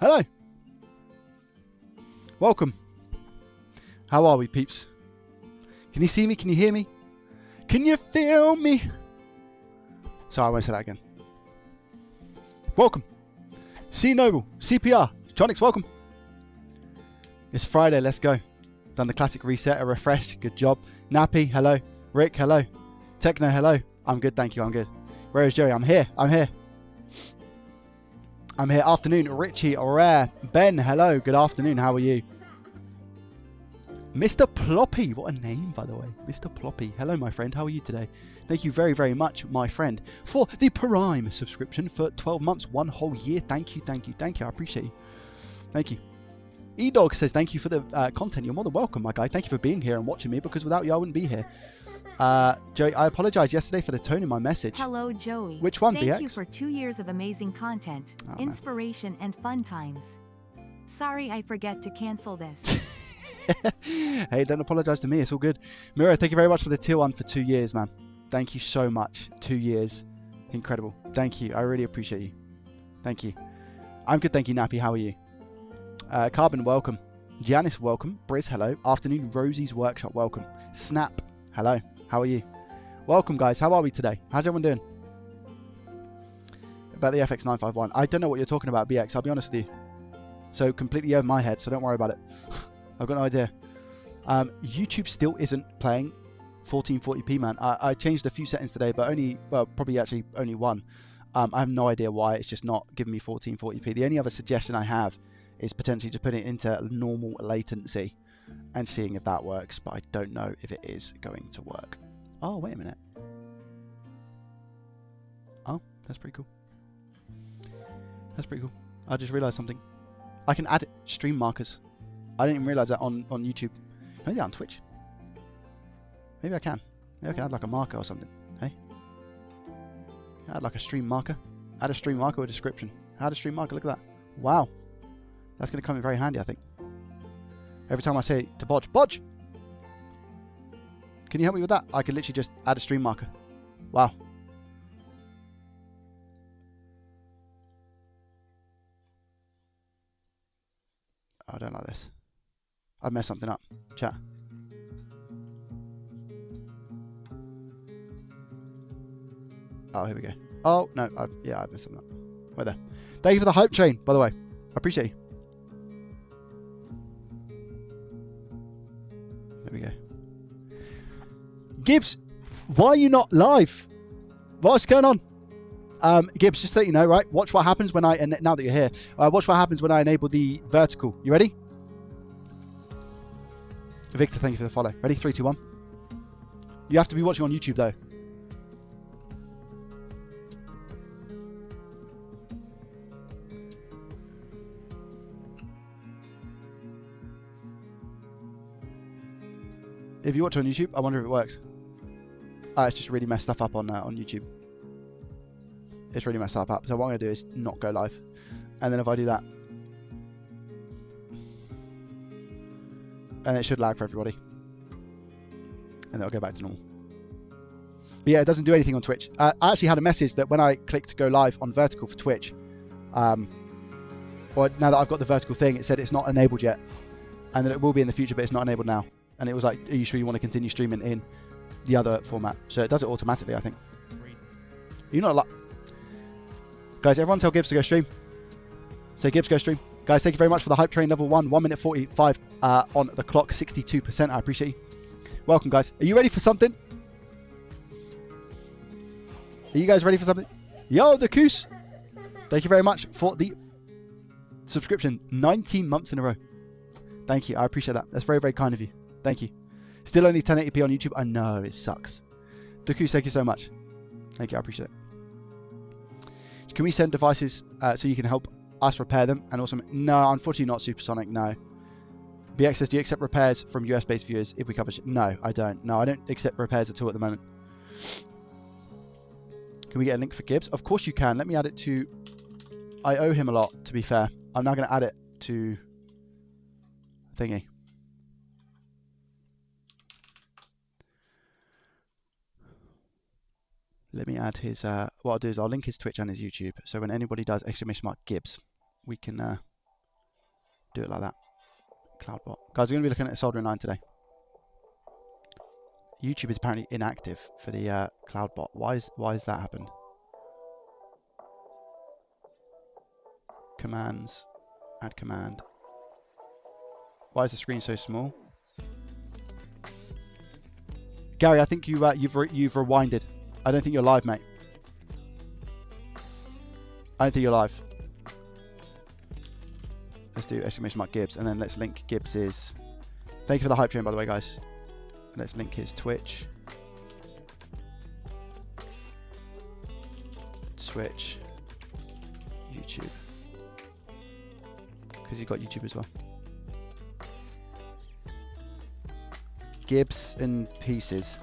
Hello. Welcome. How are we, peeps? Can you see me? Can you hear me? Can you feel me? Sorry, I won't say that again. Welcome. C Noble, CPR, Tronics, welcome. It's Friday, let's go. Done the classic reset, a refresh, good job. Nappy, hello. Rick, hello. Techno, hello. I'm good, thank you, I'm good. Where is Joey? I'm here. Afternoon, Richie, Rare. Ben, hello, good afternoon, how are you? Mr. Ploppy, what a name, by the way. Mr. Ploppy, hello, my friend, how are you today? Thank you very, very much, my friend, for the Prime subscription for 12 months, 1 whole year. Thank you, I appreciate you. Thank you. E-Dog says, thank you for the content. You're more than welcome, my guy. Thank you for being here and watching me, because without you, I wouldn't be here. Joey, I apologize yesterday for the tone in my message. Hello, Joey. Which one, BX? Thank you for 2 years of amazing content, inspiration, and fun times. Sorry I forget to cancel this. Hey, don't apologize to me. It's all good. Mira, thank you very much for the tier 1 for 2 years, man. Thank you so much. 2 years. Incredible. Thank you. I really appreciate you. Thank you. I'm good, thank you, Nappy. How are you? Carbon, welcome. Giannis, welcome. Briz, hello. Afternoon, Rosie's Workshop, welcome. Snap, hello. How are you? Welcome, guys. How are we today? How's everyone doing? About the FX951. I don't know what you're talking about, BX. I'll be honest with you. So completely over my head, so don't worry about it. I've got no idea. YouTube still isn't playing 1440p, man. I changed a few settings today, but only, well, probably actually only one. I have no idea why it's just not giving me 1440p. The only other suggestion I have is potentially just putting it into normal latency and seeing if that works, but I don't know if it is going to work. Oh, wait a minute. Oh, that's pretty cool. That's pretty cool. I just realized something. I can add stream markers. I didn't even realize that on YouTube. Maybe on Twitch. Maybe I can. Maybe I can add like a marker or something. Hey? Add like a stream marker. Add a stream marker with a description. Add a stream marker. Look at that. Wow. That's going to come in very handy, I think. Every time I say to Bodge, Bodge! Can you help me with that? I can literally just add a stream marker. Wow. Oh, I don't like this. I've messed something up. Chat. Oh, here we go. Oh, no. Yeah, I've messed something up. Right there. Thank you for the hype train, by the way. I appreciate you. There we go. Gibbs, why are you not live? What's going on? Gibbs, just to let you know, right? Watch what happens when I, and now that you're here, watch what happens when I enable the vertical. You ready? Victor, thank you for the follow. Ready? 3, 2, 1. You have to be watching on YouTube, though. If you watch on YouTube, I wonder if it works. It's just really messed stuff up on YouTube. It's really messed stuff up. So what I'm going to do is not go live. And then if I do that, and it should lag for everybody. And it'll go back to normal. But yeah, it doesn't do anything on Twitch. I actually had a message that when I clicked go live on vertical for Twitch, or now that I've got the vertical thing, it said it's not enabled yet. And that it will be in the future, but it's not enabled now. And it was like, are you sure you want to continue streaming in the other format? So it does it automatically, I think. You're not a lot. Guys, everyone tell Gibbs to go stream. Say Gibbs, go stream. Guys, thank you very much for the hype train level 1. 1 minute 45 on the clock, 62%. I appreciate you. Welcome, guys. Are you ready for something? Are you guys ready for something? Yo, the Coos. Thank you very much for the subscription. 19 months in a row. Thank you. I appreciate that. That's very, very kind of you. Thank you. Still only 1080p on YouTube. I know, it sucks. Duku, thank you so much. Thank you, I appreciate it. Can we send devices so you can help us repair them? And also, no, unfortunately not Supersonic, no. BX says, do you accept repairs from US-based viewers if we cover... No, I don't. No, I don't accept repairs at all at the moment. Can we get a link for Gibbs? Of course you can. Let me add it to... I owe him a lot, to be fair. I'm now going to add it to... Thingy. Let me add his, what I'll do is I'll link his Twitch and his YouTube. So when anybody does !Gibbs, we can Do it like that. CloudBot. Guys, we're going to be looking at a soldering iron today. YouTube is apparently inactive for the CloudBot. Why is that happened? Commands. Add command. Why is the screen so small? Gary, I think you've rewinded. I don't think you're live, mate. I don't think you're live. Let's do exclamation mark Gibbs, and then let's link Gibbs's. Thank you for the hype train, by the way, guys. Let's link his Twitch. Twitch. YouTube. Because he's got YouTube as well. Gibbs and Pieces.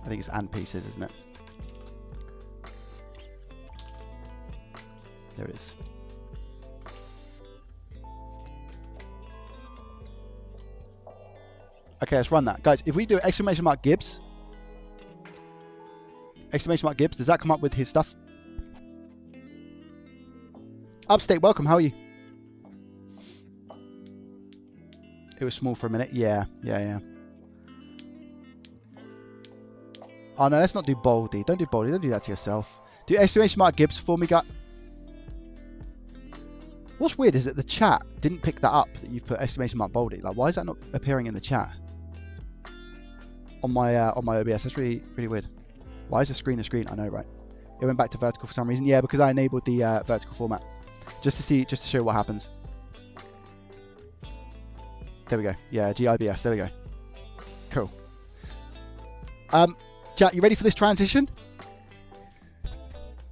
I think it's and Pieces, isn't it? There it is. Okay, let's run that. Guys, if we do exclamation mark Gibbs, does that come up with his stuff? Upstate, welcome. How are you? It was small for a minute. Yeah. Oh, no, let's not do Boldy. Don't do Boldy. Don't do that to yourself. Do exclamation mark Gibbs for me, guys. What's weird is that the chat didn't pick that up, that you've put exclamation mark Boldy. Like, why is that not appearing in the chat? On my OBS. That's really weird. Why is the screen a screen? I know, right? It went back to vertical for some reason. Yeah, because I enabled the vertical format. Just to show what happens. There we go. Yeah, GIBS. There we go. Cool. Chat, you ready for this transition?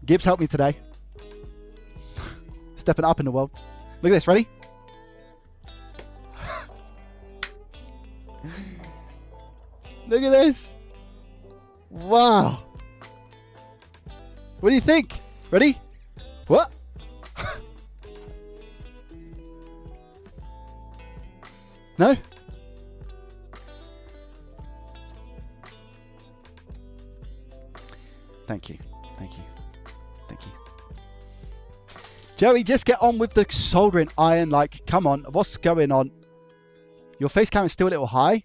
Gibbs helped me today. Stepping up in the world. Look at this. Ready? Look at this. Wow. What do you think? Ready? What? No? Thank you. Joey, just get on with the soldering iron. Like, come on. What's going on? Your face cam is still a little high.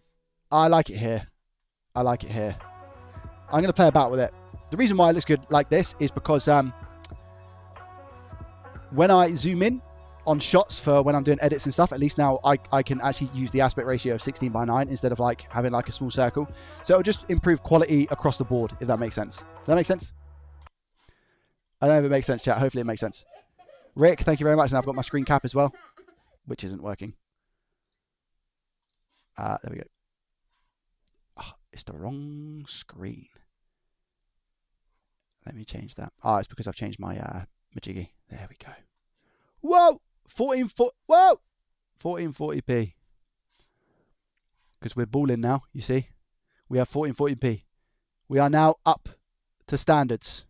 I like it here. I'm going to play about with it. The reason why it looks good like this is because when I zoom in on shots for when I'm doing edits and stuff, at least now I can actually use the aspect ratio of 16:9 instead of like having like a small circle. So it'll just improve quality across the board, if that makes sense. Does that make sense? I don't know if it makes sense, chat. Hopefully it makes sense. Rick, thank you very much. And I've got my screen cap as well, which isn't working. There we go. Oh, it's the wrong screen. Let me change that. Oh, it's because I've changed my majiggy. There we go. Whoa! 1440p. Because we're balling now, you see. We have 1440p. We are now up to standards.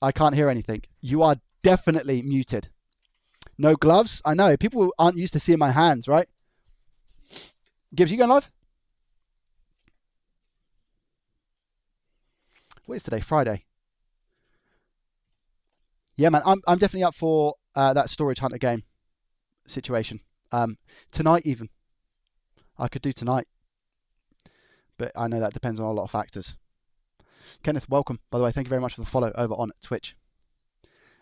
I can't hear anything. You are definitely muted. No gloves? I know. People aren't used to seeing my hands, right? Gibbs, you going live? What is today? Friday. Yeah, man. I'm definitely up for that storage hunter game situation. Tonight even. I could do tonight. But I know that depends on a lot of factors. Kenneth, welcome. By the way, thank you very much for the follow over on Twitch.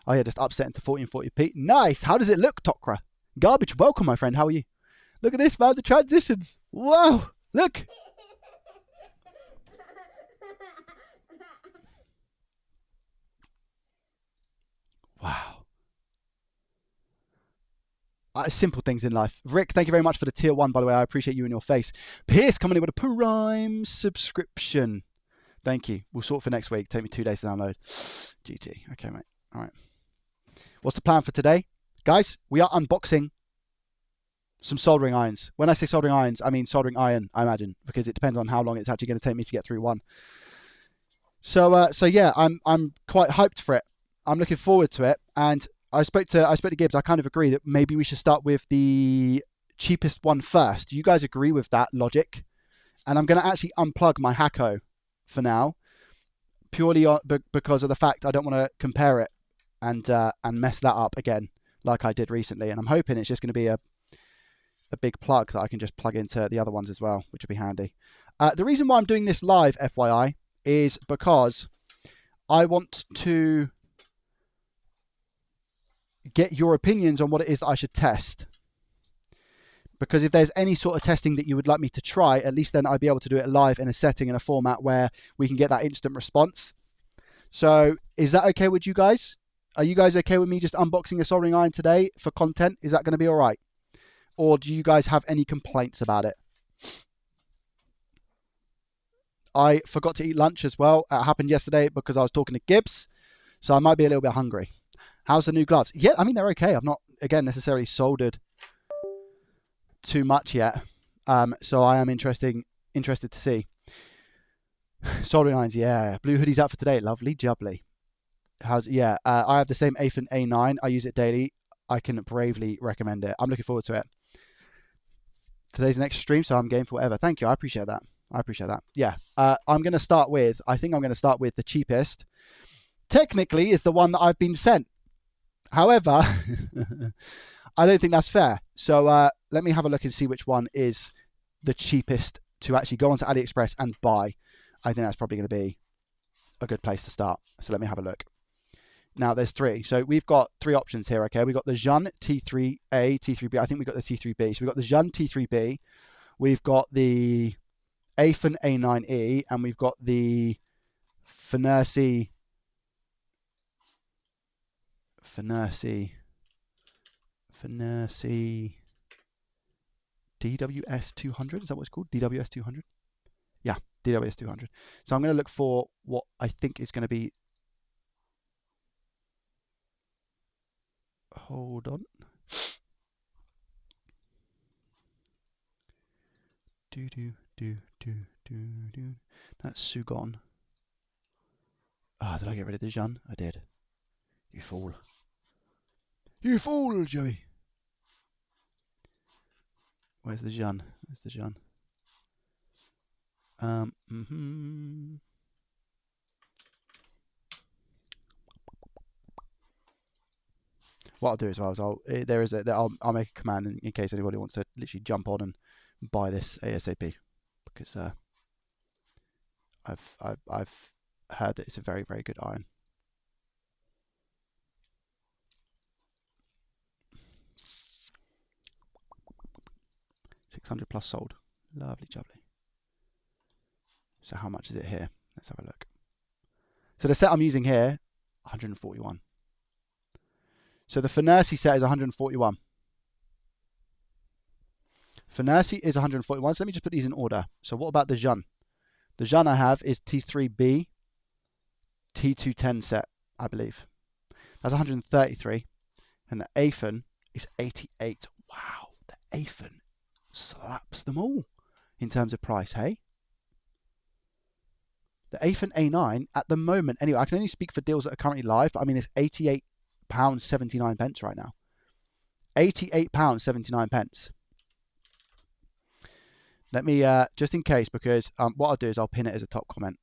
Oh yeah, just upset into 1440p. Nice. How does it look, Tokra? Garbage, welcome, my friend. How are you? Look at this, man. The transitions. Wow. Look. Wow. Simple things in life. Rick, thank you very much for the tier 1, by the way. I appreciate you in your face. Pierce coming in with a Prime subscription. Thank you. We'll sort for next week. Take me 2 days to download. GG. Okay, mate. All right. What's the plan for today? Guys, we are unboxing some soldering irons. When I say soldering irons, I mean soldering iron, I imagine, because it depends on how long it's actually going to take me to get through one. So yeah, I'm quite hyped for it. I'm looking forward to it. And I spoke to Gibbs. I kind of agree that maybe we should start with the cheapest one first. Do you guys agree with that logic? And I'm going to actually unplug my Hacko for now, purely because of the fact I don't want to compare it and mess that up again like I did recently. And I'm hoping it's just going to be a big plug that I can just plug into the other ones as well, which would be handy. The reason why I'm doing this live, FYI, is because I want to get your opinions on what it is that I should test. Because if there's any sort of testing that you would like me to try, at least then I'd be able to do it live in a setting, in a format where we can get that instant response. So is that okay with you guys? Are you guys okay with me just unboxing a soldering iron today for content? Is that going to be all right? Or do you guys have any complaints about it? I forgot to eat lunch as well. It happened yesterday because I was talking to Gibbs. So I might be a little bit hungry. How's the new gloves? Yeah, I mean, they're okay. I've not, again, necessarily soldered too much yet. So I am interested to see. Soldering irons, yeah. Blue hoodie's out for today. Lovely jubbly. I have the same AFN A9. I use it daily. I can bravely recommend it. I'm looking forward to it. Today's an extra stream, so I'm game for whatever. Thank you. I appreciate that. Yeah. I'm going to start with, I think I'm going to start with the cheapest. Technically, is the one that I've been sent. However, I don't think that's fair. So let me have a look and see which one is the cheapest to actually go onto AliExpress and buy. I think that's probably going to be a good place to start. So let me have a look. Now there's three. So we've got three options here, okay? We've got the Jeune T3A, T3B. I think we've got the T3B. So we've got the Jeune T3B. We've got the AFN A9E. And we've got the Fenursi DWS 200. Is that what it's called? DWS 200? Yeah, DWS 200. So I'm going to look for what I think is going to be. Hold on. That's Sugon. Ah, did I get rid of the Jeune? I did. You fool. You fool, Joey. Where's the Jeune? What I'll do as well is I'll make a command in case anybody wants to literally jump on and buy this ASAP, because I've heard that it's a very, very good iron. $600 plus sold. Lovely jubbly. So how much is it here? Let's have a look. So the set I'm using here, 141. So the Fenursi set is 141. Fenursi is 141. So let me just put these in order. So what about the Jeune? The Jeune I have is T3B, T210 set, I believe. That's 133. And the AFN is 88. Wow, the AFN slaps them all in terms of price, hey? The AFN A9 at the moment, anyway, I can only speak for deals that are currently live, but I mean, it's £88.79 right now. £88.79. Let me, just in case, because what I'll do is I'll pin it as a top comment.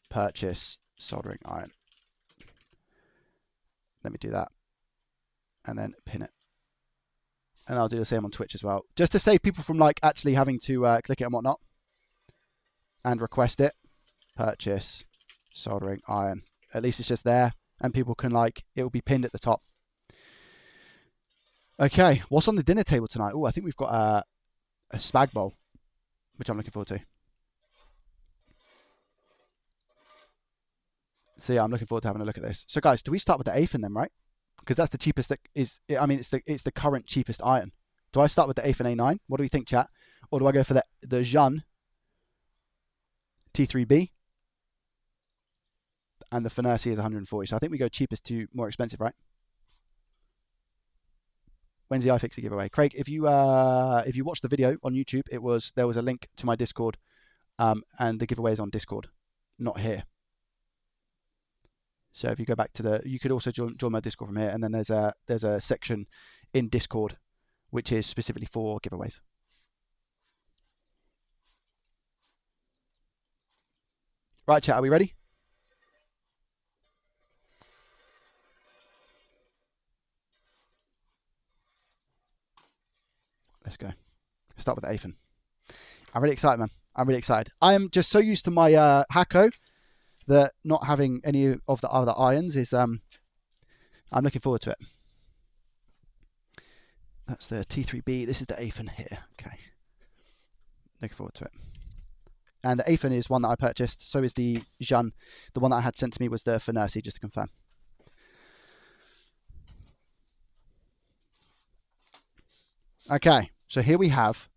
Purchase soldering iron. Let me do that. And then pin it. And I'll do the same on Twitch as well. Just to save people from like actually having to click it and whatnot. And request it. Purchase soldering iron. At least it's just there. And people can like, it will be pinned at the top. Okay, what's on the dinner table tonight? Oh, I think we've got a spag bowl, which I'm looking forward to. So yeah, I'm looking forward to having a look at this. So guys, do we start with the AFN then, right? Because that's the cheapest that is, I mean, it's the current cheapest iron. Do I start with the AFN A9? What do we think, chat? Or do I go for the Jeune T3B? And the Fenursi is 140. So I think we go cheapest to more expensive, right? When's the iFixit giveaway? Craig, if you watched the video on YouTube, there was a link to my Discord, and the giveaway is on Discord, not here. So if you go back to you could also join my Discord from here, and then there's a section in Discord which is specifically for giveaways. Right, chat, are we ready? let's go. Start with the Afen. I'm really excited, man. I'm really excited. I am just so used to my Hako that not having any of the other irons is I'm looking forward to it. That's the T3B. This is the Afen here. Okay. Looking forward to it. And the Afen is one that I purchased. So is the Jeanne. The one that I had sent to me was the Fenersi, just to confirm. Okay. So here we have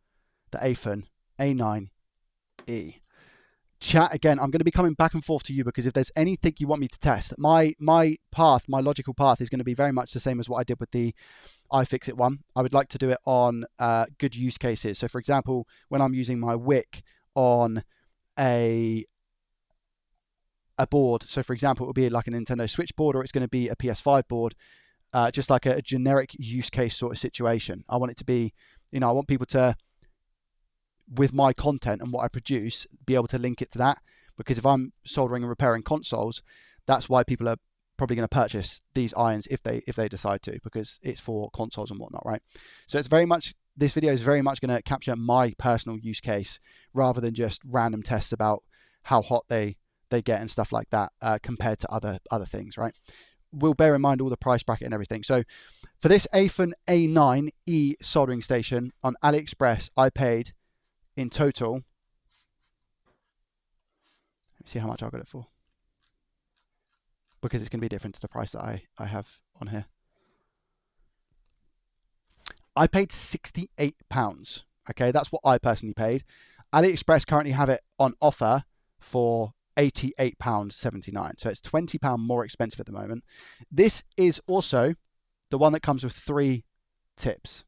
the Afen A9E. Chat, again, I'm going to be coming back and forth to you because if there's anything you want me to test, my logical path is going to be very much the same as what I did with the iFixit one. I would like to do it on good use cases. So for example, when I'm using my WIC on a board, so for example, it will be like a Nintendo Switch board or it's going to be a PS5 board, just like a generic use case sort of situation. I want it to be, I want people to, with my content and what I produce, be able to link it to that, because if I'm soldering and repairing consoles, that's why people are probably going to purchase these irons if they decide to, because it's for consoles and whatnot, right? So it's very much, this video is very much going to capture my personal use case rather than just random tests about how hot they get and stuff like that compared to other things, right? We'll bear in mind all the price bracket and everything. So for this Afen A9E soldering station on AliExpress, I paid in total, let me see how much I got it for, because it's going to be different to the price that I have on here. I paid £68. Okay, that's what I personally paid. AliExpress currently have it on offer for £88.79. So it's £20 more expensive at the moment. This is also the one that comes with 3 tips.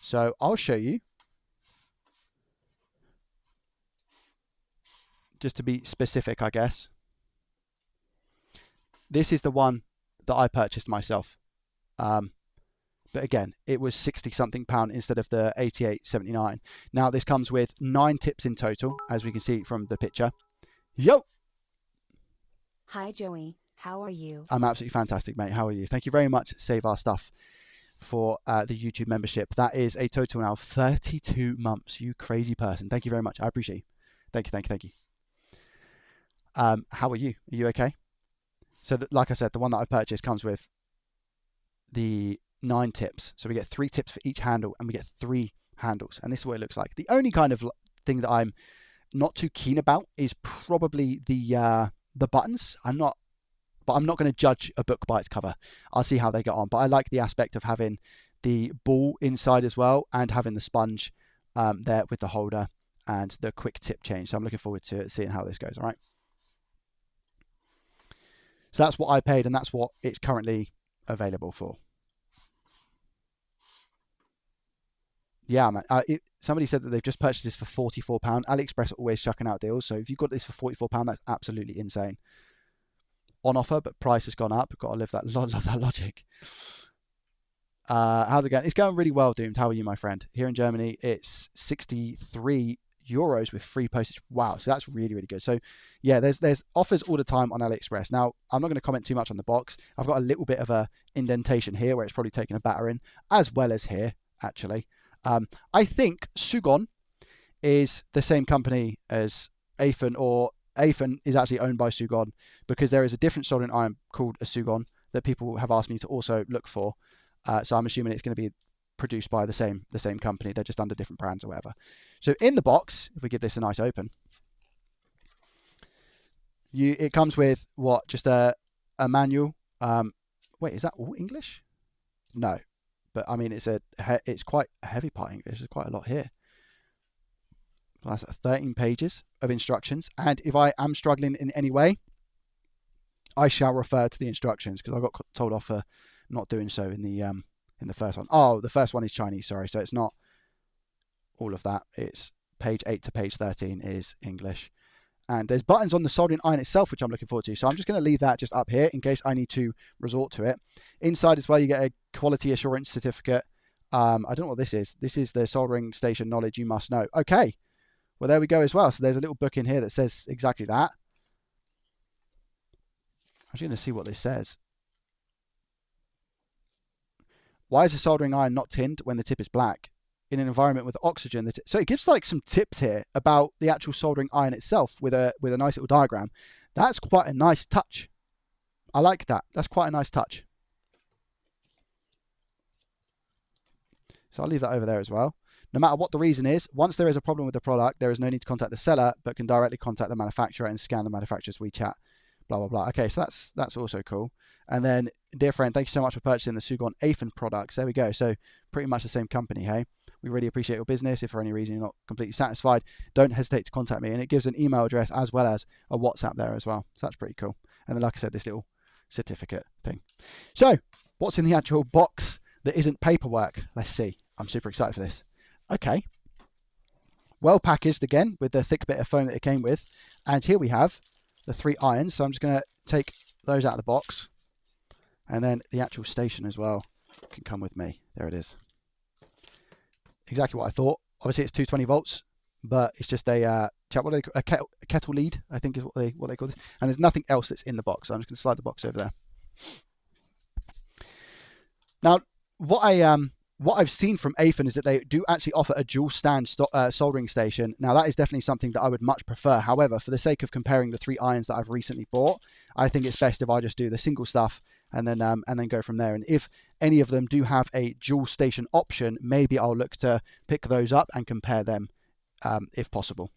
So I'll show you, just to be specific, I guess. This is the one that I purchased myself. But again, it was 60-something pound instead of the 88.79. Now this comes with 9 tips in total, as we can see from the picture. Yo! Hi Joey, how are you? I'm absolutely fantastic, mate. How are you? Thank you very much, Save Our Stuff, for the YouTube membership. That is a total now of 32 months. You crazy person. Thank you very much. I appreciate you. Thank you, thank you, thank you. How are you? Are you okay? So like I said, the one that I purchased comes with the 9 tips. So we get 3 tips for each handle and we get 3 handles. And this is what it looks like. The only kind of thing that I'm not too keen about is probably the buttons. I'm not going to judge a book by its cover. I'll see how they get on. But I like the aspect of having the ball inside as well and having the sponge there with the holder and the quick tip change. So I'm looking forward to seeing how this goes. All right. So that's what I paid, and that's what it's currently available for. Yeah, man. Somebody said that they've just purchased this for £44. AliExpress are always chucking out deals. So if you've got this for £44, that's absolutely insane. On offer, but price has gone up. Got to love that logic. How's it going? It's going really well, Doomed. How are you, my friend? Here in Germany, it's 63 euros with free postage. Wow, so that's really, really good. So yeah, there's offers all the time on AliExpress. Now, I'm not going to comment too much on the box. I've got a little bit of a indentation here where it's probably taken a battering, as well as here, actually. I think Sugon is the same company as Afen, or Afen is actually owned by Sugon, because there is a different soldering iron called a Sugon that people have asked me to also look for. So I'm assuming it's going to be produced by the same company. They're just under different brands or whatever. So in the box, if we give this a nice open, it comes with what? Just a manual. Wait, is that all English? No, but I mean it's quite a heavy part English. There's quite a lot here. That's 13 pages of instructions, and if I am struggling in any way, I shall refer to the instructions, because I got told off for not doing so in the first one. Oh, the first one is Chinese, sorry. So it's not all of that. It's page 8 to page 13 is English. And there's buttons on the soldering iron itself, which I'm looking forward to. So I'm just going to leave that just up here in case I need to resort to it. Inside as well, you get a quality assurance certificate. I don't know what this is. This is the soldering station knowledge you must know. Okay. Well, there we go as well. So there's a little book in here that says exactly that. I'm just going to see what this says. Why is the soldering iron not tinned when the tip is black? in an environment with oxygen. So it gives like some tips here about the actual soldering iron itself with a nice little diagram. That's quite a nice touch. I like that. That's quite a nice touch. So I'll leave that over there as well. No matter what the reason is, once there is a problem with the product, there is no need to contact the seller, but can directly contact the manufacturer and scan the manufacturer's WeChat. Blah, blah, blah. Okay, so that's also cool. And then, dear friend, thank you so much for purchasing the Sugon Afen products. There we go. So pretty much the same company, hey? We really appreciate your business. If for any reason you're not completely satisfied, don't hesitate to contact me. And it gives an email address as well as a WhatsApp there as well. So that's pretty cool. And then, like I said, this little certificate thing. So what's in the actual box that isn't paperwork? Let's see. I'm super excited for this. Okay. Well packaged again with the thick bit of foam that it came with. And here we have the 3 irons. So I'm just going to take those out of the box. And then the actual station as well can come with me. There it is. Exactly what I thought. Obviously it's 220 volts, but it's just a kettle lead, I think is what they call this. And there's nothing else that's in the box. So I'm just going to slide the box over there. Now, what I've seen from Afen is that they do actually offer a dual stand soldering station. Now, that is definitely something that I would much prefer. However, for the sake of comparing the 3 irons that I've recently bought, I think it's best if I just do the single stuff and then go from there. And if any of them do have a dual station option, maybe I'll look to pick those up and compare them if possible.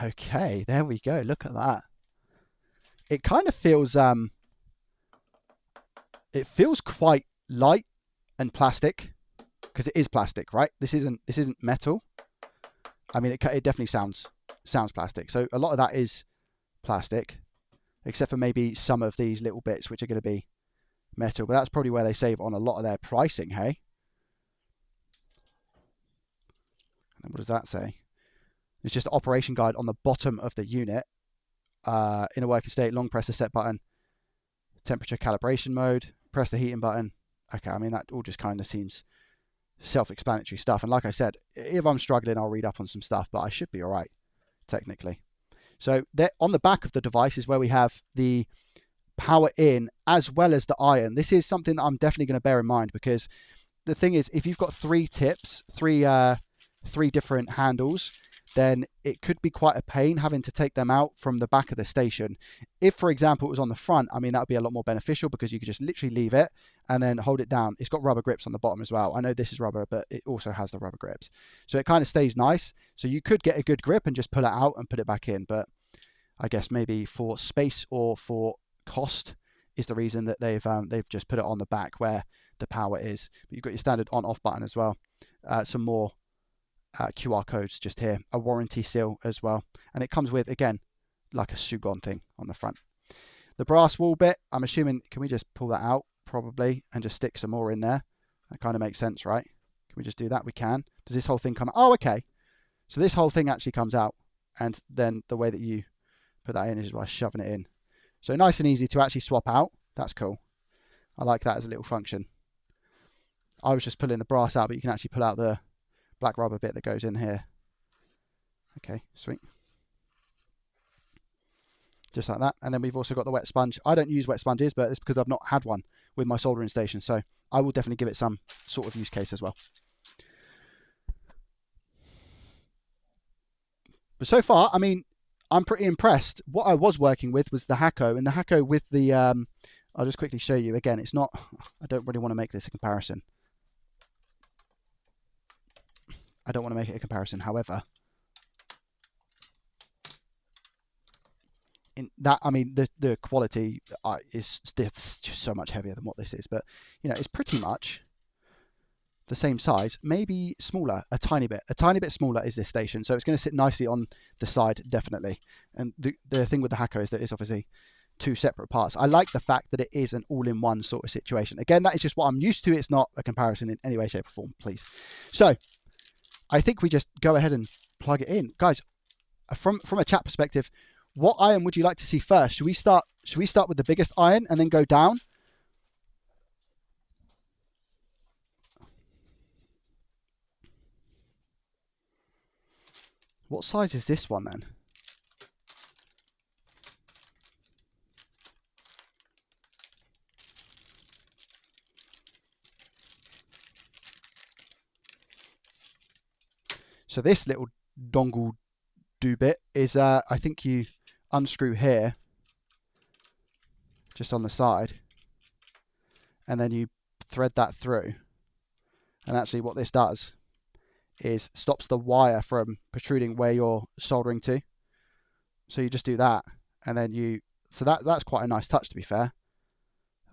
Okay, there we go. Look at that. It kind of feels quite light and plastic, because it is plastic, right? This isn't metal. I mean, it definitely sounds plastic. So a lot of that is plastic, except for maybe some of these little bits which are going to be metal. But that's probably where they save on a lot of their pricing, hey? And what does that say? It's just an operation guide on the bottom of the unit. In a working state, long press the set button. Temperature calibration mode. Press the heating button. Okay, I mean, that all just kind of seems self-explanatory stuff. And like I said, if I'm struggling, I'll read up on some stuff, but I should be all right, technically. So there, on the back of the device is where we have the power in as well as the iron. This is something that I'm definitely going to bear in mind, because the thing is, if you've got 3 tips, three different handles, then it could be quite a pain having to take them out from the back of the station. If, for example, it was on the front, I mean, that would be a lot more beneficial, because you could just literally leave it and then hold it down. It's got rubber grips on the bottom as well. I know this is rubber, but it also has the rubber grips. So it kind of stays nice. So you could get a good grip and just pull it out and put it back in. But I guess maybe for space or for cost is the reason that they've just put it on the back where the power is. But you've got your standard on-off button as well. Some more QR codes just here, a warranty seal as well, and it comes with, again, like a Sugon thing on the front. The brass wall bit, I'm assuming, can we just pull that out probably and just stick some more in there? That kind of makes sense, right? Can we just do that? We can. Does this whole thing come out? Oh, okay, so this whole thing actually comes out, and then the way that you put that in is by shoving it in. So nice and easy to actually swap out. That's cool. I like that as a little function. I was just pulling the brass out, but you can actually pull out the black rubber bit that goes in here. Okay, sweet. Just like that. And then we've also got the wet sponge. I don't use wet sponges, but it's because I've not had one with my soldering station. So I will definitely give it some sort of use case as well. But so far, I mean, I'm pretty impressed. What I was working with was the Hakko, and the Hakko with the, I'll just quickly show you again. It's not, I don't really want to make this a comparison. I don't want to make it a comparison. However, in that, I mean, the quality is just so much heavier than what this is. But, you know, it's pretty much the same size, maybe smaller, a tiny bit smaller is this station. So it's going to sit nicely on the side, definitely. And the thing with the Hakko is that it's obviously 2 separate parts. I like the fact that it is an all-in-one sort of situation. Again, that is just what I'm used to. It's not a comparison in any way, shape, or form, please. So I think we just go ahead and plug it in. Guys, from a chat perspective, what iron would you like to see first? Should we start with the biggest iron and then go down? What size is this one then? So this little dongle do bit is, I think you unscrew here, just on the side, and then you thread that through. And actually what this does is stops the wire from protruding where you're soldering to. So you just do that, and then you, so that's quite a nice touch, to be fair.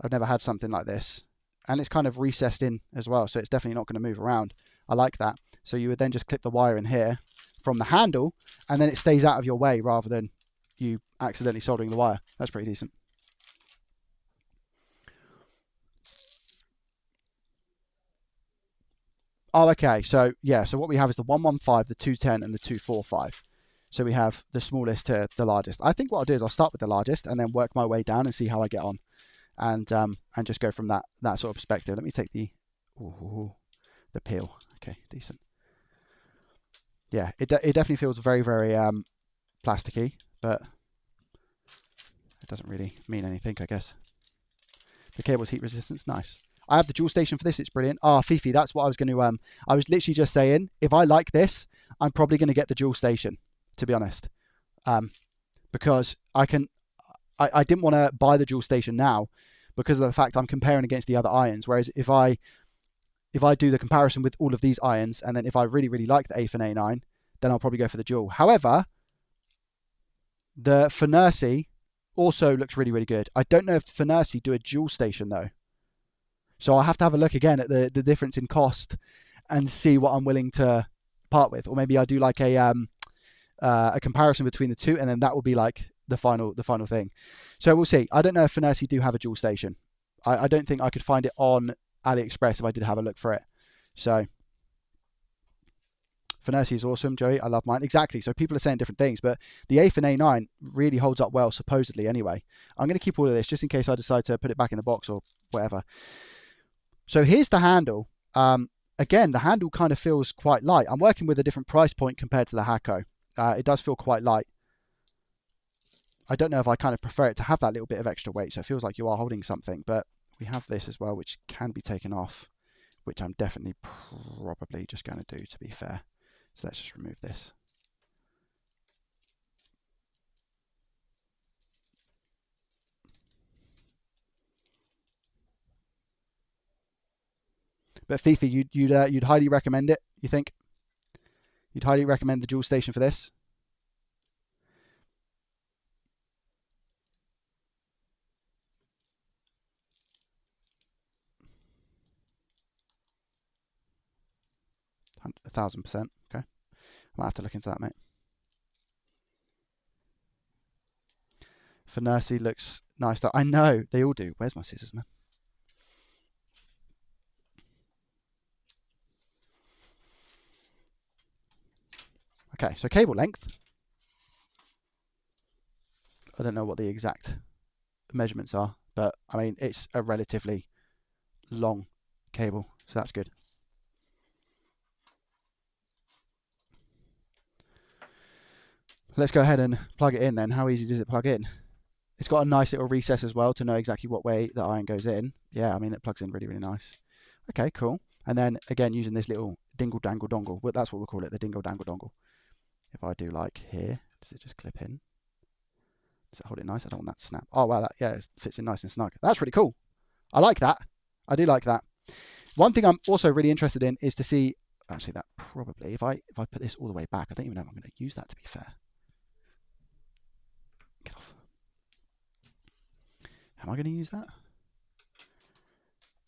I've never had something like this. And it's kind of recessed in as well, so it's definitely not going to move around. I like that. So you would then just clip the wire in here from the handle, and then it stays out of your way rather than you accidentally soldering the wire. That's pretty decent. Oh, okay. So yeah, so what we have is the 115, the 210, and the 245. So we have the smallest to the largest. I think what I'll do is I'll start with the largest and then work my way down and see how I get on, and just go from that sort of perspective. Let me take the peel. Okay, decent. Yeah, it definitely feels very, very plasticky, but it doesn't really mean anything, I guess. The cable's heat resistance, nice. I have the dual station for this, it's brilliant. Ah, Fifi, that's what I was going to, I was literally just saying, if I like this, I'm probably going to get the dual station, to be honest. Because I didn't want to buy the dual station now because of the fact I'm comparing against the other irons. Whereas if I do the comparison with all of these irons, and then if I really, really like the A8 and A9, then I'll probably go for the dual. However, the Furnace also looks really, really good. I don't know if Furnace do a dual station though. So I'll have to have a look again at the difference in cost and see what I'm willing to part with. Or maybe I do like a comparison between the two, and then that will be like the final thing. So we'll see. I don't know if Furnace do have a dual station. I don't think I could find it on AliExpress if I did have a look for it. So Furnace is awesome, Joey. I love mine. Exactly. So people are saying different things, but the A8 and A9 really holds up well, supposedly anyway. I'm going to keep all of this just in case I decide to put it back in the box or whatever. So here's the handle. Again, the handle kind of feels quite light. I'm working with a different price point compared to the Hakko. It does feel quite light. I don't know if I kind of prefer it to have that little bit of extra weight, so it feels like you are holding something, but we have this as well, which can be taken off, which I'm definitely probably just going to do, to be fair. So let's just remove this. But Fifi, you'd highly recommend it, you think? You'd highly recommend the dual station for this? A 1000%. Okay. I might have to look into that, mate. Furnace looks nice though. I know, they all do. Where's my scissors, man? Okay, so cable length. I don't know what the exact measurements are, but I mean, it's a relatively long cable, so that's good. Let's go ahead and plug it in then. How easy does it plug in? It's got a nice little recess as well to know exactly what way the iron goes in. Yeah, I mean, it plugs in really, really nice. Okay, cool. And then again, using this little dingle dangle dongle, well, that's what we'll call it, the dingle dangle dongle. If I do like here, does it just clip in? Does it hold it nice? I don't want that to snap. Oh, wow, that, yeah, it fits in nice and snug. That's really cool. I like that. I do like that. One thing I'm also really interested in is to see, actually that probably, if I put this all the way back, I don't even know if I'm going to use that, to be fair. Get off. Am I going to use that?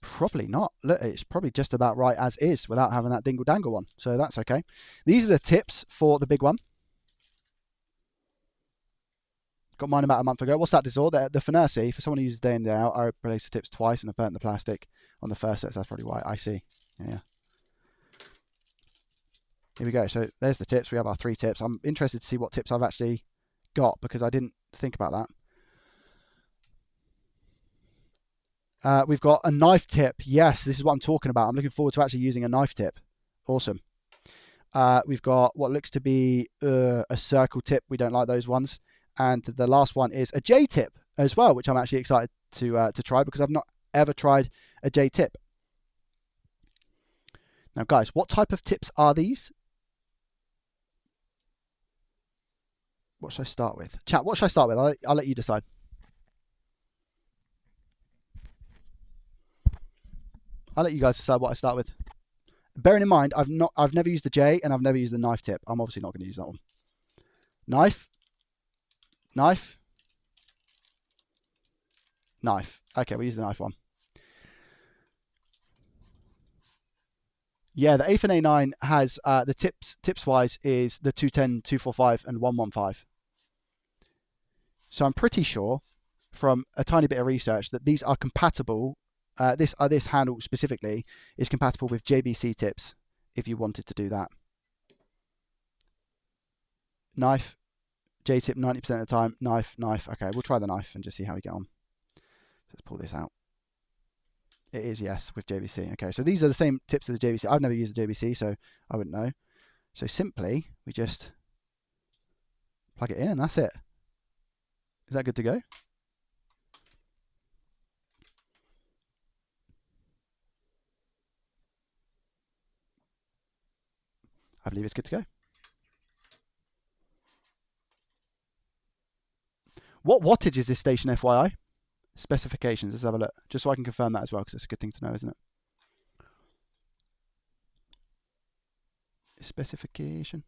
Probably not. Look, it's probably just about right as is without having that dingle dangle one. So that's okay. These are the tips for the big one. Got mine about a month ago. What's that disorder? The Furnace, for someone who uses day in, day out, I replaced the tips twice and I burnt the plastic on the first set. So that's probably why. I see. Yeah. Here we go. So there's the tips. We have our 3 tips. I'm interested to see what tips I've actually got because I didn't think about that. We've got a knife tip. Yes, this is what I'm talking about. I'm looking forward to actually using a knife tip. Awesome. We've got what looks to be a circle tip. We don't like those ones. And the last one is a J tip as well, which I'm actually excited to try because I've not ever tried a J tip. Now, guys, what type of tips are these? What should I start with? Chat, what should I start with? I'll let you decide. I'll let you guys decide what I start with. Bearing in mind, I've never used the J and I've never used the knife tip. I'm obviously not going to use that one. Knife. Knife. Knife. Okay, we'll use the knife one. Yeah, the A-fin A9 has the tips wise is the 210, 245 and 115. So I'm pretty sure from a tiny bit of research that these are compatible. This handle specifically is compatible with JBC tips if you wanted to do that. Knife, J-tip 90% of the time, knife. Okay, we'll try the knife and just see how we get on. Let's pull this out. It is, yes, with JBC. Okay, so these are the same tips as the JBC. I've never used the JBC, so I wouldn't know. So simply, we just plug it in and that's it. Is that good to go? I believe it's good to go. What wattage is this station, FYI? Specifications, let's have a look. Just so I can confirm that as well, because it's a good thing to know, isn't it? Specification.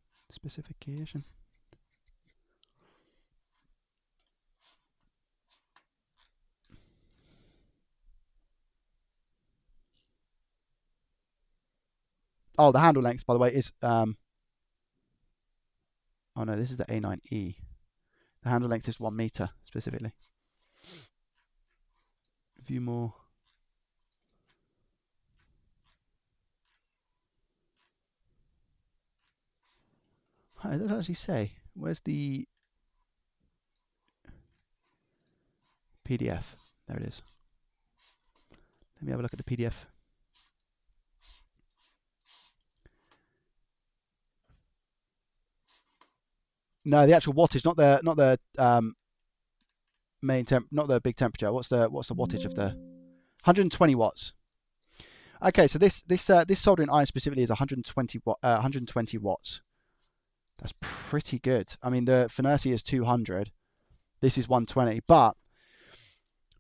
Oh, the handle length, by the way, is... oh no, this is the A9E. The handle length is 1 meter, specifically. View more. It doesn't actually say. Where's the PDF? There it is. Let me have a look at the PDF. No, the actual wattage, not the main temp, not the big temperature. What's the wattage of the 120 watts? Okay, so this soldering iron specifically is 120 watts. That's pretty good. I mean, the Finersi is 200. This is 120. But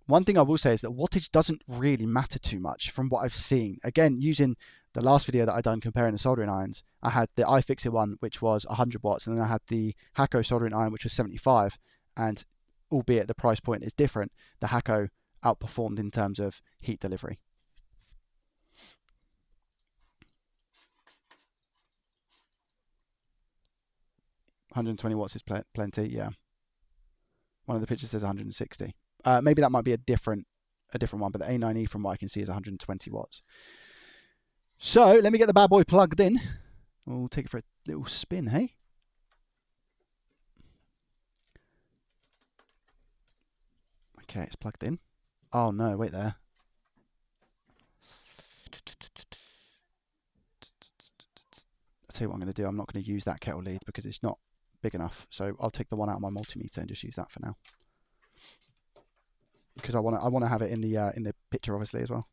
one thing I will say is that wattage doesn't really matter too much from what I've seen. Again, using the last video that I done comparing the soldering irons, I had the iFixit one, which was 100 watts, and then I had the Hakko soldering iron, which was 75. And albeit the price point is different, the Hakko outperformed in terms of heat delivery. $120 watts is plenty, yeah. One of the pictures says 160. Maybe that might be a different one, but the A9E from what I can see is 120 watts. So let me get the bad boy plugged in. We'll take it for a little spin, hey? Okay, it's plugged in. Oh no, wait there. I'll tell you what I'm going to do. I'm not going to use that kettle lead because it's not big enough. So I'll take the one out of my multimeter and just use that for now. Because I want to have it in the picture obviously as well.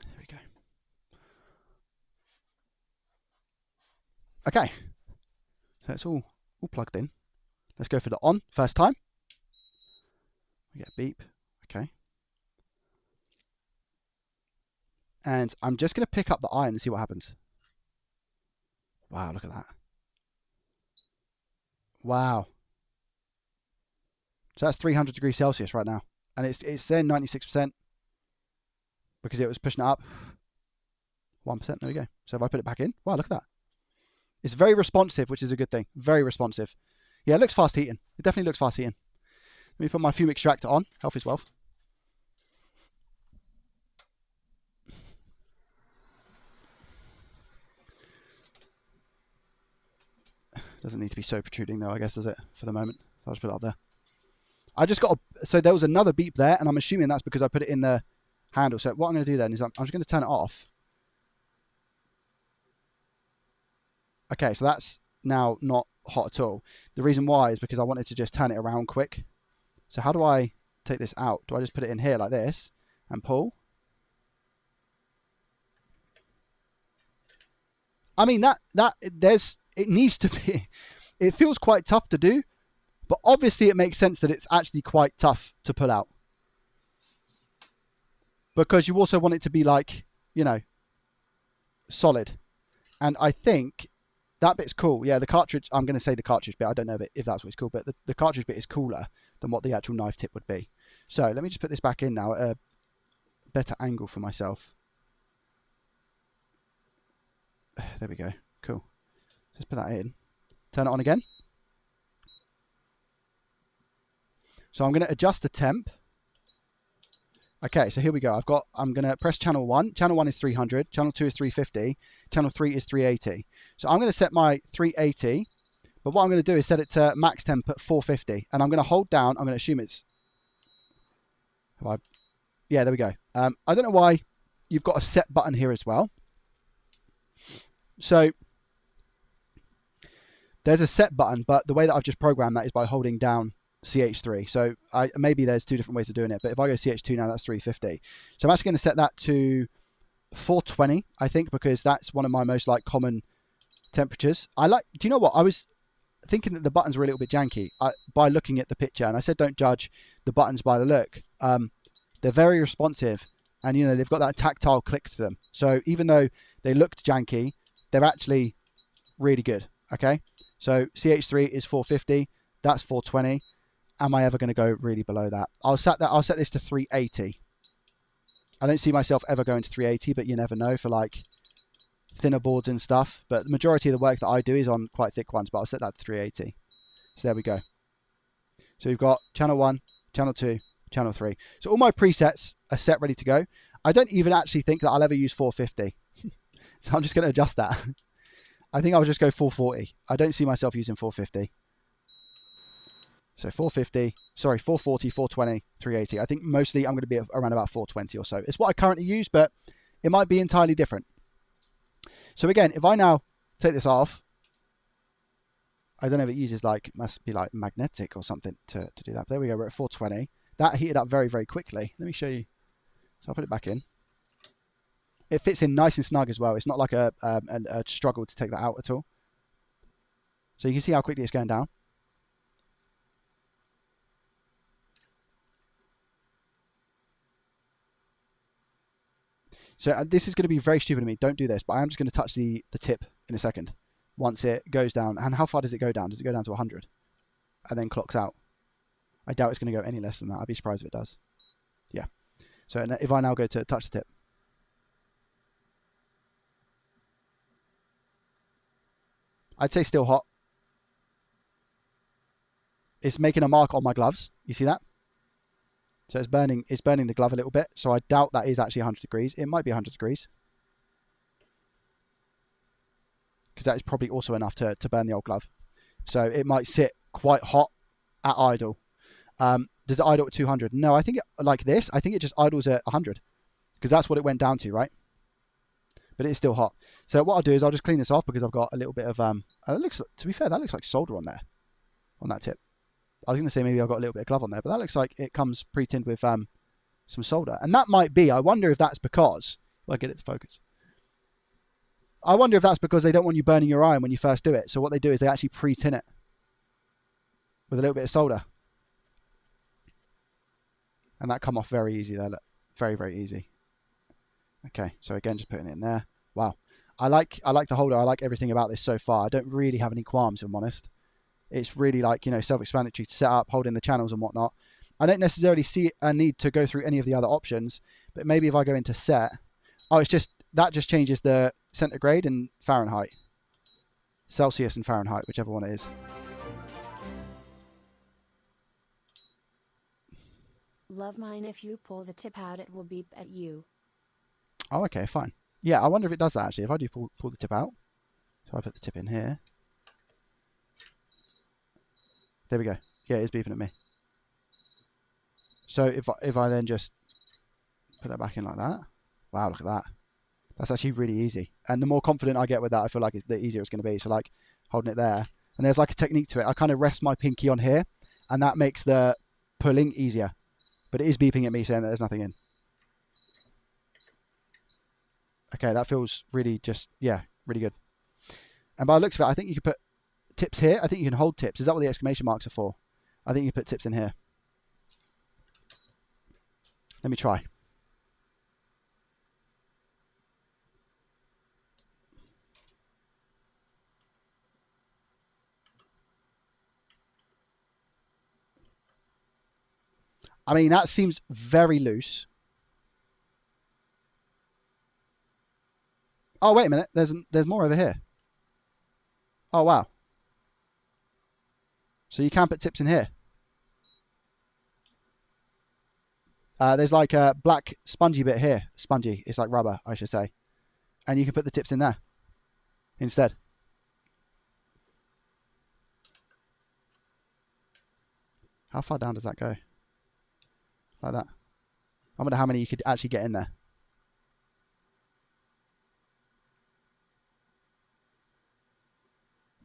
There we go. Okay. So it's all plugged in. Let's go for the on first time. We get a beep. Okay. And I'm just going to pick up the iron and see what happens. Wow, look at that. Wow. So that's 300 degrees Celsius right now. And it's saying 96% because it was pushing it up. 1%, there we go. So if I put it back in, wow, look at that. It's very responsive, which is a good thing. Very responsive. Yeah, it looks fast heating. It definitely looks fast heating. Let me put my fume extractor on. Health is wealth. Doesn't need to be so protruding though, I guess, does it, for the moment? I'll just put it up there. I just got so there was another beep there, and I'm assuming that's because I put it in the handle. So what I'm going to do then is I'm just going to turn it off. Okay, so that's now not hot at all. The reason why is because I wanted to just turn it around quick. So how do I take this out? Do I just put it in here like this and pull? I mean, it needs to be, it feels quite tough to do, but obviously it makes sense that it's actually quite tough to pull out. Because you also want it to be like, you know, solid. And I think that bit's cool. Yeah, the cartridge, I'm going to say the cartridge bit. I don't know if that's what it's called, but the cartridge bit is cooler than what the actual knife tip would be. So let me just put this back in now at a better angle for myself. There we go. Cool. Let's put that in. Turn it on again. So I'm going to adjust the temp. Okay, so here we go. I'm going to press channel 1. Channel 1 is 300. Channel 2 is 350. Channel 3 is 380. So I'm going to set my 380. But what I'm going to do is set it to max temp at 450. And I'm going to hold down. I'm going to assume it's... Yeah, there we go. I don't know why you've got a set button here as well. So there's a set button, but the way that I've just programmed that is by holding down CH3. So maybe there's two different ways of doing it, but if I go CH2 now, that's 350. So I'm actually going to set that to 420, I think, because that's one of my most like common temperatures. Do you know what? I was thinking that the buttons were a little bit janky by looking at the picture, and I said don't judge the buttons by the look. They're very responsive, and you know they've got that tactile click to them. So even though they looked janky, they're actually really good. Okay, so CH3 is 450. That's 420. Am I ever going to go really below that? I'll set this to 380. I don't see myself ever going to 380, but you never know for like thinner boards and stuff. But the majority of the work that I do is on quite thick ones, but I'll set that to 380. So there we go. So we've got channel 1, channel 2, channel 3. So all my presets are set ready to go. I don't even actually think that I'll ever use 450. So I'm just going to adjust that. I think I'll just go 440. I don't see myself using 450. So 440, 420, 380. I think mostly I'm going to be around about 420 or so. It's what I currently use, but it might be entirely different. So again, if I now take this off, I don't know if it uses must be like magnetic or something to do that. But there we go, we're at 420. That heated up very, very quickly. Let me show you. So I'll put it back in. It fits in nice and snug as well. It's not like a struggle to take that out at all. So you can see how quickly it's going down. So this is going to be very stupid of me. Don't do this, but I am just going to touch the tip in a second. Once it goes down. And how far does it go down? Does it go down to 100? And then clocks out. I doubt it's going to go any less than that. I'd be surprised if it does. Yeah. So if I now go to touch the tip. I'd say still hot. It's making a mark on my gloves. You see that? So it's burning the glove a little bit. So I doubt that is actually 100 degrees. It might be 100 degrees. Because that is probably also enough to burn the old glove. So it might sit quite hot at idle. Does it idle at 200? No, I think like this. I think it just idles at 100. Because that's what it went down to, right? But it's still hot. So what I'll do is I'll just clean this off because I've got a little bit of... to be fair, that looks like solder on there. On that tip. I was going to say maybe I've got a little bit of glove on there, but that looks like it comes pre-tinned with some solder. And that might be, I wonder if that's because, well, I get it to focus. I wonder if that's because they don't want you burning your iron when you first do it. So what they do is they actually pre-tin it with a little bit of solder. And that come off very easy there, look. Very, very easy. Okay, so again, just putting it in there. Wow. I like the holder. I like everything about this so far. I don't really have any qualms, if I'm honest. It's really like, self-explanatory to set up, hold in the channels and whatnot. I don't necessarily see a need to go through any of the other options, but maybe if I go into set, that just changes the centigrade and Fahrenheit. Celsius and Fahrenheit, whichever one it is. Love mine, if you pull the tip out, it will beep at you. Oh, okay, fine. Yeah, I wonder if it does that actually. If I do pull the tip out, so I put the tip in here. There we go. Yeah, it's beeping at me. So if I then just put that back in like that. Wow, look at that. That's actually really easy. And the more confident I get with that, I feel like the easier it's going to be. So like holding it there. And there's like a technique to it. I kind of rest my pinky on here and that makes the pulling easier. But it is beeping at me saying that there's nothing in. Okay, that feels really really good. And by the looks of it, I think you could put tips here. I think you can hold tips. Is that what the exclamation marks are for? I think you put tips in here. Let me try. I mean, that seems very loose. Oh, wait a minute. There's more over here. Oh, wow. So you can put tips in here. There's like a black spongy bit here. Spongy. It's like rubber, I should say. And you can put the tips in there instead. How far down does that go? Like that. I wonder how many you could actually get in there.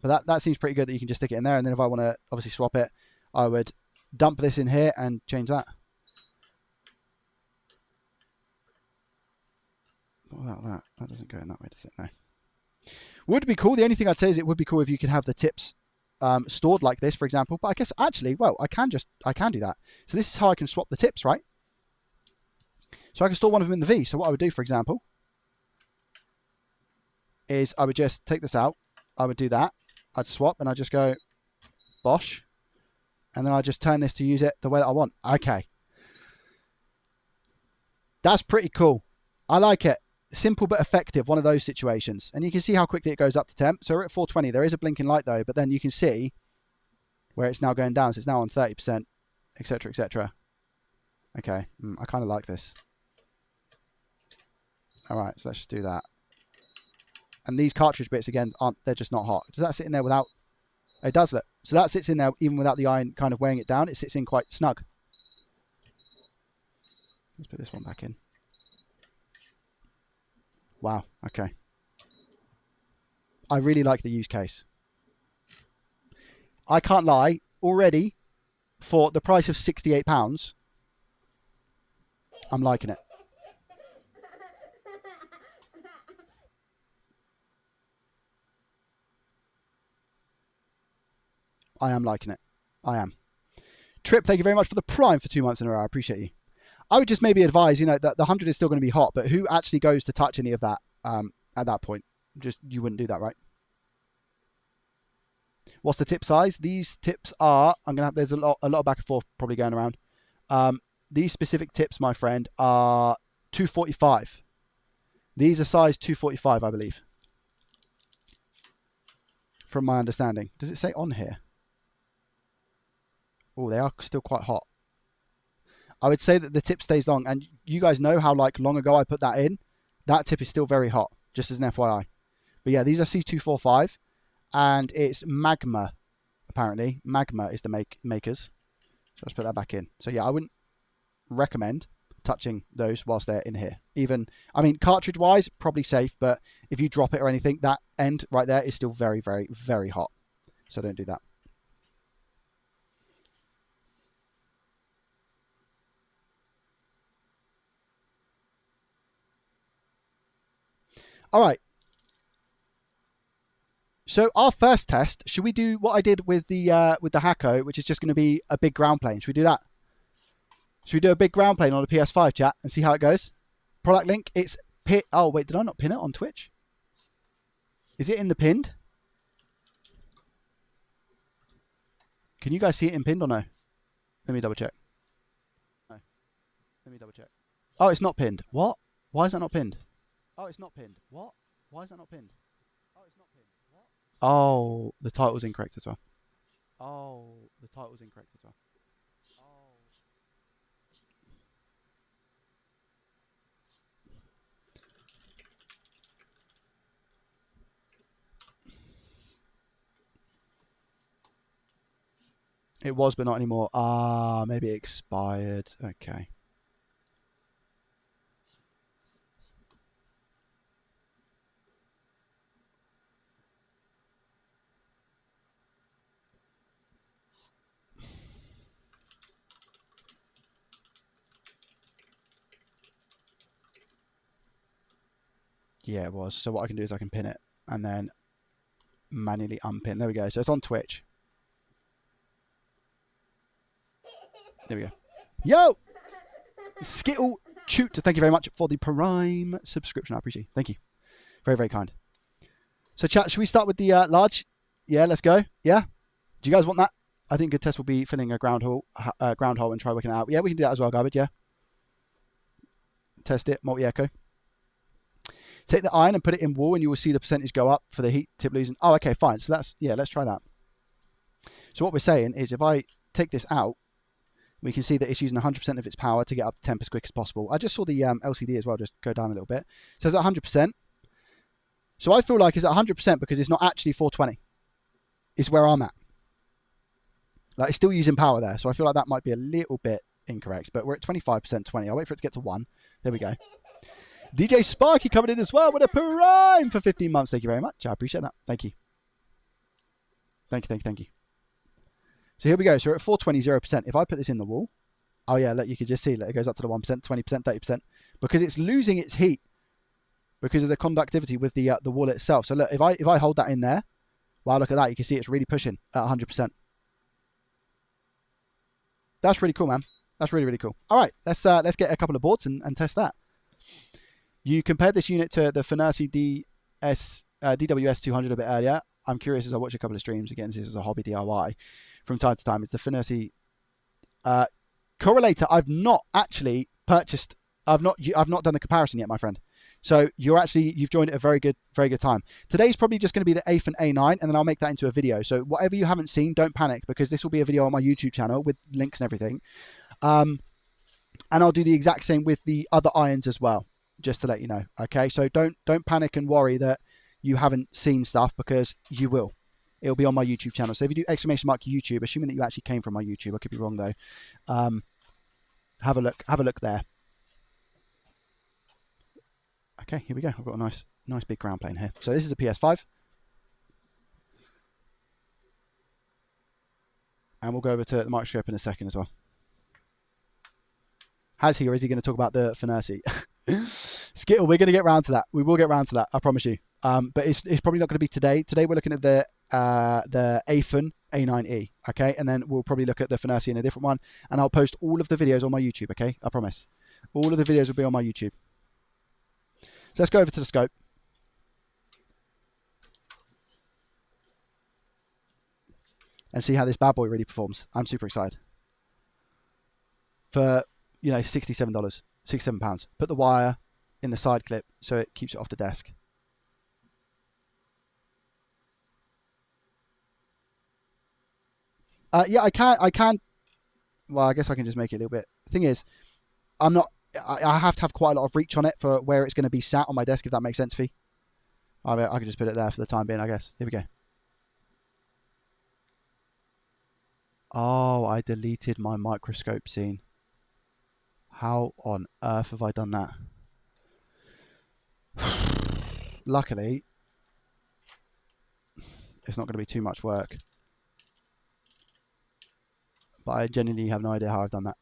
But that seems pretty good that you can just stick it in there. And then if I want to obviously swap it, I would dump this in here and change that. What about that? That doesn't go in that way, does it? No. Would be cool. The only thing I'd say is it would be cool if you could have the tips stored like this, for example. But I guess actually, well, I can do that. So this is how I can swap the tips, right? So I can store one of them in the V. So what I would do, for example, is I would just take this out. I would do that. I'd swap and I'd just go bosh. And then I'd just turn this to use it the way that I want. Okay. That's pretty cool. I like it. Simple but effective, one of those situations. And you can see how quickly it goes up to temp. So we're at 420. There is a blinking light though, but then you can see where it's now going down. So it's now on 30%, etc., etc. Okay, I kind of like this. All right, so let's just do that. And these cartridge bits, again, they're just not hot. Does that sit in there without... It does, look. So that sits in there even without the iron kind of weighing it down. It sits in quite snug. Let's put this one back in. Wow, okay. I really like the use case. I can't lie, already, for the price of £68, I'm liking it. I am liking it. I am. Trip, thank you very much for the Prime for 2 months in a row. I appreciate you. I would just maybe advise, that the 100 is still going to be hot, but who actually goes to touch any of that at that point? Just, you wouldn't do that, right? What's the tip size? These tips are, there's a lot of back and forth probably going around. These specific tips, my friend, are 245. These are size 245, I believe. From my understanding. Does it say on here? Oh, they are still quite hot. I would say that the tip stays long, and you guys know how long ago I put that in. That tip is still very hot, just as an FYI. But yeah, these are C245, and it's Magma, apparently. Magma is the makers. So let's put that back in. So yeah, I wouldn't recommend touching those whilst they're in here. Cartridge-wise, probably safe, but if you drop it or anything, that end right there is still very, very, very hot. So don't do that. All right. So our first test, should we do what I did with the Hacko, which is just going to be a big ground plane? Should we do that? Should we do a big ground plane on a PS5 chat and see how it goes? Product link, it's oh wait, did I not pin it on Twitch? Is it in the pinned? Can you guys see it in pinned or no? Let me double check. No. Let me double check. Oh, it's not pinned. What? Why is that not pinned? Oh, it's not pinned. What? Why is that not pinned? Oh, it's not pinned. What? Oh, the title's incorrect as well. Oh, the title's incorrect as well. Oh. It was, but not anymore. Ah, maybe it expired. Okay. Yeah, it was. So what I can do is I can pin it and then manually unpin. There we go. So it's on Twitch. There we go. Yo! Skittle Choot, thank you very much for the Prime subscription. I appreciate it. Thank you. Very, very kind. So chat, should we start with the large? Yeah, let's go. Yeah? Do you guys want that? I think good test will be filling a ground hole and try working it out. Yeah, we can do that as well, Garbage, yeah. Test it, multi-echo. Take the iron and put it in wool and you will see the percentage go up for the heat tip losing. Oh, okay, fine. So that's, yeah, let's try that. So what we're saying is if I take this out, we can see that it's using 100% of its power to get up to temp as quick as possible. I just saw the LCD as well just go down a little bit. So it's at 100%. So I feel like it's at 100% because it's not actually 420. It's where I'm at. Like it's still using power there. So I feel like that might be a little bit incorrect. But we're at 25%, 20. I'll wait for it to get to 1. There we go. DJ Sparky coming in as well with a Prime for 15 months. Thank you very much. I appreciate that. Thank you. Thank you. So here we go. So we're at 420, 0%. If I put this in the wall, oh yeah, look, you can just see that it goes up to the 1%, 20%, 30%, because it's losing its heat because of the conductivity with the wall itself. So look, if I hold that in there, wow, look at that. You can see it's really pushing at 100%. That's really cool, man. That's really, really cool. All right, let's get a couple of boards and test that. You compared this unit to the Furnasi DWS 200 a bit earlier. I'm curious as I watch a couple of streams. Again, this is a hobby DIY from time to time. It's the Furnasi correlator. I've not actually purchased. I've not done the comparison yet, my friend. So you've joined at a very good time. Today's probably just going to be the AFN A9, and then I'll make that into a video. So whatever you haven't seen, don't panic because this will be a video on my YouTube channel with links and everything. And I'll do the exact same with the other irons as well, just to let you know. Okay, so don't panic and worry that you haven't seen stuff because you will. It'll be on my YouTube channel. So if you do !YouTube, assuming that you actually came from my YouTube, I could be wrong though. Have a look there. Okay, here we go. I've got a nice big ground plane here. So this is a PS5. And we'll go over to the microscope in a second as well. Has he, or is he going to talk about the Furnasi? Skittle, we're going to get round to that. We will get round to that, I promise you. But it's probably not going to be today. Today we're looking at the AFN A9E, okay? And then we'll probably look at the Furnasi in a different one. And I'll post all of the videos on my YouTube, okay? I promise. All of the videos will be on my YouTube. So let's go over to the scope. And see how this bad boy really performs. I'm super excited. For, you know, $67, £67. Put the wire in the side clip so it keeps it off the desk. Yeah, I can. Well, I guess I can just make it a little bit. The thing is, I have to have quite a lot of reach on it for where it's going to be sat on my desk, if that makes sense for you. I can just put it there for the time being, I guess. Here we go. Oh, I deleted my microscope scene. How on earth have I done that? Luckily, it's not going to be too much work. But I genuinely have no idea how I've done that.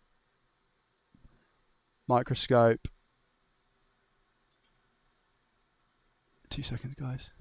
Microscope. 2 seconds, guys.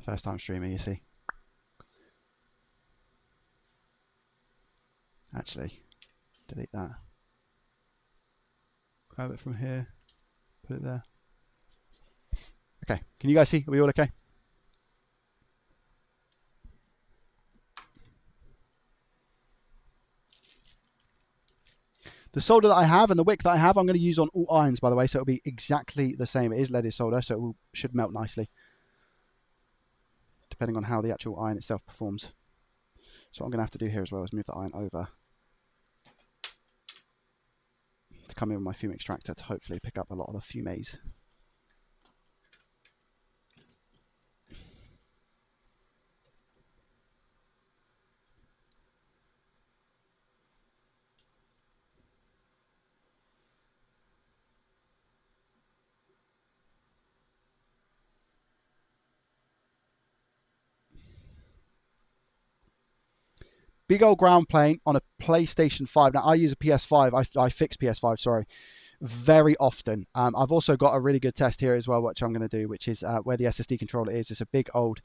First time streaming, you see. Actually, delete that. Grab it from here. Put it there. Okay, can you guys see? Are we all okay? The solder that I have and the wick that I have, I'm going to use on all irons, by the way, so it'll be exactly the same. It is leaded solder, so it should melt nicely, depending on how the actual iron itself performs. So what I'm going to have to do here as well is move the iron over to come in with my fume extractor to hopefully pick up a lot of the fumes. big old ground plane on a PlayStation 5. Now, I use a PS5. I fix PS5, sorry, very often. I've also got a really good test here as well, which I'm going to do, which is where the SSD controller is. It's a big old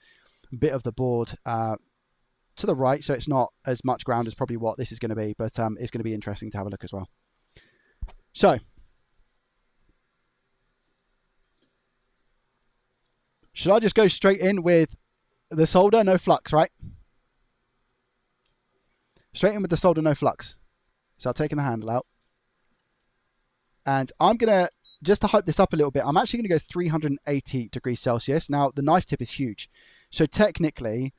bit of the board to the right, so it's not as much ground as probably what this is going to be, but it's going to be interesting to have a look as well. So, should I just go straight in with the solder, no flux, right? Straight in with the solder, no flux. So I've taken the handle out. And I'm going to, just to hype this up a little bit, I'm actually going to go 380 degrees Celsius. Now, the knife tip is huge. So technically,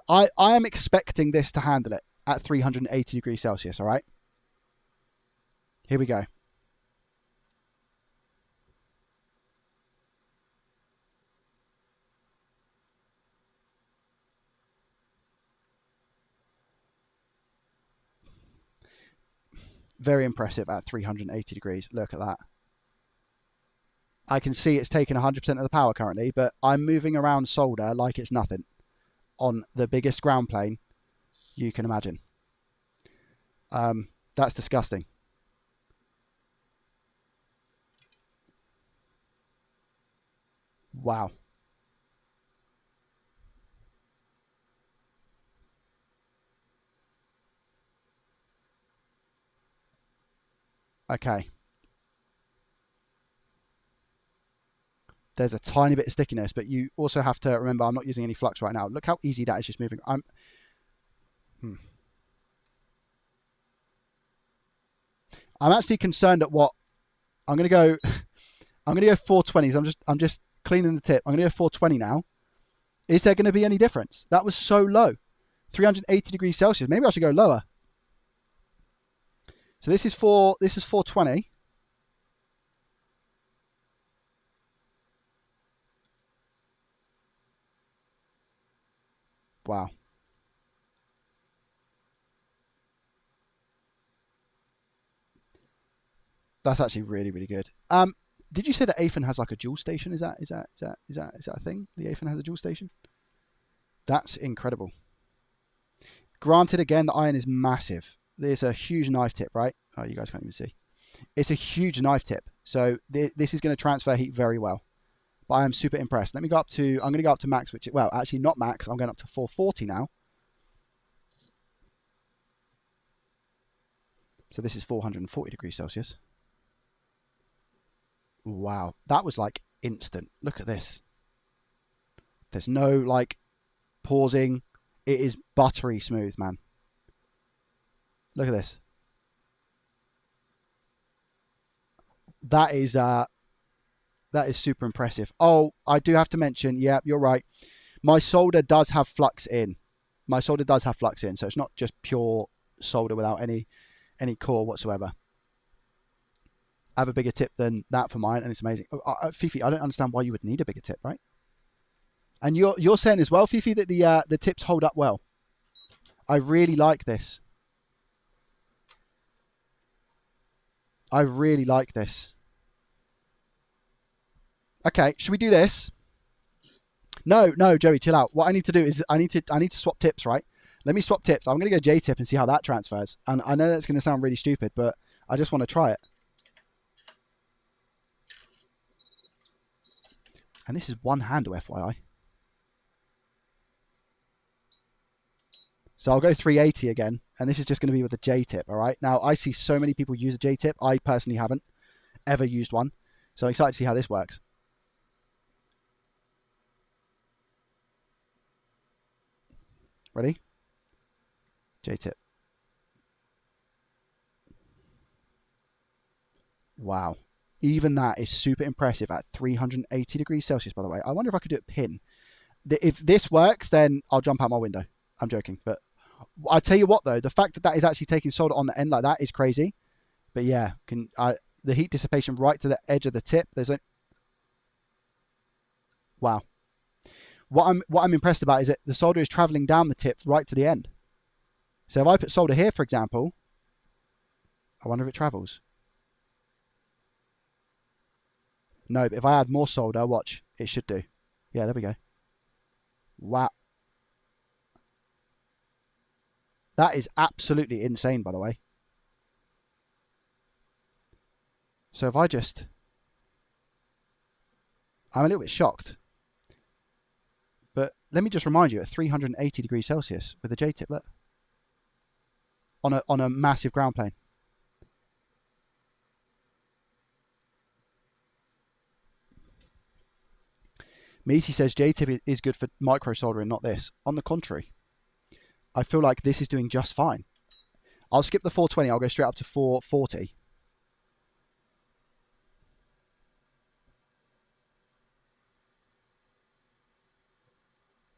I am expecting this to handle it at 380 degrees Celsius, all right? Here we go. Very impressive at 380 degrees. Look at that. I can see it's taking 100% of the power currently, but I'm moving around solder like it's nothing on the biggest ground plane you can imagine. That's disgusting. Wow. Okay. There's a tiny bit of stickiness, but you also have to remember I'm not using any flux right now. Look how easy that is just moving. I'm actually concerned at what I'm going to go. I'm going to go 420s. I'm just cleaning the tip. I'm going to go 420 now. Is there going to be any difference? That was so low. 380 degrees Celsius. Maybe I should go lower. So this is 420. Wow. That's actually really, really good. Did you say that Athen has like a dual station? Is that a thing? The Athen has a dual station? That's incredible. Granted, again, the iron is massive. There's a huge knife tip, right? Oh, you guys can't even see. It's a huge knife tip. So this is going to transfer heat very well. But I am super impressed. Let me go up to, I'm going to go up to max, which, well, actually not max. I'm going up to 440 now. So this is 440 degrees Celsius. Wow. That was like instant. Look at this. There's no like pausing. It is buttery smooth, man. Look at this. That is super impressive. Oh, I do have to mention, yeah, you're right. My solder does have flux in. My solder does have flux in, so it's not just pure solder without any core whatsoever. I have a bigger tip than that for mine, and it's amazing. Fifi, I don't understand why you would need a bigger tip, right? And you're saying as well, Fifi, that the tips hold up well. I really like this. I really like this. Okay, should we do this? No, Joey, chill out. What I need to do is I need to swap tips, right? Let me swap tips. I'm going to go J-tip and see how that transfers. And I know that's going to sound really stupid, but I just want to try it. And this is one handle, FYI. So I'll go 380 again, and this is just going to be with a J-tip, all right? Now, I see so many people use a J-tip. I personally haven't ever used one. So I'm excited to see how this works. Ready? J-tip. Wow. Even that is super impressive at 380 degrees Celsius, by the way. I wonder if I could do it pin. If this works, then I'll jump out my window. I'm joking. But I tell you what, though, the fact that that is actually taking solder on the end like that is crazy. But yeah, the heat dissipation right to the edge of the tip. Wow. What I'm impressed about is that the solder is traveling down the tip right to the end. So if I put solder here, for example, I wonder if it travels. No, but if I add more solder, watch, it should do. Yeah, there we go. Wow. That is absolutely insane, by the way. So if I just... I'm a little bit shocked. But let me just remind you, at 380 degrees Celsius with the J-tip, look. On a massive ground plane. Meaty says J-tip is good for micro soldering, not this. On the contrary, I feel like this is doing just fine. I'll skip the 420. I'll go straight up to 440.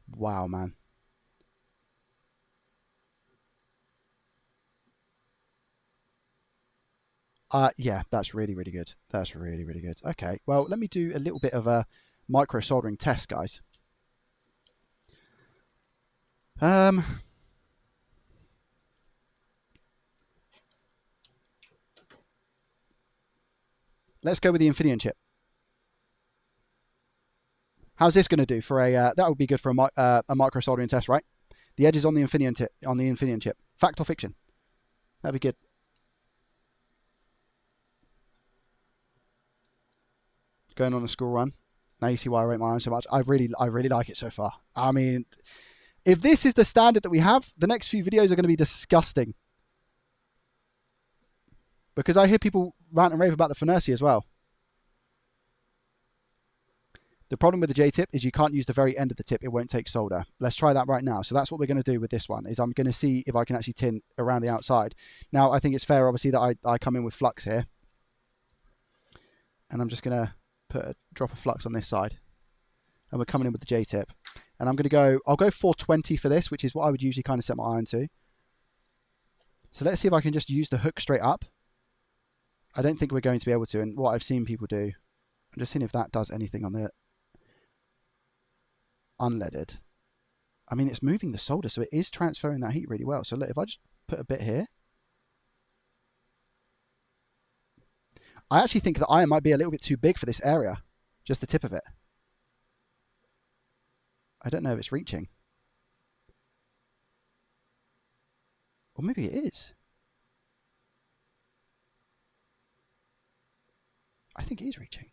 Wow, man. Yeah, that's really, really good. That's really, really good. Okay, well, let me do a little bit of a micro soldering test, guys. Let's go with the Infineon chip. How's this going to do for a? That would be good for a micro soldering test, right? The edges on the Infineon chip. Fact or fiction? That'd be good. Going on a school run. Now you see why I rate my own so much. I really like it so far. I mean, if this is the standard that we have, the next few videos are going to be disgusting. Because I hear people rant and rave about the Finercy as well. The problem with the J-tip is you can't use the very end of the tip. It won't take solder. Let's try that right now. So that's what we're going to do with this one, is I'm going to see if I can actually tin around the outside. Now, I think it's fair, obviously, that I come in with flux here. And I'm just going to put a drop of flux on this side. And we're coming in with the J-tip. And I'm going to go, I'll go 420 for this, which is what I would usually kind of set my iron to. So let's see if I can just use the hook straight up. I don't think we're going to be able to. And what I've seen people do, I'm just seeing if that does anything on the unleaded. I mean, it's moving the solder, so it is transferring that heat really well. So look, if I just put a bit here, I actually think the iron might be a little bit too big for this area, just the tip of it. I don't know if it's reaching. Or maybe it is. I think it is reaching.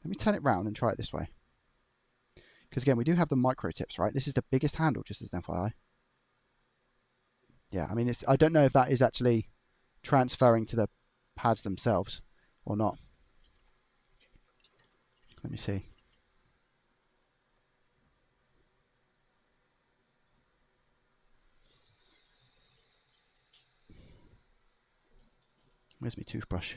Let me turn it round and try it this way. Because again, we do have the micro tips, right? This is the biggest handle, just as an FYI. Yeah, I mean, I don't know if that is actually transferring to the pads themselves or not. Let me see. Where's my toothbrush?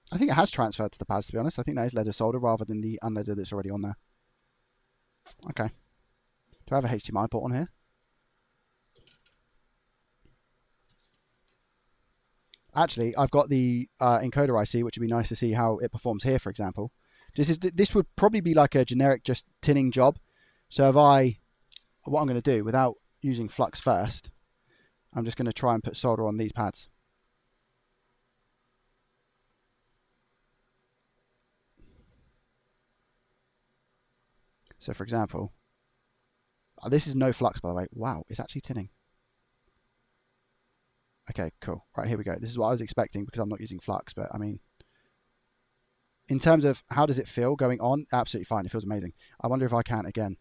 I think it has transferred to the pads, to be honest. I think that is leaded solder rather than the unleaded that's already on there. Okay. Do I have a HDMI port on here? Actually, I've got the encoder IC, which would be nice to see how it performs here, for example. This would probably be like a generic just tinning job. So what I'm going to do, without using flux first, I'm just going to try and put solder on these pads. So for example, this is no flux, by the way. Wow, it's actually tinning. Okay, cool. Right, here we go. This is what I was expecting because I'm not using flux, but I mean, in terms of how does it feel going on, absolutely fine. It feels amazing. I wonder if I can, again,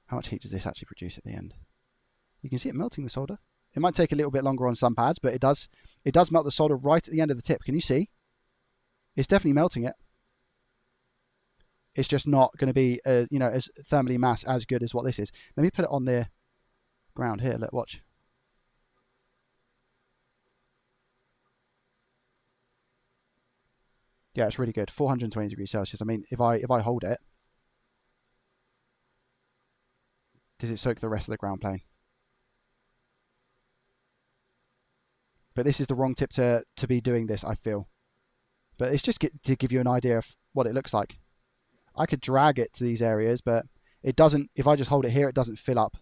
how much heat does this actually produce at the end? You can see it melting the solder. It might take a little bit longer on some pads, but it does melt the solder right at the end of the tip. Can you see? It's definitely melting it. It's just not going to be, you know, as thermally mass as good as what this is. Let me put it on the ground here. Look, watch. Yeah, it's really good. 420 degrees Celsius. I mean, if I hold it, does it soak the rest of the ground plane? But this is the wrong tip to be doing this, I feel. But it's just to give you an idea of what it looks like. I could drag it to these areas, but it doesn't, if I just hold it here, it doesn't fill up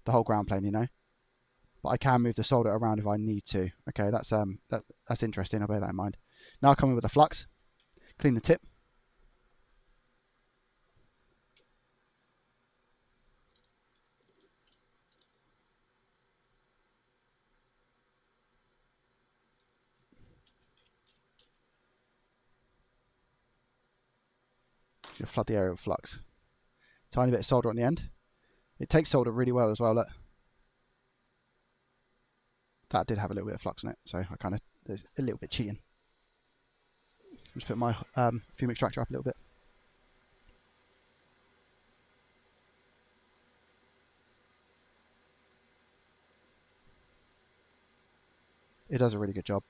the whole ground plane, you know. But I can move the solder around if I need to. Okay, that's interesting. I'll bear that in mind. Now I'll come in with a flux, clean the tip. You'll flood the area with flux. Tiny bit of solder on the end. It takes solder really well as well, look. That did have a little bit of flux in it, so I kind of, there's a little bit cheating. Just put my fume extractor up a little bit. It does a really good job.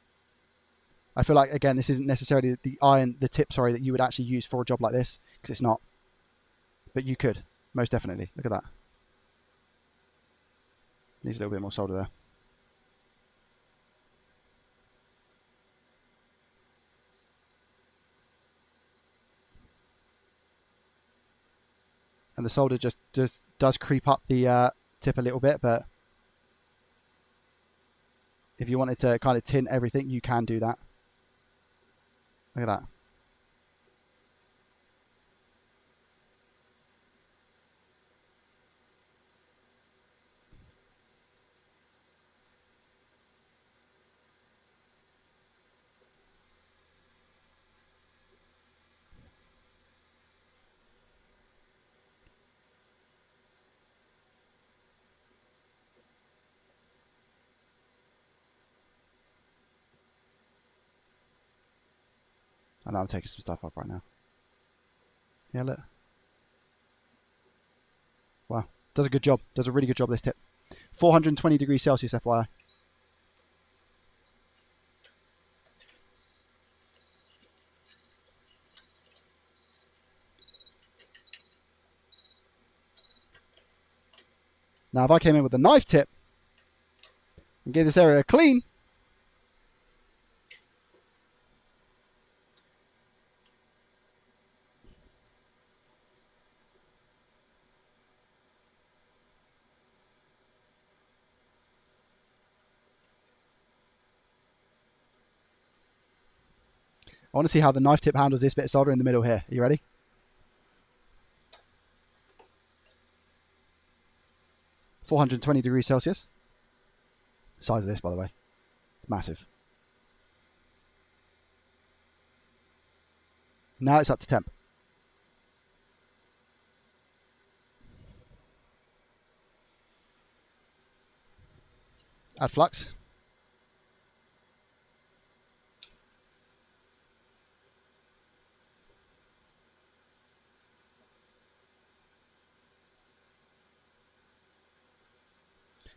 I feel like, again, this isn't necessarily the tip, that you would actually use for a job like this, because it's not. But you could, most definitely. Look at that. Needs a little bit more solder there. And the solder just does creep up the tip a little bit, but if you wanted to kind of tint everything, you can do that. Look at that. I know I'm taking some stuff off right now. Yeah, look. Wow. Does a good job. Does a really good job, this tip. 420 degrees Celsius, FYI. Now, if I came in with a knife tip and gave this area a clean, I want to see how the knife tip handles this bit of solder in the middle here. Are you ready? (420 degrees Celsius). Size of this, by the way. Massive. Now it's up to temp. Add flux.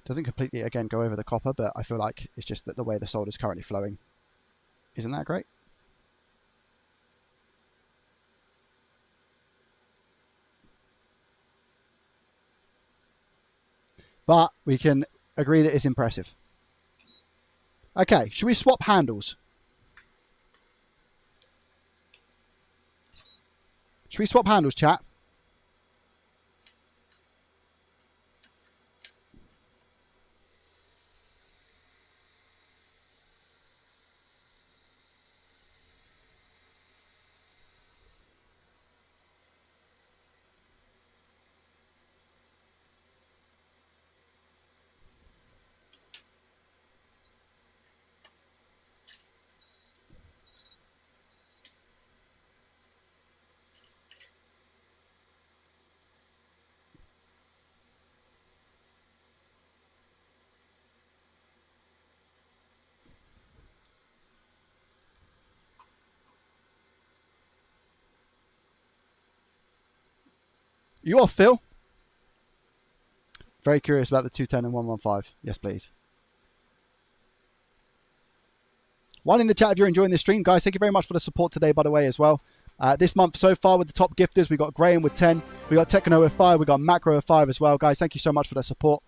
Doesn't completely, again, go over the copper, but I feel like it's just that the way the solder is currently flowing. Isn't that great? But we can agree that it's impressive. Okay, should we swap handles? Should we swap handles, chat? You off, Phil? Very curious about the 210 and 115. Yes, please. One in the chat if you're enjoying this stream. Guys, thank you very much for the support today, by the way, as well. This month so far with the top gifters, we got Graham with 10. We got Techno with 5. We got Macro with 5 as well. Guys, thank you so much for the support.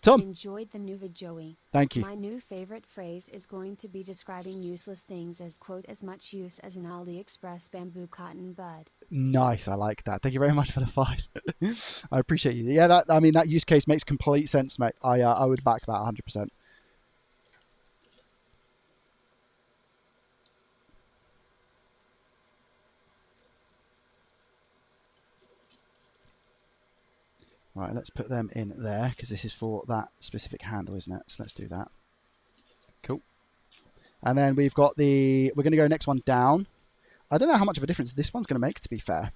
Tom. Enjoyed the new vid, Joey. Thank you. My new favorite phrase is going to be describing useless things as, quote, as much use as an AliExpress bamboo cotton bud. Nice, I like that. Thank you very much for the 5. I appreciate you. Yeah, that use case makes complete sense, mate. I would back that 100%. Right, let's put them in there because this is for that specific handle, isn't it? So let's do that. Cool. And then we've got we're going to go next one down. I don't know how much of a difference this one's going to make, to be fair.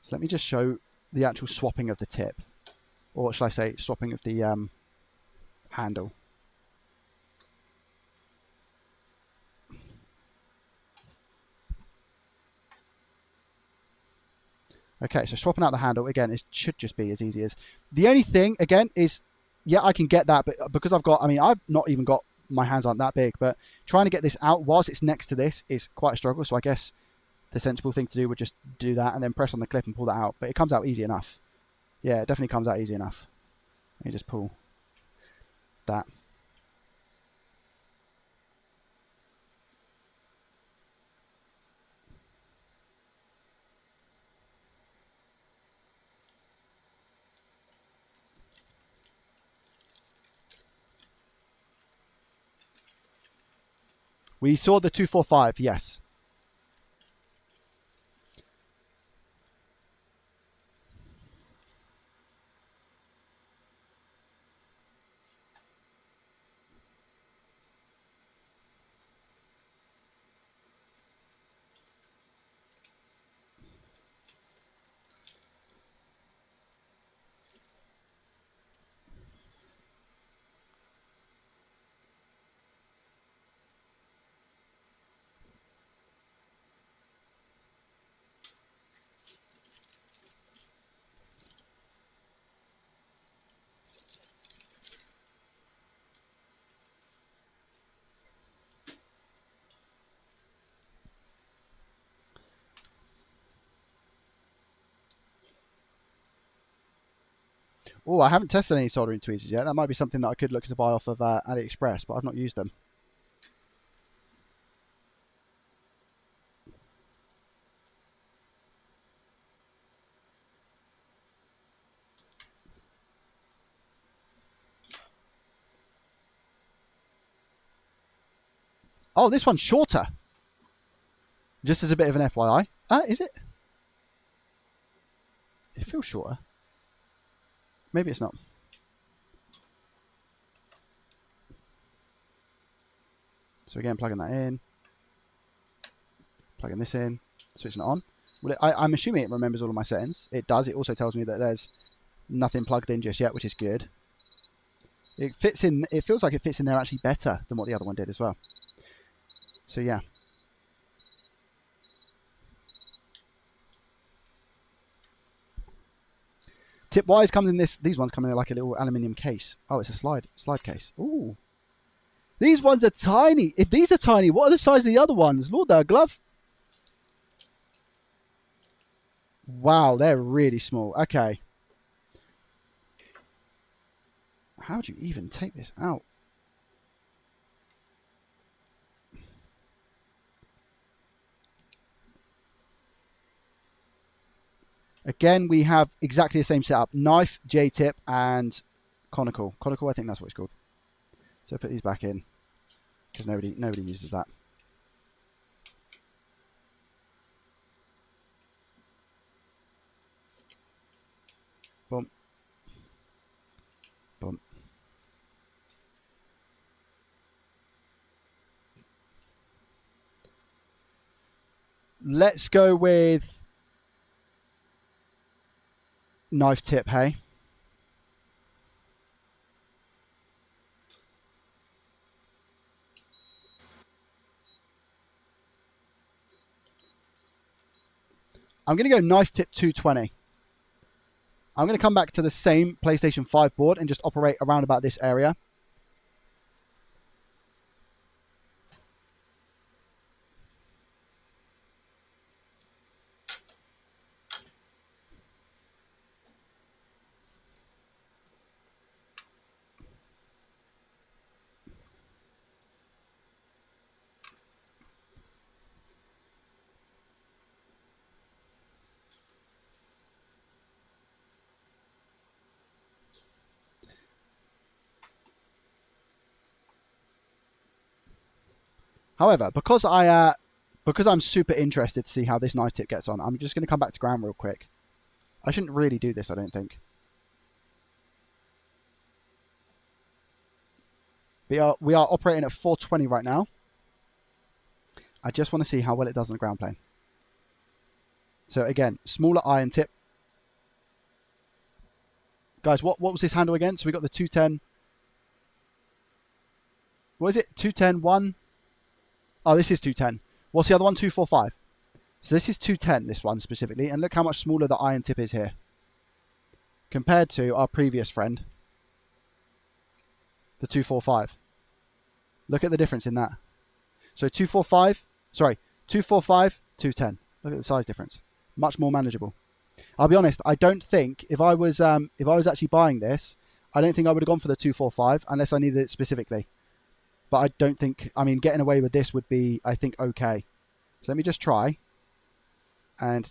So let me just show the actual swapping of the tip. Or shall I say swapping of the handle. Okay, so swapping out the handle, again, it should just be as easy as... The only thing, again, is, yeah, I can get that, but because I've not even got, my hands aren't that big, but trying to get this out whilst it's next to this is quite a struggle, so I guess the sensible thing to do would just do that and then press on the clip and pull that out, but it comes out easy enough. Yeah, it definitely comes out easy enough. Let me just pull that. We saw the 245, yes. Oh, I haven't tested any soldering tweezers yet. That might be something that I could look to buy off of AliExpress, but I've not used them. Oh, this one's shorter. Just as a bit of an FYI. Is it? It feels shorter. Maybe it's not. So again, plugging that in. Plugging this in. Switching it on. Well, I'm assuming it remembers all of my settings. It does. It also tells me that there's nothing plugged in just yet, which is good. It fits in. It feels like it fits in there actually better than what the other one did as well. So yeah. Tip-wise comes in these ones come in like a little aluminium case. Oh, it's a slide case. Ooh. These ones are tiny. If these are tiny, what are the size of the other ones? Lord, they're a glove. Wow, they're really small. Okay. How do you even take this out? Again, we have exactly the same setup. Knife, J-tip, and conical. Conical, I think that's what it's called. So put these back in, because nobody uses that. Boom. Boom. Let's go with knife tip, hey? I'm going to go knife tip 220. I'm going to come back to the same PlayStation 5 board and just operate around about this area. However, because I'm super interested to see how this knife tip gets on, I'm just going to come back to ground real quick. I shouldn't really do this, I don't think. We are operating at 420 right now. I just want to see how well it does on the ground plane. So again, smaller iron tip. Guys, what was this handle again? So we got the 210. What is it? 210, 1. Oh, this is 210. What's the other one? 245. So this is 210, this one specifically. And look how much smaller the iron tip is here. Compared to our previous friend, the 245. Look at the difference in that. So 245, 210. Look at the size difference. Much more manageable. I'll be honest, I don't think if I was actually buying this, I don't think I would have gone for the 245 unless I needed it specifically. But I don't think, I mean, getting away with this would be, I think, okay. So let me just try and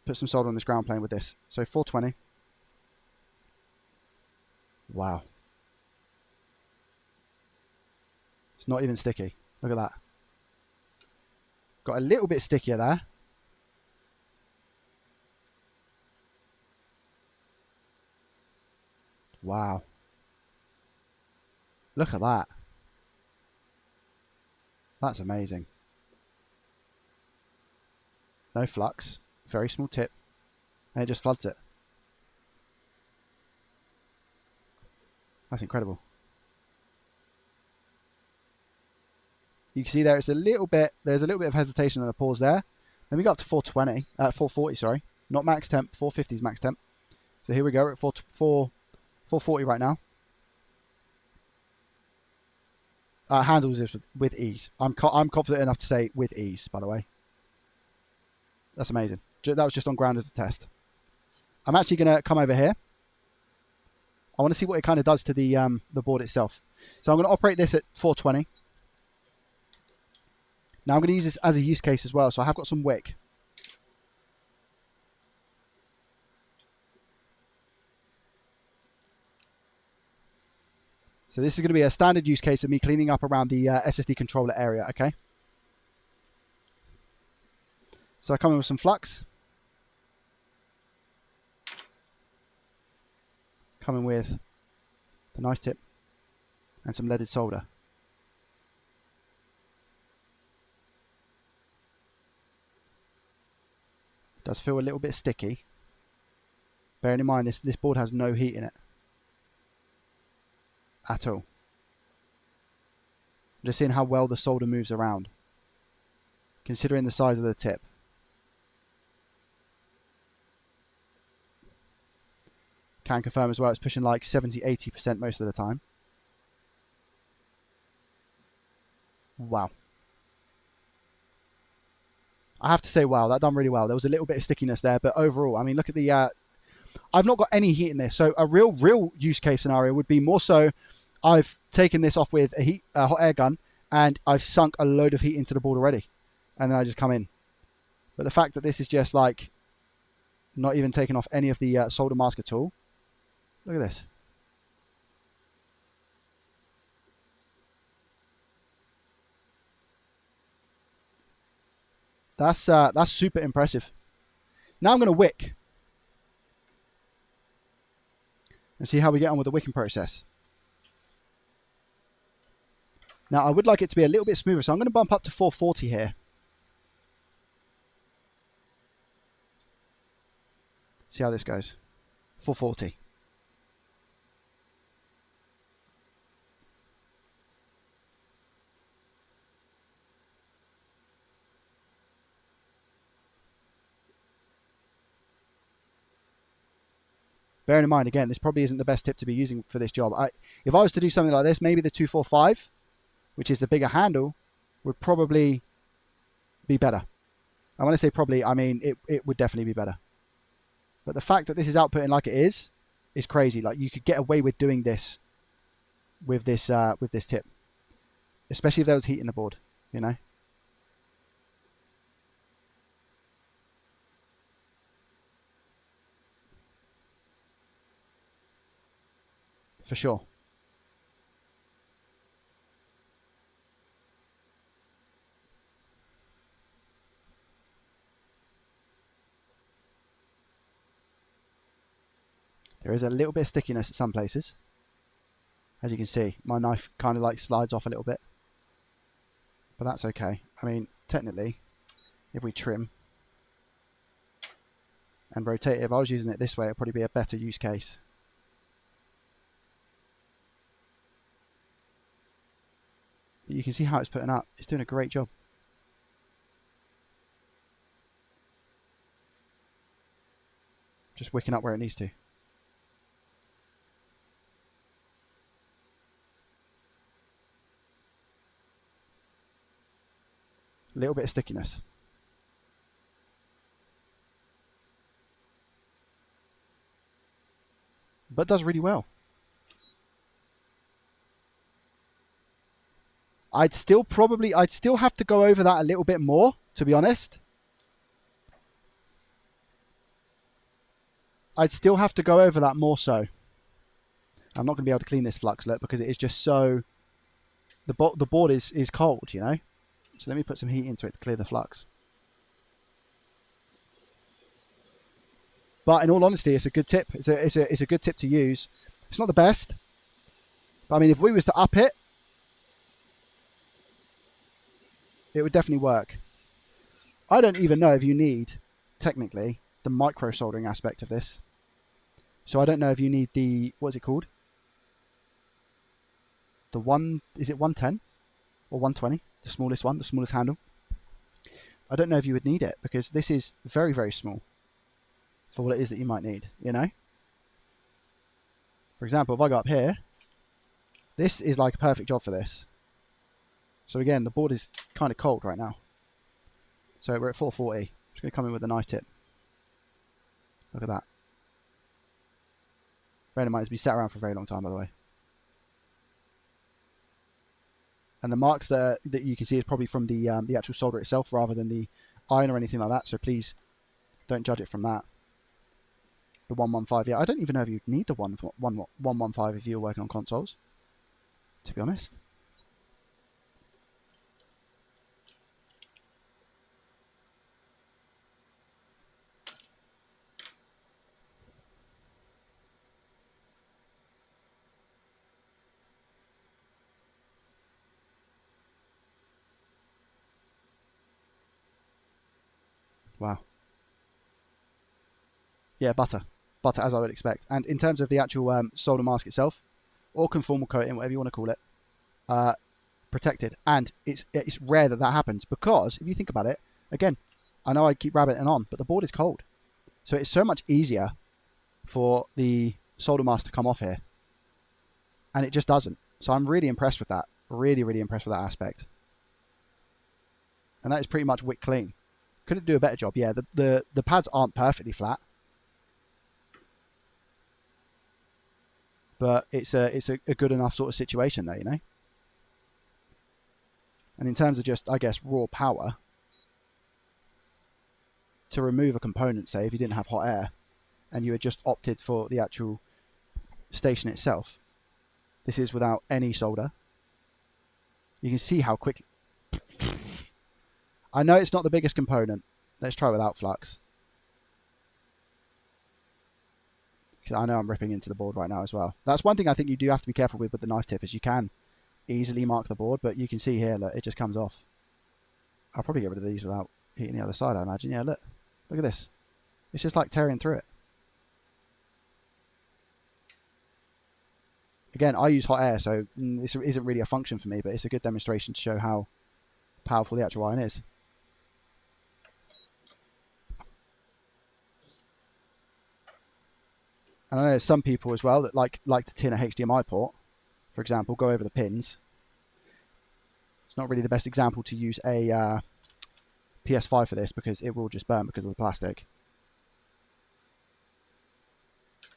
put some solder on this ground plane with this. So 420. Wow. It's not even sticky. Look at that. Got a little bit stickier there. Wow. Look at that. That's amazing. No flux. Very small tip. And it just floods it. That's incredible. You can see there's a little bit of hesitation and a pause there. Then we got up to 440, sorry. Not max temp, 450 is max temp. So here we go, we're at 440 right now. Handles this with ease. I'm confident enough to say with ease, by the way. That's amazing. That was just on ground as a test. I'm actually going to come over here. I want to see what it kind of does to the board itself. So I'm going to operate this at 420. Now I'm going to use this as a use case as well. So I have got some wick. So this is going to be a standard use case of me cleaning up around the SSD controller area, okay? So I come in with some flux. Come in with the knife tip and some leaded solder. It does feel a little bit sticky. Bearing in mind this board has no heat in it. At all. Just seeing how well the solder moves around, considering the size of the tip. Can confirm as well it's pushing like 70-80% most of the time. Wow. I have to say, wow, that done really well. There was a little bit of stickiness there, but overall, I mean, look at the... I've not got any heat in this, so a real use case scenario would be more so I've taken this off with a hot air gun and I've sunk a load of heat into the board already, and then I just come in. But the fact that this is just like not even taking off any of the solder mask at all. Look at this. That's super impressive. Now I'm going to wick and see how we get on with the wicking process. Now I would like it to be a little bit smoother, so I'm going to bump up to 440 here. See how this goes. 440. Bearing in mind, again, this probably isn't the best tip to be using for this job. If I was to do something like this, maybe the 245, which is the bigger handle, would probably be better. And when I say probably, I mean it would definitely be better. But the fact that this is outputting like it is crazy. Like, you could get away with doing this with this tip, especially if there was heat in the board, you know. For sure. There is a little bit of stickiness at some places. As you can see, my knife kind of like slides off a little bit. But that's okay. I mean, technically, if we trim and rotate it, if I was using it this way, it'd probably be a better use case. But you can see how it's putting up. It's doing a great job. Just wicking up where it needs to. A little bit of stickiness. But does really well. I'd still have to go over that a little bit more, to be honest. I'd still have to go over that more so. I'm not going to be able to clean this flux, look, because it is just so... The board is cold, you know? So let me put some heat into it to clear the flux. But in all honesty, it's a good tip. It's a good tip to use. It's not the best. But I mean, if we was to up it, it would definitely work. I don't even know if you need, technically, the micro soldering aspect of this. So I don't know if you need the, what's it called? The is it 110 or 120? The smallest one, the smallest handle. I don't know if you would need it because this is very, very small for what it is that you might need, you know? For example, if I go up here, this is like a perfect job for this. So again, the board is kind of cold right now. So we're at 440. I'm just going to come in with a knife tip. Look at that. Bear in mind, it's been sat around for a very long time, by the way. And the marks that you can see is probably from the actual solder itself rather than the iron or anything like that. So please don't judge it from that. The 115, yeah, I don't even know if you'd need the 115 if you were working on consoles, to be honest. Wow. Yeah, butter. Butter, as I would expect. And in terms of the actual solder mask itself, or conformal coating, whatever you want to call it, protected. And it's rare that that happens because, if you think about it, again, I know I keep rabbiting on, but the board is cold. So it's so much easier for the solder mask to come off here. And it just doesn't. So I'm really impressed with that. Really, really impressed with that aspect. And that is pretty much wick clean. Could it do a better job? Yeah, the pads aren't perfectly flat. But it's a good enough sort of situation there, you know? And in terms of just, I guess, raw power, to remove a component, say, if you didn't have hot air, and you had just opted for the actual station itself, this is without any solder. You can see how quickly... I know it's not the biggest component. Let's try without flux. Because I know I'm ripping into the board right now as well. That's one thing I think you do have to be careful with the knife tip, is you can easily mark the board, but you can see here, look, it just comes off. I'll probably get rid of these without hitting the other side, I imagine. Yeah, look at this. It's just like tearing through it. Again, I use hot air, so this isn't really a function for me, but it's a good demonstration to show how powerful the actual iron is. And I know there's some people as well that like to tin a HDMI port, for example, go over the pins. It's not really the best example to use a PS5 for this because it will just burn because of the plastic.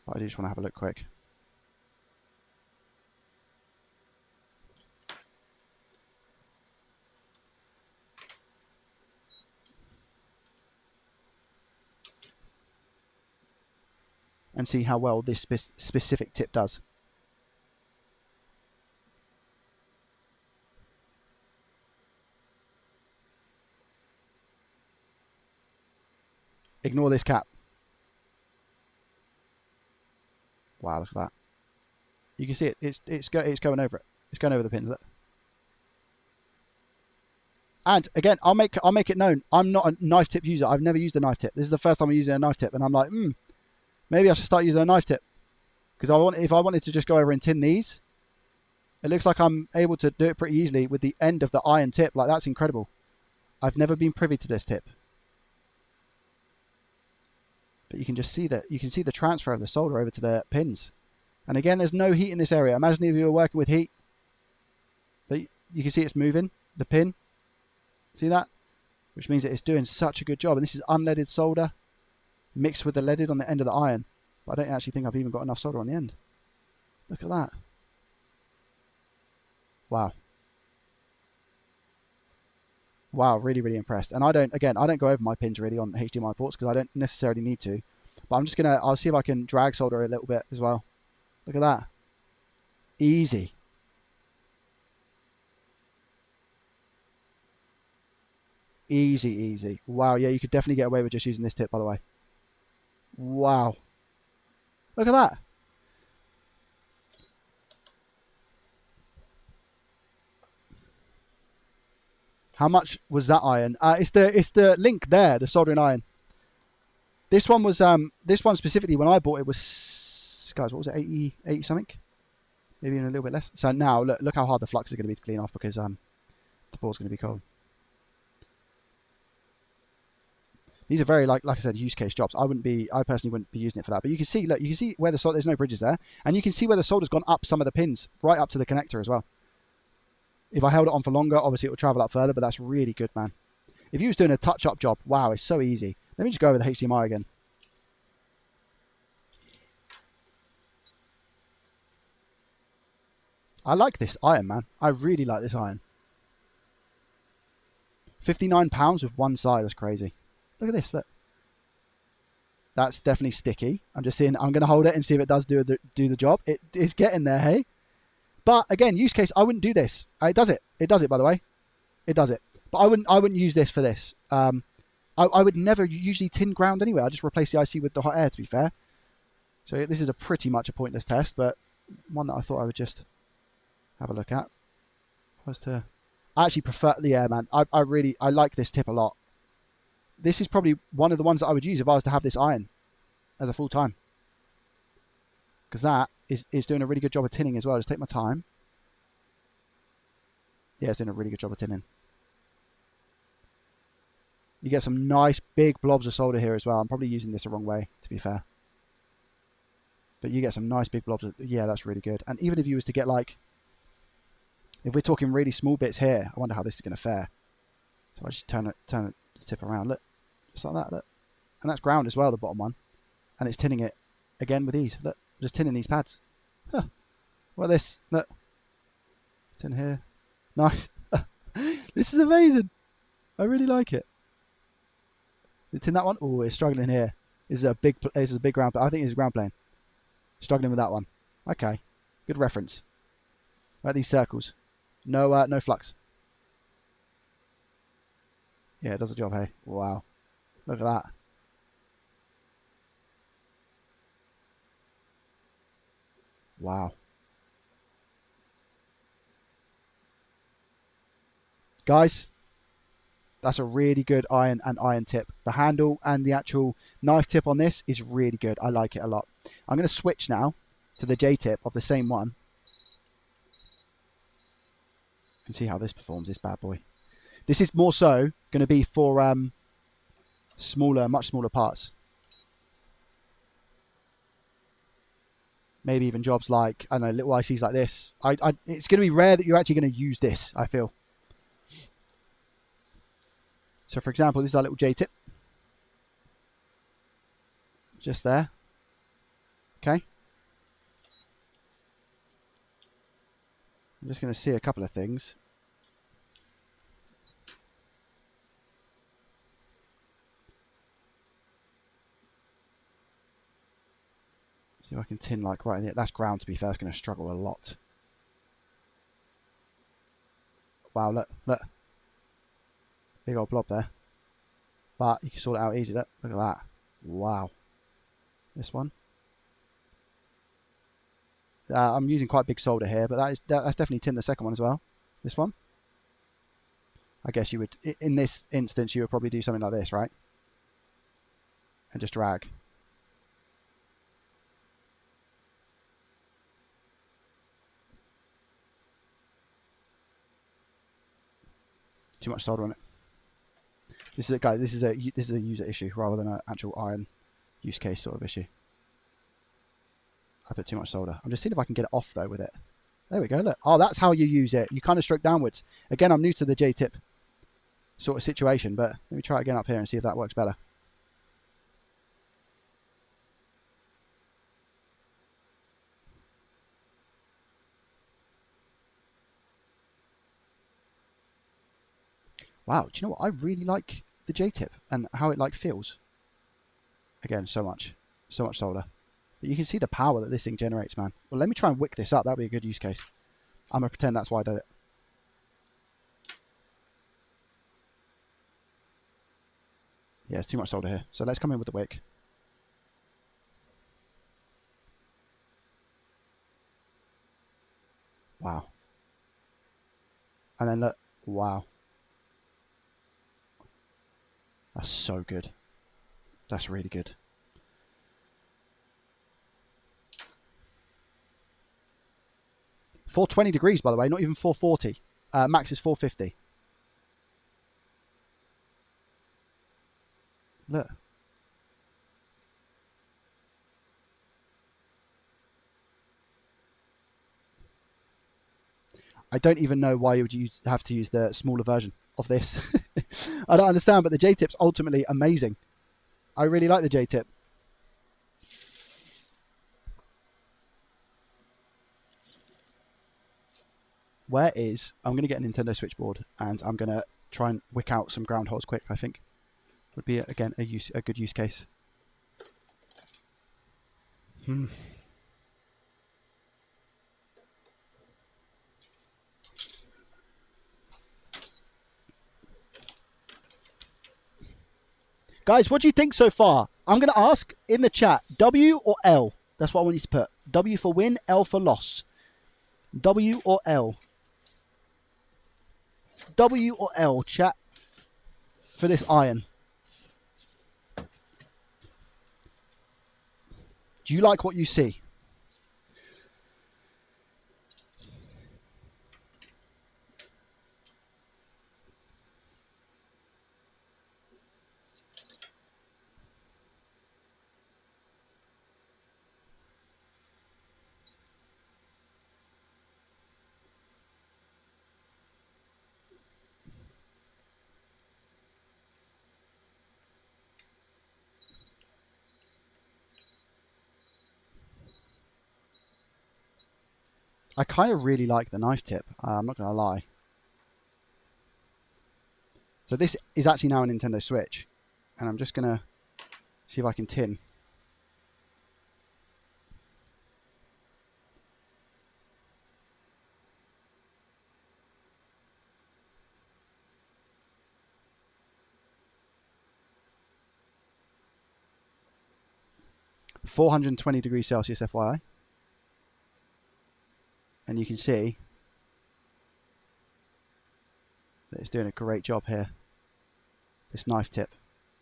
But I do just want to have a look quick. And see how well this specific tip does. Ignore this cap. Wow, look at that. You can see it. It's going over it. It's going over the pins. Look. And again, I'll make it known. I'm not a knife tip user. I've never used a knife tip. This is the first time I'm using a knife tip, and I'm like, maybe I should start using a knife tip, because if I wanted to just go over and tin these, it looks like I'm able to do it pretty easily with the end of the iron tip. Like, that's incredible. I've never been privy to this tip, but you can just see that. You can see the transfer of the solder over to the pins. And again, there's no heat in this area. Imagine if you were working with heat, but you can see it's moving the pin. See that? Which means that it's doing such a good job. And this is unleaded solder mixed with the leaded on the end of the iron. But I don't actually think I've even got enough solder on the end. Look at that. Wow. Wow, really, really impressed. And I don't go over my pins really on HDMI ports because I don't necessarily need to. But I'm just going to, I'll see if I can drag solder a little bit as well. Look at that. Easy. Easy, easy. Wow, yeah, you could definitely get away with just using this tip, by the way. Wow. Look at that. How much was that iron? It's the link there, the soldering iron. This one was this one specifically when I bought it was, guys, what was it, 80 something? Maybe even a little bit less. So now look how hard the flux is going to be to clean off, because the board's going to be cold. These are very, like I said, use case jobs. I personally wouldn't be using it for that. But you can see, look, you can see where the solder, there's no bridges there. And you can see where the solder's gone up some of the pins, right up to the connector as well. If I held it on for longer, obviously it would travel up further, but that's really good, man. If you was doing a touch-up job, wow, it's so easy. Let me just go over the HDMI again. I like this iron, man. I really like this iron. £59 with one side, that's crazy. Look at this, look. That's definitely sticky. I'm just seeing, I'm going to hold it and see if it does do the job. It is getting there, hey? But again, use case, I wouldn't do this. It does it. It does it, by the way. It does it. But I wouldn't use this for this. I would never usually tin ground anyway. I just replace the IC with the hot air, to be fair. So this is a pretty much a pointless test, but one that I thought I would just have a look at. I actually prefer, yeah, man. I like this tip a lot. This is probably one of the ones that I would use if I was to have this iron as a full time. Because that is doing a really good job of tinning as well. Just take my time. Yeah, it's doing a really good job of tinning. You get some nice big blobs of solder here as well. I'm probably using this the wrong way, to be fair. But you get some nice big blobs. Yeah, that's really good. And even if you was to get like, if we're talking really small bits here, I wonder how this is going to fare. So I just turn the tip around, look, just like that, look. And that's ground as well, the bottom one. And it's tinning it again with ease, look. Just tinning these pads. Huh. What this? Look. Tin here. Nice. This is amazing. I really like it. You tin that one? Oh, it's struggling here. This is a big ground plane. I think it's a ground plane. Struggling with that one. Okay. Good reference. Right, these circles. No flux. Yeah, it does the job, hey. Wow. Look at that. Wow. Guys, that's a really good iron and iron tip. The handle and the actual knife tip on this is really good. I like it a lot. I'm going to switch now to the J tip of the same one and see how this performs, this bad boy. This is more so going to be for much smaller parts. Maybe even jobs like, I don't know, little ICs like this. It's going to be rare that you're actually going to use this, I feel. So for example, this is our little J tip. Just there. Okay. I'm just going to see a couple of things. See if I can tin like right in there. That's ground, to be fair. It's going to struggle a lot. Wow, look. Big old blob there. But you can sort it out easy. Look at that. Wow. This one. I'm using quite big solder here, but that's definitely tin the second one as well. This one. I guess you would, in this instance, you would probably do something like this, right? And just drag. Too much solder on it. This is a user issue rather than an actual iron use case sort of issue. I put too much solder. I'm just seeing if I can get it off though with it. There we go. Look. Oh, that's how you use it. You kind of stroke downwards. Again, I'm new to the J-tip sort of situation, but let me try it again up here and see if that works better. Wow, do you know what? I really like the J-tip and how it like feels. Again, so much solder. But you can see the power that this thing generates, man. Well, let me try and wick this up. That'd be a good use case. I'm going to pretend that's why I did it. Yeah, it's too much solder here. So let's come in with the wick. Wow. And then look. Wow. That's so good. That's really good. $420, by the way, not even 440. Max is 450. Look. I don't even know why you would have to use the smaller version of this. I don't understand, but the J-tip's ultimately amazing. I really like the J-tip. I'm going to get a Nintendo switchboard and I'm going to try and wick out some ground holes quick, I think. Would be, again, a good use case. Guys, what do you think so far? I'm going to ask in the chat, W or L? That's what I want you to put. W for win, L for loss. W or L? W or L, chat, for this iron. Do you like what you see? I kind of really like the knife tip. I'm not going to lie. So this is actually now a Nintendo Switch. And I'm just going to see if I can tin. $420°C, FYI. And you can see that it's doing a great job here. This knife tip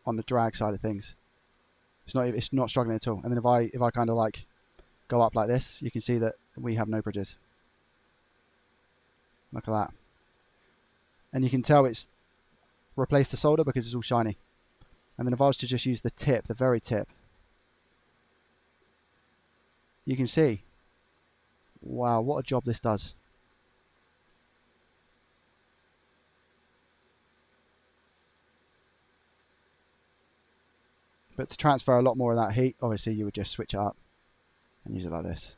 on the drag side of things. It's not struggling at all. And then if I kind of like go up like this, you can see that we have no bridges. Look at that. And you can tell it's replaced the solder because it's all shiny. And then if I was to just use the tip, the very tip, you can see, wow, what a job this does. But to transfer a lot more of that heat, obviously you would just switch it up and use it like this.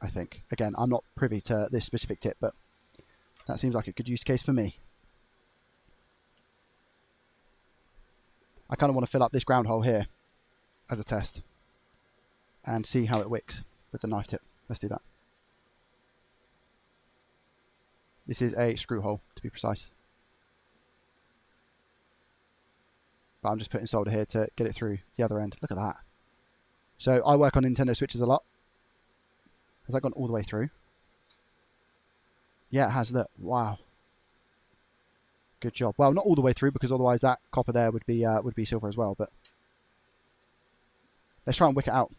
I think. Again, I'm not privy to this specific tip, but that seems like a good use case for me. I kind of want to fill up this ground hole here as a test and see how it wicks with the knife tip. Let's do that. This is a screw hole, to be precise. But I'm just putting solder here to get it through the other end. Look at that. So I work on Nintendo Switches a lot. Has that gone all the way through? Yeah, it has. Look, wow. Good job. Well, not all the way through, because otherwise that copper there would be silver as well. But let's try and wick it out.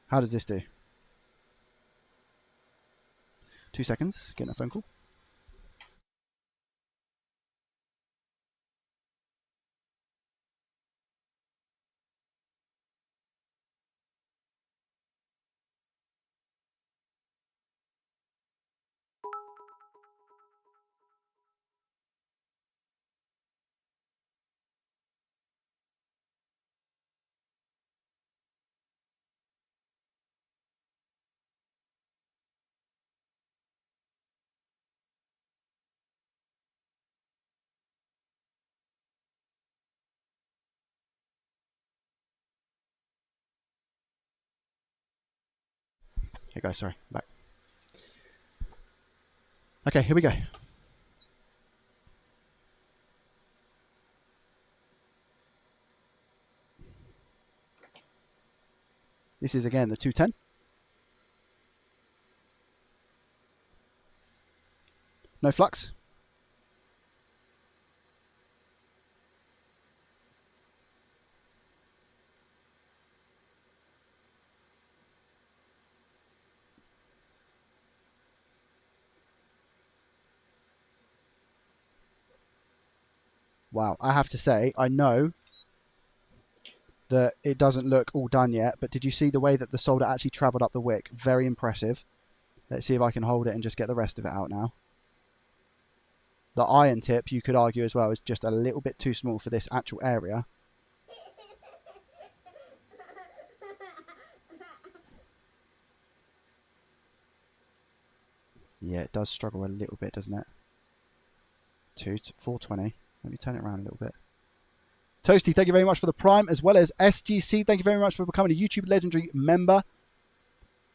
How does this do? 2 seconds. Getting a phone call. Hey guys, sorry, back. Okay, here we go. This is again the 210. No flux. Wow, I have to say, I know that it doesn't look all done yet, but did you see the way that the solder actually travelled up the wick? Very impressive. Let's see if I can hold it and just get the rest of it out now. The iron tip, you could argue as well, is just a little bit too small for this actual area. Yeah, it does struggle a little bit, doesn't it? 420. Let me turn it around a little bit. Toasty, thank you very much for the Prime, as well as SGC. Thank you very much for becoming a YouTube Legendary member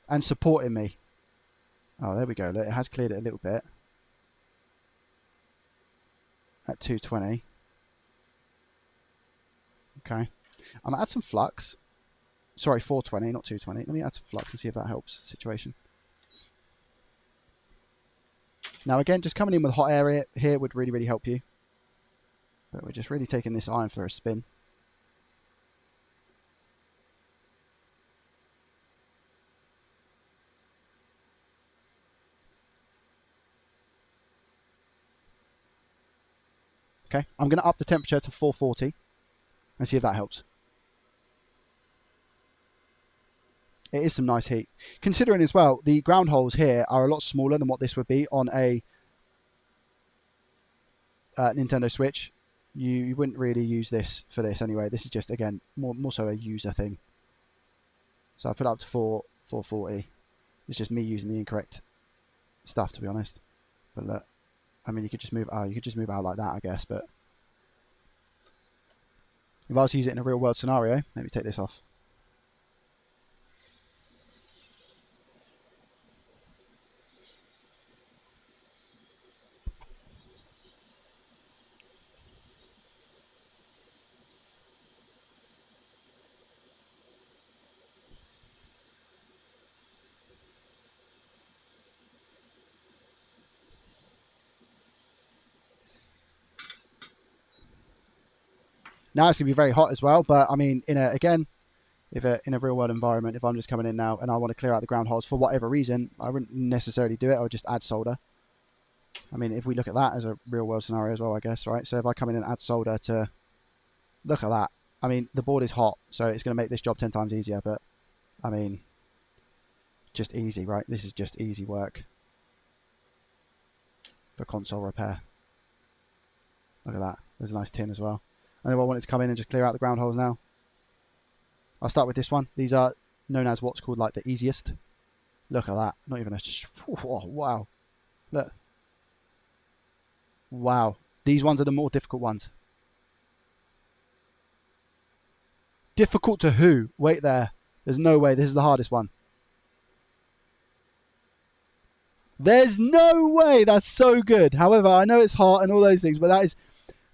and supporting me. Oh, there we go. Look, it has cleared it a little bit. At 220. Okay. I'm going to add some flux. Sorry, 420, not 220. Let me add some flux and see if that helps the situation. Now, again, just coming in with hot air here would really, really help you. But we're just really taking this iron for a spin. Okay, I'm going to up the temperature to 440 and see if that helps. It is some nice heat. Considering as well, the ground holes here are a lot smaller than what this would be on a Nintendo Switch. You wouldn't really use this for this anyway. This is just, again, more so a user thing. So I put it up to 440. It's just me using the incorrect stuff, to be honest. But look, I mean, you could just move. Oh, you could just move out like that, I guess. But if I was to use it in a real world scenario, let me take this off. Now it's going to be very hot as well, but I mean, in a real world environment, if I'm just coming in now and I want to clear out the ground holes for whatever reason, I wouldn't necessarily do it. I would just add solder. I mean, if we look at that as a real world scenario as well, I guess, right? So if I come in and add solder to, look at that. I mean, the board is hot, so it's going to make this job 10 times easier, but I mean, just easy, right? This is just easy work for console repair. Look at that. There's a nice tin as well. And if I wanted to come in and just clear out the ground holes now, I'll start with this one. These are known as what's called like the easiest. Look at that. Not even a... Oh, wow. Look. Wow. These ones are the more difficult ones. Difficult to who? Wait there. There's no way. This is the hardest one. There's no way. That's so good. However, I know it's hot and all those things, but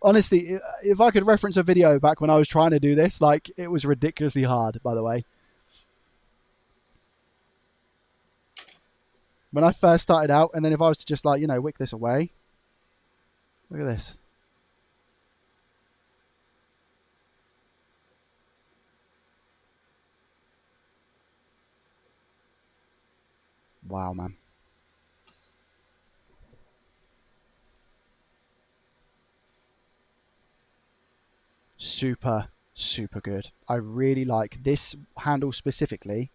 Honestly, if I could reference a video back when I was trying to do this, like, it was ridiculously hard, by the way. When I first started out, and then if I was to just, like, you know, wick this away. Look at this. Wow, man. Super, super good. I really like this handle specifically.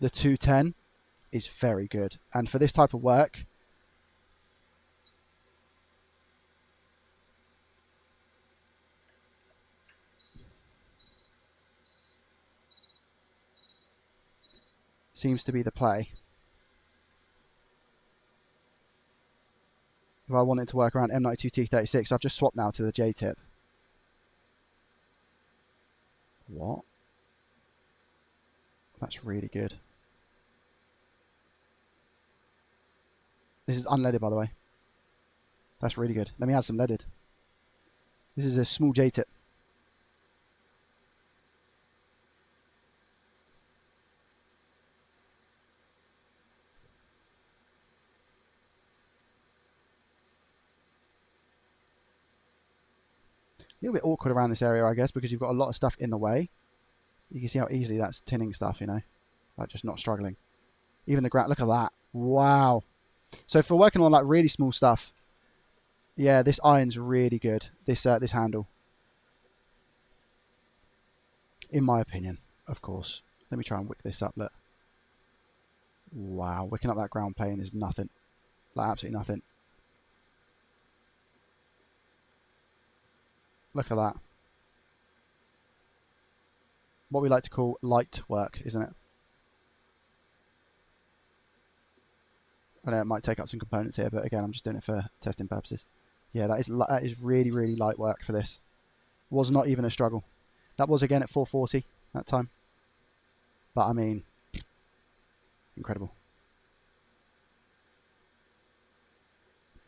The 210 is very good. And for this type of work, seems to be the play. If I want it to work around M92T36, I've just swapped now to the J-tip. What? That's really good. This is unleaded, by the way. That's really good. Let me add some leaded. This is a small J-tip. A little bit awkward around this area, I guess, because you've got a lot of stuff in the way. You can see how easily that's tinning stuff, you know, like just not struggling. Even the ground, look at that. Wow. So for working on like really small stuff, yeah, this iron's really good. This this handle, in my opinion, of course. Let me try and wick this up. Look. Wow, wicking up that ground plane is nothing. Like absolutely nothing. Look at that. What we like to call light work, isn't it? I know it might take up some components here, but again, I'm just doing it for testing purposes. Yeah, that is really, really light work for this. Was not even a struggle. That was again at 440 that time. But I mean, incredible.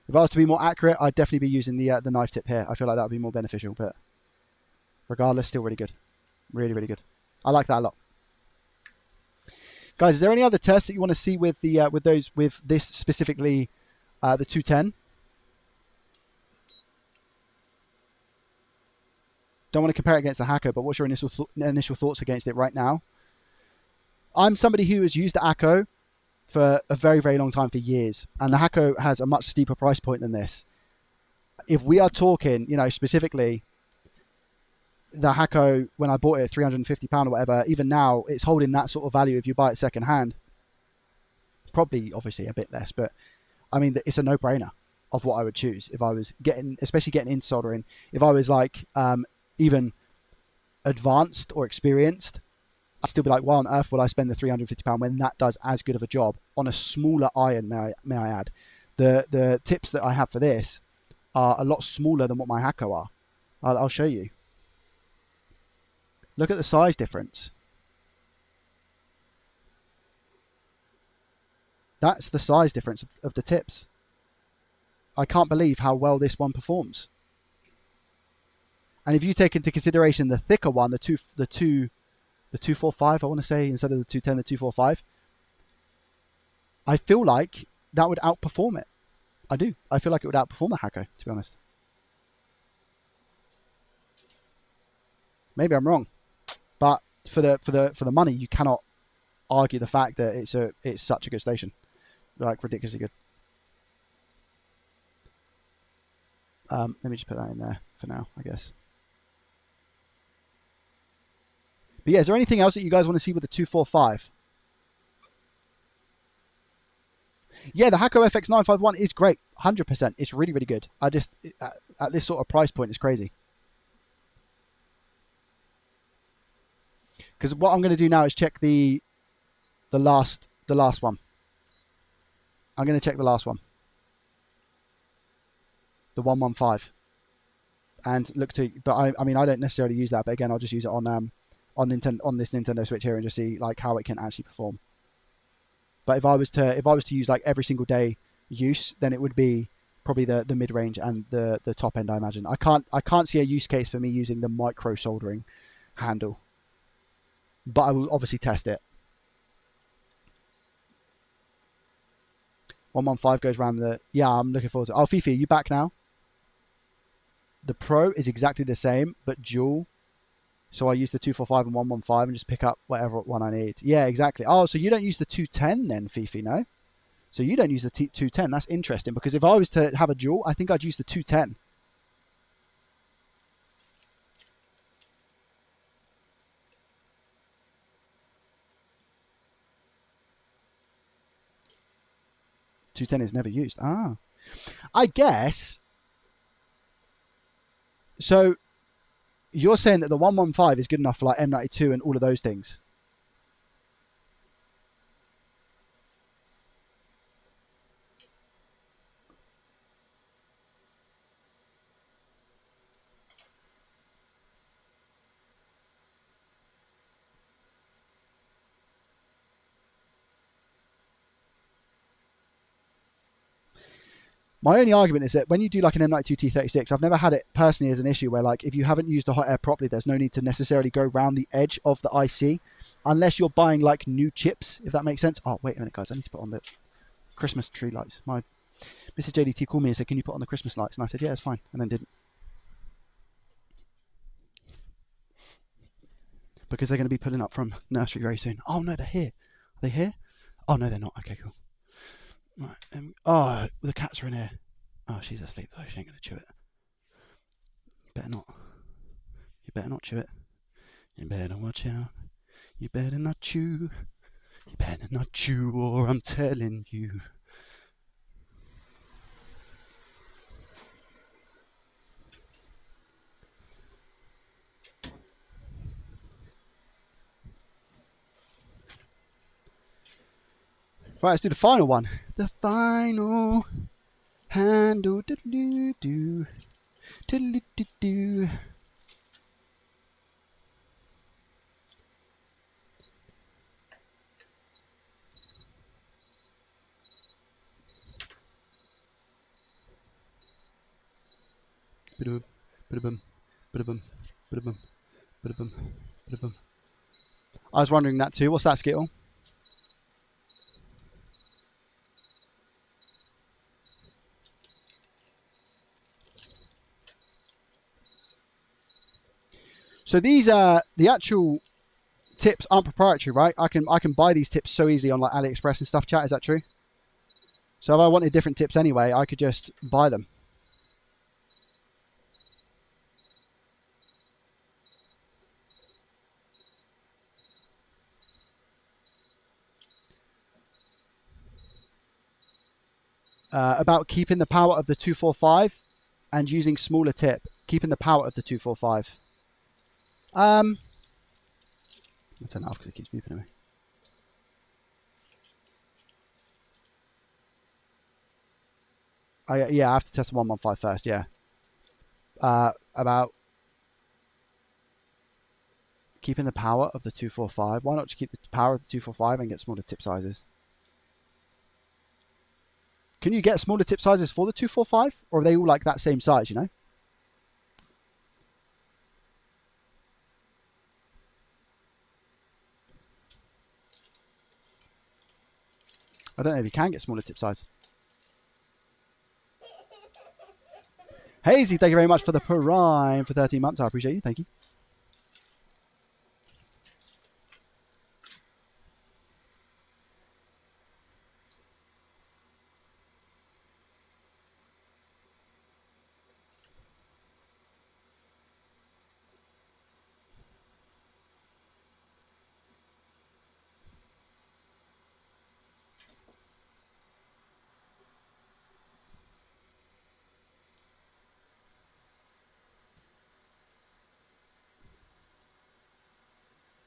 If I was to be more accurate, I'd definitely be using the knife tip here. I feel like that would be more beneficial, but regardless, still really good. Really, really good. I like that a lot. Guys, is there any other tests that you want to see with the with this specifically, the 210? Don't want to compare it against the Hacker, but what's your initial thoughts against it right now? I'm somebody who has used the Acco for a very, very long time, for years, and the Hacker has a much steeper price point than this. If we are talking, you know, specifically the Hacker, when I bought it, £350 or whatever, even now it's holding that sort of value if you buy it second hand. Probably, obviously, a bit less, but I mean, it's a no-brainer of what I would choose if I was getting, especially getting into soldering. If I was like even advanced or experienced, I'd still be like, why on earth would I spend the £350 when that does as good of a job on a smaller iron? May I add, the tips that I have for this are a lot smaller than what my Hacker are. I'll show you. Look at the size difference. That's the size difference of the tips. I can't believe how well this one performs. And if you take into consideration the thicker one, the 245, I want to say, instead of the 210, the 245, I feel like that would outperform it. I do. I feel like it would outperform the Hacker, to be honest. Maybe I'm wrong, but for the money, you cannot argue the fact that it's such a good station, like ridiculously good. Let me just put that in there for now, I guess. But yeah, is there anything else that you guys want to see with the 245? Yeah, the Hacker FX 951 is great, 100%. It's really, really good. I just at this sort of price point, it's crazy. Because what I'm going to do now is check the last one. I'm going to check the last one, the 115, and look to. But I mean, I don't necessarily use that. But again, I'll just use it on this Nintendo Switch here and just see like how it can actually perform. But if I was to use like every single day use, then it would be probably the mid-range and the top end, I imagine. I can't see a use case for me using the micro soldering handle, but I will obviously test it. 115 goes around the... Yeah, I'm looking forward to it. Oh, Fifi, are you back now? The Pro is exactly the same, but dual. So I use the 245 and 115 and just pick up whatever one I need. Yeah, exactly. Oh, so you don't use the 210 then, Fifi, no? So you don't use the 210. That's interesting, because if I was to have a dual, I think I'd use the 210. .210 is never used. Ah. I guess... So you're saying that the 115 is good enough for like M92 and all of those things? My only argument is that when you do like an M92 T36, I've never had it personally as an issue where like if you haven't used the hot air properly, there's no need to necessarily go around the edge of the IC unless you're buying like new chips, if that makes sense. Oh, wait a minute, guys. I need to put on the Christmas tree lights. My Mrs. JDT called me and said, can you put on the Christmas lights? And I said, yeah, it's fine. And then didn't. Because they're going to be pulling up from nursery very soon. Oh, no, they're here. Are they here? Oh, no, they're not. Okay, cool. Right. Oh, the cats are in here. Oh, she's asleep though. She ain't going to chew it. You better not. You better not chew it. You better watch out. You better not chew. You better not chew, or I'm telling you. Right, let's do the final one. The final handle. Do-do-do. Do-do-do-do. Bidabum, bidabum, bidabum, bidabum, bidabum, bidabum. I was wondering that too. What's that, Skittle? So these are the actual tips aren't proprietary, right? I can buy these tips so easily on like AliExpress and stuff. Chat, is that true? So if I wanted different tips anyway, I could just buy them. About keeping the power of the 245 and using smaller tip. Keeping the power of the 245. I'll turn that off because it keeps beeping at me. Yeah, I have to test the 115 first, yeah. About keeping the power of the 245. Why not just keep the power of the 245 and get smaller tip sizes? Can you get smaller tip sizes for the 245? Or are they all like that same size, you know? I don't know if you can get smaller tip size. Hazy, thank you very much for the Prime for 13 months. I appreciate you. Thank you.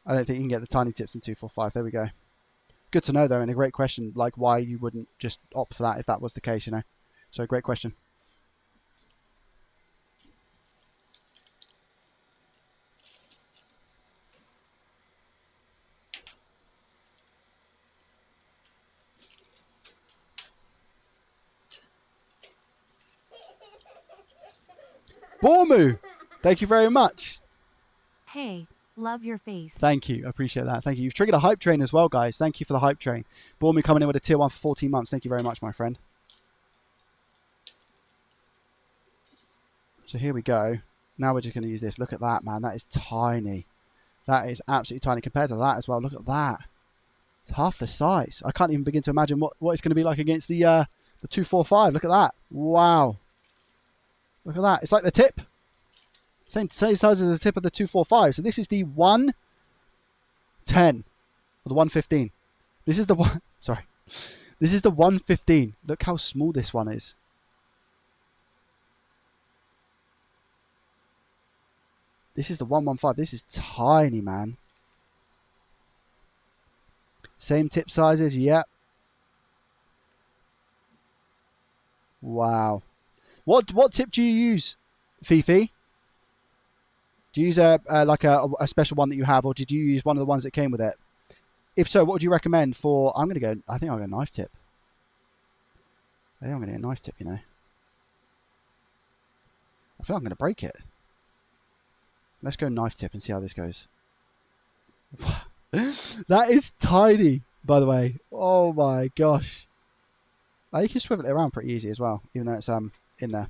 I don't think you can get the tiny tips in 245. There we go. Good to know, though, and a great question, like why you wouldn't just opt for that if that was the case, you know. So, great question. Bormu, thank you very much. Hey, love your face. Thank you. I appreciate that. Thank you. You've triggered a hype train as well, guys. Thank you for the hype train. Bormu coming in with a tier 1 for 14 months. Thank you very much, my friend. So here we go. Now we're just going to use this. Look at that, man. That is tiny. That is absolutely tiny compared to that as well. Look at that. It's half the size. I can't even begin to imagine what it's going to be like against the 245. Look at that. Wow. Look at that. It's like the tip. Same size as the tip of the 245. So this is the 110 or the 115. This is the one. Sorry. This is the 115. Look how small this one is. This is the 115. This is tiny, man. Same tip sizes. Yep. Wow. What tip do you use, Fifi? Do you use a special one that you have, or did you use one of the ones that came with it? If so, what would you recommend for? I think I'll go knife tip. I think I'm going to get a knife tip, you know. I feel like I'm going to break it. Let's go knife tip and see how this goes. That is tiny, by the way. Oh my gosh. You can swivel it around pretty easy as well, even though it's in there.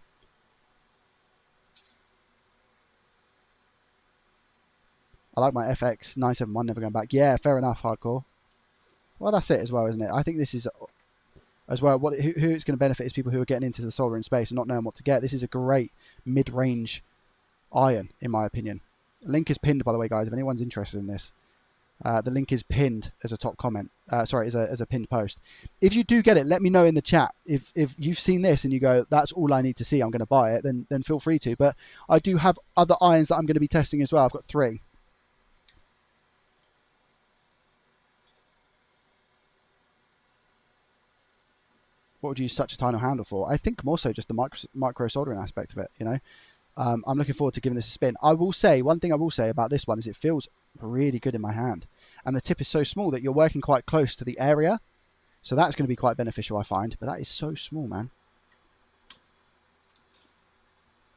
I like my FX 971, never going back. Yeah, fair enough, hardcore. Well, that's it as well, isn't it? I think this is as well. Who it's going to benefit is people who are getting into the soldering space and not knowing what to get. This is a great mid-range iron, in my opinion. Link is pinned, by the way, guys. If anyone's interested in this, the link is pinned as a top comment. Sorry, as a pinned post. If you do get it, let me know in the chat. If you've seen this and you go, that's all I need to see, I'm going to buy it, then feel free to. But I do have other irons that I'm going to be testing as well. I've got 3. What would you use such a tiny handle for? I think more so just the micro soldering aspect of it, you know. I'm looking forward to giving this a spin. I will say, one thing I will say about this one is it feels really good in my hand. And the tip is so small that you're working quite close to the area. So that's going to be quite beneficial, I find. But that is so small, man.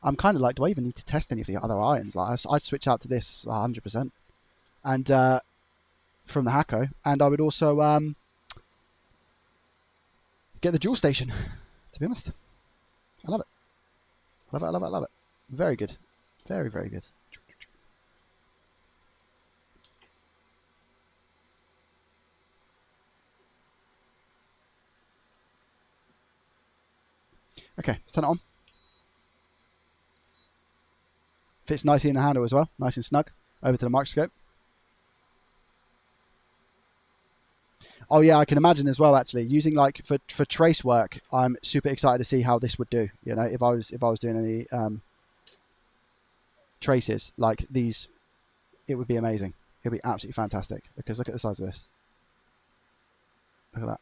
I'm kind of like, do I even need to test any of the other irons? Like, I'd switch out to this 100%. And from the Hako. And I would also get the dual station, to be honest. I love it. I love it, I love it, I love it. Very good. Very, very good. Okay, let's turn it on. Fits nicely in the handle as well. Nice and snug. Over to the microscope. Oh yeah, I can imagine as well. Actually, using like for trace work, I'm super excited to see how this would do. You know, if I was doing any traces like these, it would be amazing. It would be absolutely fantastic. Because look at the size of this. Look at that.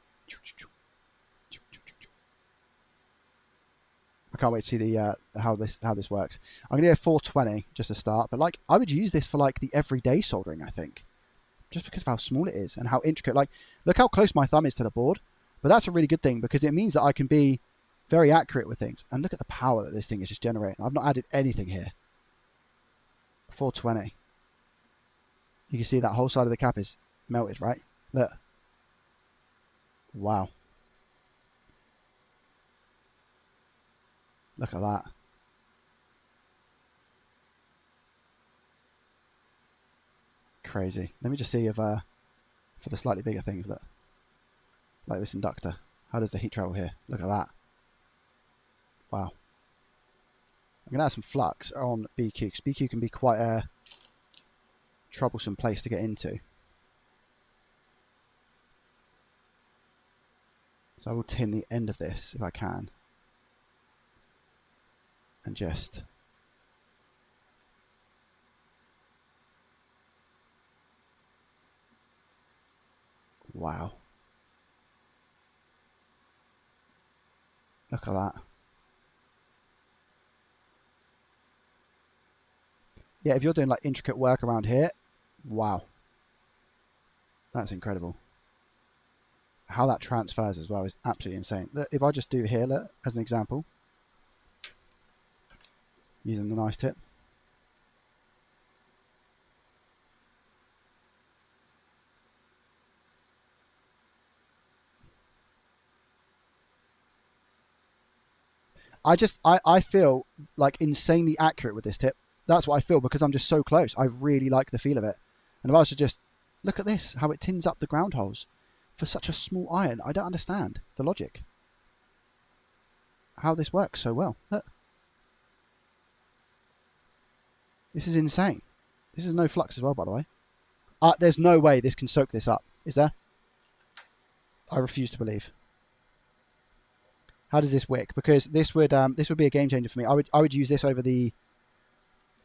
I can't wait to see the how this works. I'm gonna go 420 just to start, but like I would use this for like the everyday soldering. I think. Just because of how small it is and how intricate. Like, look how close my thumb is to the board. But that's a really good thing because it means that I can be very accurate with things. And look at the power that this thing is just generating. I've not added anything here. 420. You can see that whole side of the cap is melted, right? Look. Wow. Look at that. Crazy. Let me just see if for the slightly bigger things, look, like this inductor, how does the heat travel here? Look at that. Wow. I'm gonna add some flux on BQ because BQ can be quite a troublesome place to get into. So I will tin the end of this if I can, and just wow. Look at that. Yeah, if you're doing like intricate work around here, wow. That's incredible. How that transfers as well is absolutely insane. Look, if I just do here, look, as an example. using the knife tip. I feel like insanely accurate with this tip. That's what I feel because I'm just so close. I really like the feel of it. And if I was to just look at this, how it tins up the ground holes for such a small iron, I don't understand the logic. How this works so well. Look. This is insane. This is no flux as well, by the way. There's no way this can soak this up. Is there? I refuse to believe. How does this wick? Because this would be a game changer for me. I would use this over the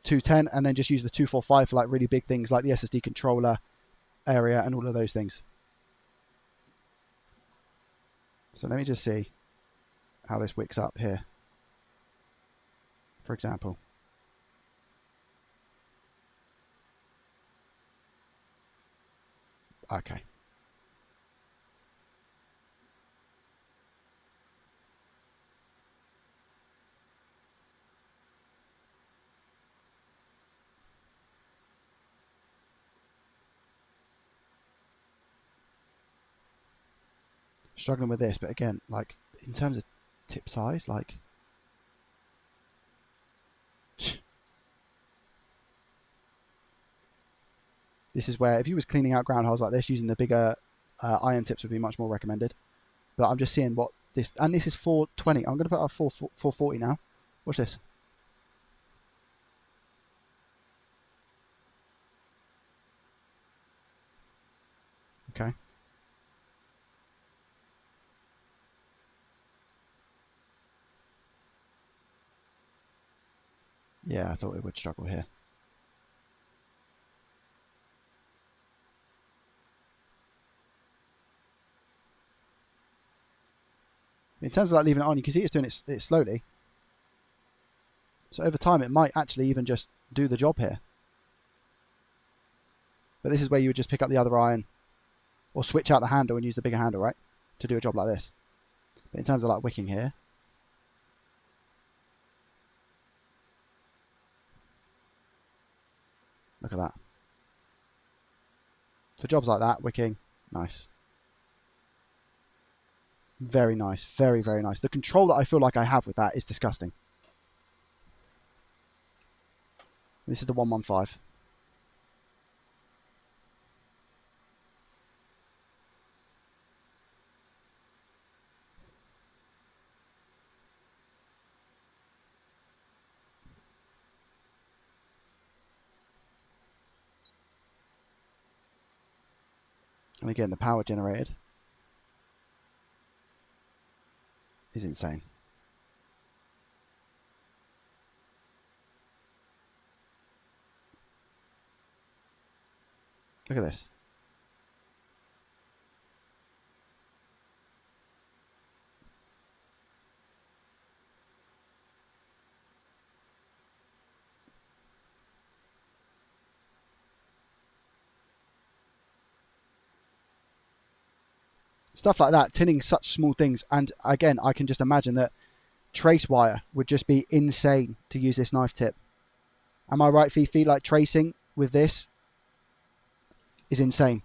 210 and then just use the 245 for like really big things like the SSD controller area and all of those things. So let me just see how this wicks up here. For example. Okay. Struggling with this, but again, like in terms of tip size, like this is where if you was cleaning out ground holes like this, using the bigger iron tips would be much more recommended. But I'm just seeing what this, and this is 420. I'm going to put up 440 now. Watch this. Okay. Yeah, I thought it would struggle here. In terms of like leaving it on, you can see it's doing it slowly. So over time, it might actually even just do the job here. But this is where you would just pick up the other iron or switch out the handle and use the bigger handle, right? To do a job like this. But in terms of like wicking here, look at that. For jobs like that, wicking, nice. Very nice. Very, very nice. The control that I feel like I have with that is disgusting. This is the 115. And again, the power generated is insane. Look at this. Stuff like that, tinning such small things. And again, I can just imagine that trace wire would just be insane to use this knife tip. Am I right, Fifi? Like tracing with this is insane.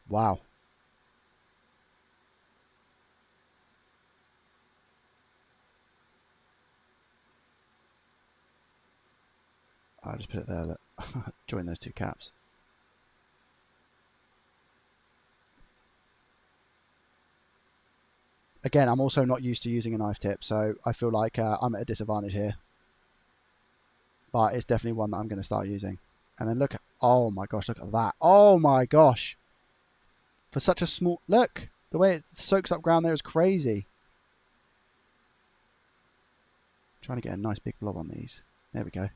Wow. I'll just put it there. Look. Join those two caps. Again, I'm also not used to using a knife tip, so I feel like I'm at a disadvantage here. But it's definitely one that I'm going to start using. And then look at, oh my gosh, look at that. Oh my gosh. For such a small, look, the way it soaks up ground there is crazy. Trying to get a nice big blob on these. There we go.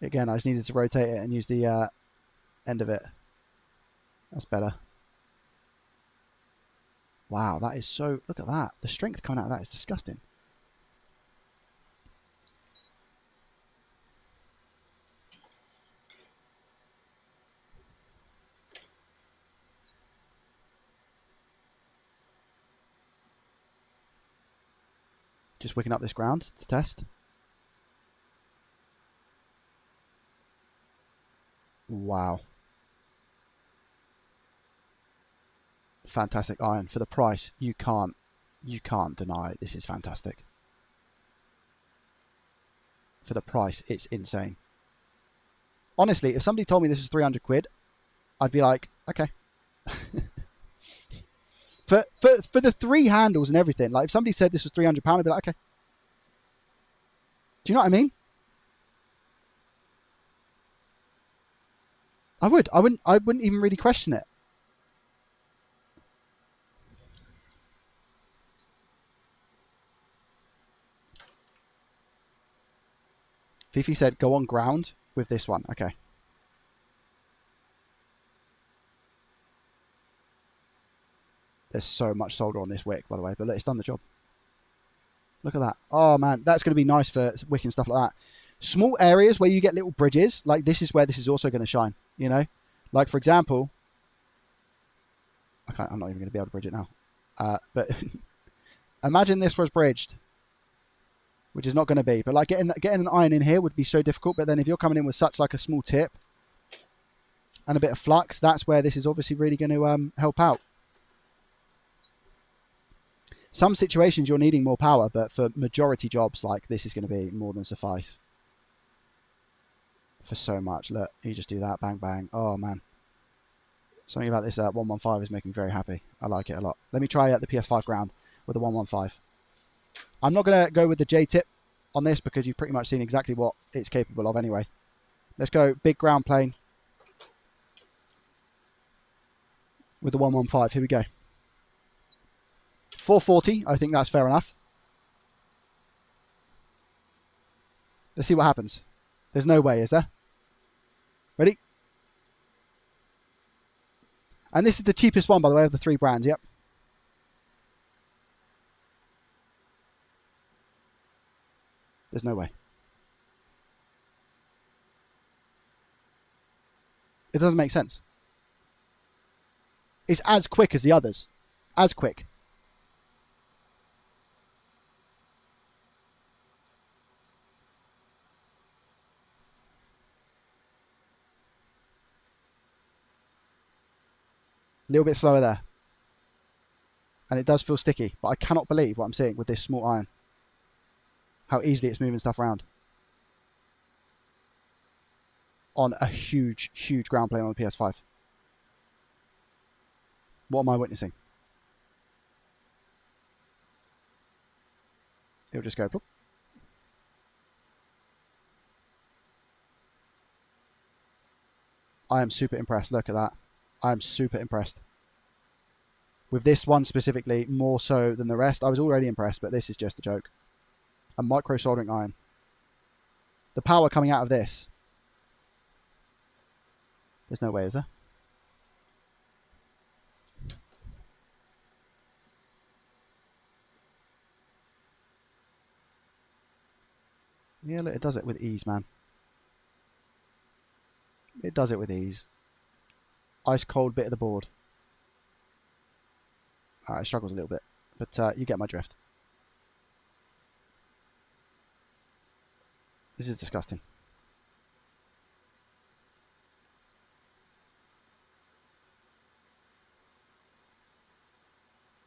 Again, I just needed to rotate it and use the end of it. That's better. Wow, that is so... Look at that. The strength coming out of that is disgusting. Just wicking up this ground to test. Wow. Fantastic iron. For the price, you can't deny it. This is fantastic. For the price, it's insane. Honestly, if somebody told me this was 300 quid, I'd be like, okay. for the 3 handles and everything, like if somebody said this was £300, I'd be like, okay. Do you know what I mean? I wouldn't even really question it. Fifi said, go on ground with this one. Okay. There's so much solder on this wick, by the way, but look, it's done the job. Look at that. Oh, man, that's going to be nice for wicking stuff like that. Small areas where you get little bridges, like this is where this is also going to shine, you know? Like, for example, I'm not even going to be able to bridge it now. But imagine this was bridged, which is not going to be. But like getting an iron in here would be so difficult. But then if you're coming in with such like a small tip and a bit of flux, that's where this is obviously really going to help out. Some situations you're needing more power, but for majority jobs, like this is going to be more than suffice. For so much. Look, you just do that, bang, bang. Oh, man. Something about this 115 is making me very happy. I like it a lot. Let me try the PS5 ground with the 115. I'm not going to go with the J-tip on this because you've pretty much seen exactly what it's capable of anyway. Let's go big ground plane with the 115. Here we go. 440. I think that's fair enough. Let's see what happens. There's no way, is there? Ready? And this is the cheapest one, by the way, of the 3 brands. Yep. There's no way. It doesn't make sense. It's as quick as the others. As quick. A little bit slower there. And it does feel sticky, but I cannot believe what I'm seeing with this small iron. How easily it's moving stuff around. On a huge, huge ground plane on the PS5. What am I witnessing? It'll just go plop. I am super impressed. Look at that. I'm super impressed. With this one specifically, more so than the rest. I was already impressed, but this is just a joke. A micro soldering iron. The power coming out of this. There's no way, is there? Yeah, look, it does it with ease, man. It does it with ease. Ice cold bit of the board. It struggles a little bit, but you get my drift. This is disgusting.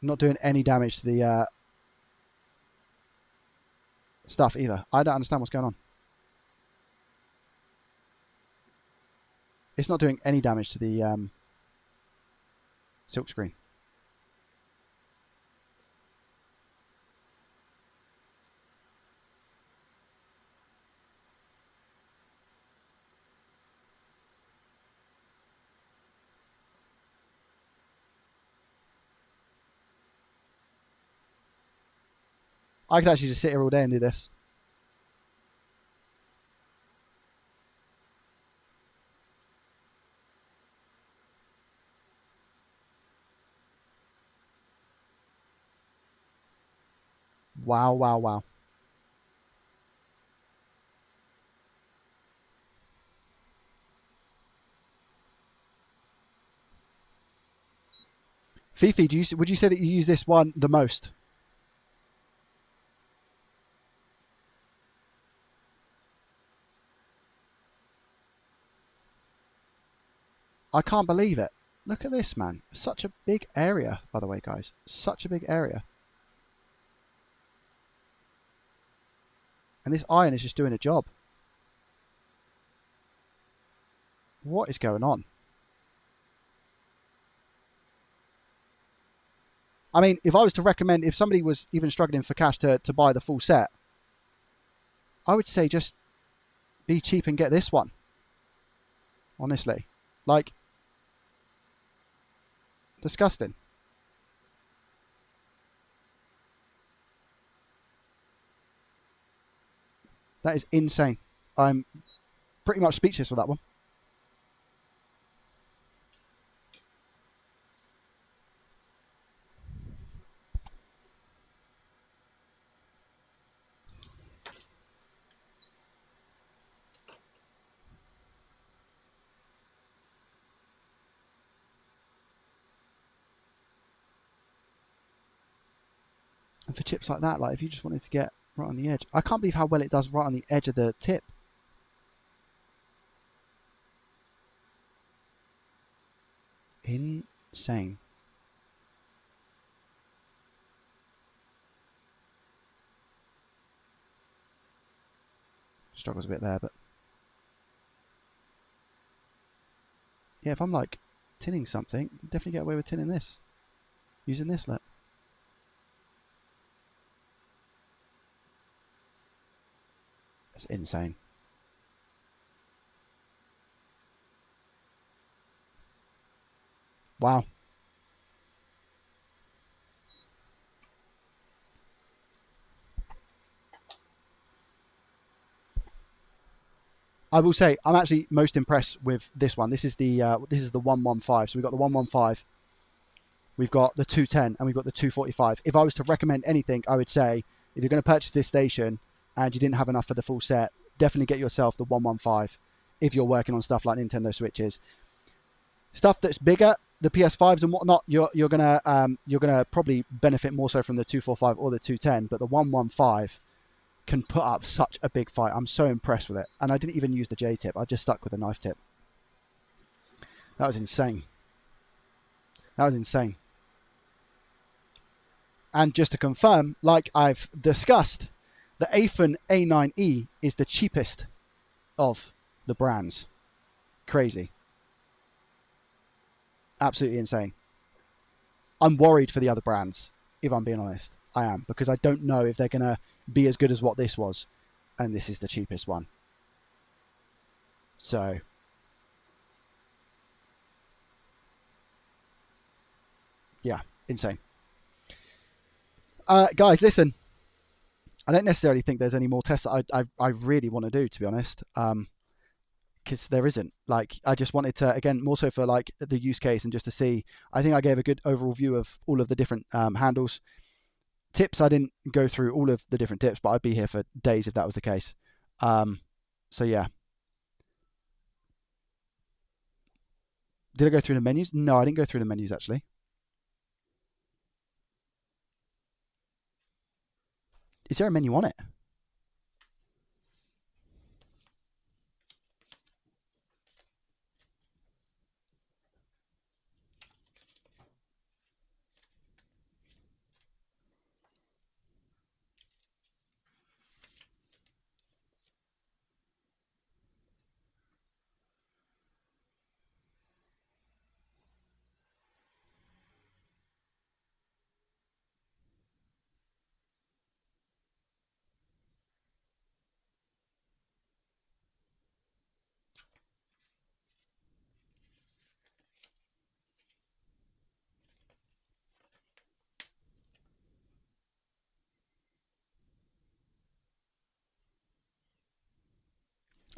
Not doing any damage to the stuff either. I don't understand what's going on. It's not doing any damage to the silk screen. I could actually just sit here all day and do this. Wow, wow, wow. Fifi, would you say that you use this one the most? I can't believe it. Look at this, man. Such a big area, by the way, guys. Such a big area. And this iron is just doing a job. What is going on? I mean, if I was to recommend, if somebody was even struggling for cash to buy the full set, I would say just be cheap and get this one. Honestly. Like, disgusting. That is insane. I'm pretty much speechless with that one. And for chips like that, like if you just wanted to get right on the edge, I can't believe how well it does right on the edge of the tip. Insane. Struggles a bit there, but yeah, if I'm like tinning something, definitely get away with tinning this. Using this, look. That's insane. Wow. I will say I'm actually most impressed with this one. This is the 115. So we've got the 115, we've got the 210, and we've got the 245. If I was to recommend anything, I would say if you're going to purchase this station and you didn't have enough for the full set, definitely get yourself the 115 if you're working on stuff like Nintendo Switches. Stuff that's bigger, the PS5's and whatnot, you're gonna probably benefit more so from the 245 or the 210, but the 115 can put up such a big fight. I'm so impressed with it. And I didn't even use the J tip. I just stuck with the knife tip. That was insane. That was insane. And just to confirm, like I've discussed, the Afen A9E is the cheapest of the brands. Crazy. Absolutely insane. I'm worried for the other brands, if I'm being honest. I am, because I don't know if they're going to be as good as what this was. And this is the cheapest one. So, yeah, insane. Guys, listen. I don't necessarily think there's any more tests that I really want to do, to be honest. Because there isn't. Like, I just wanted to, again, more so for like the use case and just to see. I think I gave a good overall view of all of the different handles. Tips, I didn't go through all of the different tips, but I'd be here for days if that was the case. So yeah. Did I go through the menus? No, I didn't go through the menus actually. Is there a menu on it?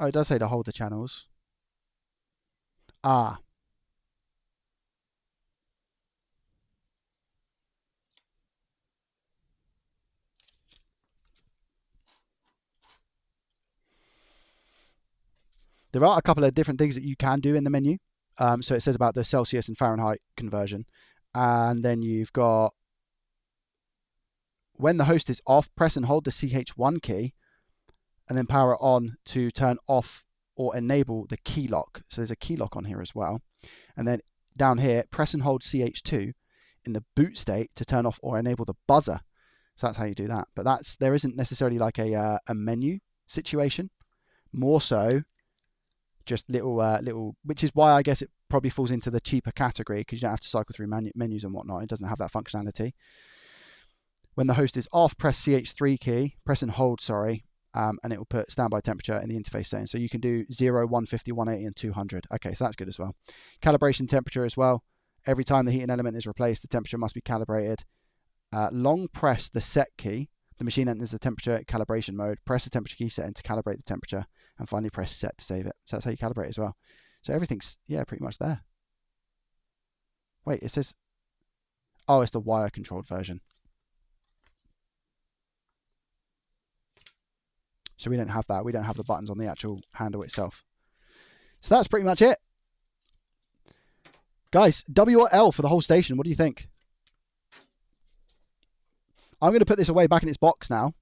Oh, it does say to hold the channels. Ah. There are a couple of different things that you can do in the menu. So it says about the Celsius and Fahrenheit conversion. And then you've got, when the host is off, press and hold the CH1 key and then power it on to turn off or enable the key lock. So there's a key lock on here as well. And then down here, press and hold CH2 in the boot state to turn off or enable the buzzer. So that's how you do that. But there isn't necessarily like a menu situation. More so, just little, which is why I guess it probably falls into the cheaper category, because you don't have to cycle through menus and whatnot. It doesn't have that functionality. When the host is off, press CH3 key, press and hold, sorry, and it will put standby temperature in the interface setting. So you can do 0, 150, 180, and 200. Okay, so that's good as well. Calibration temperature as well. Every time the heating element is replaced, the temperature must be calibrated. Long press the set key. The machine enters the temperature calibration mode. Press the temperature key setting to calibrate the temperature, and finally press set to save it. So that's how you calibrate it as well. So everything's, yeah, pretty much there. Wait, it says, oh, it's the wire controlled version. So we don't have that. We don't have the buttons on the actual handle itself. So that's pretty much it. Guys, W or L for the whole station. What do you think? I'm going to put this away back in its box now,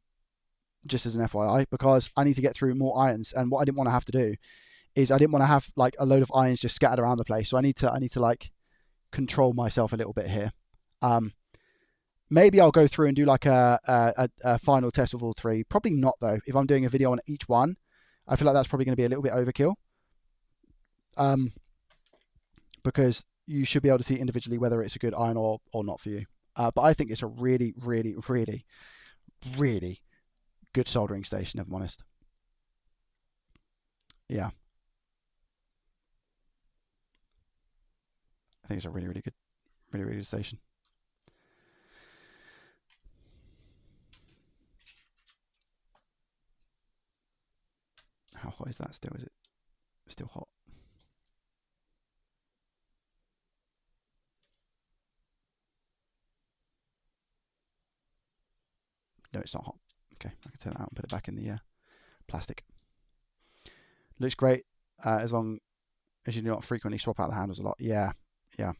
just as an FYI, because I need to get through more irons. And what I didn't want to have to do is I didn't want to have like a load of irons just scattered around the place. So I need to like control myself a little bit here. Maybe I'll go through and do like a final test of all three. Probably not though. If I'm doing a video on each one, I feel like that's probably going to be a little bit overkill. Because you should be able to see individually whether it's a good iron or not for you. But I think it's a really, really, really, really good soldering station, if I'm honest. Yeah. I think it's a really, really good station. How hot is that still? Is it still hot? No, it's not hot. Okay, I can take that out and put it back in the plastic. Looks great as long as you do not frequently swap out the handles a lot. Yeah, yeah.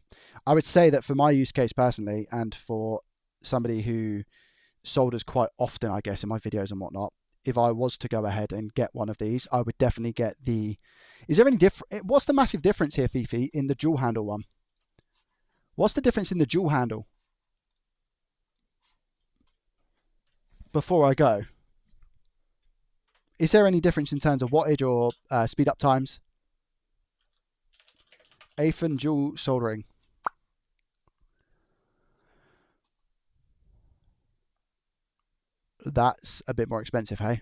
I would say that for my use case personally, and for somebody who solders quite often, I guess, in my videos and whatnot, if I was to go ahead and get one of these, I would definitely get the... Is there any different... What's the massive difference here, Fifi, in the dual handle one? What's the difference in the dual handle? Before I go, is there any difference in terms of wattage or speed up times? Aphen dual soldering. That's a bit more expensive, hey?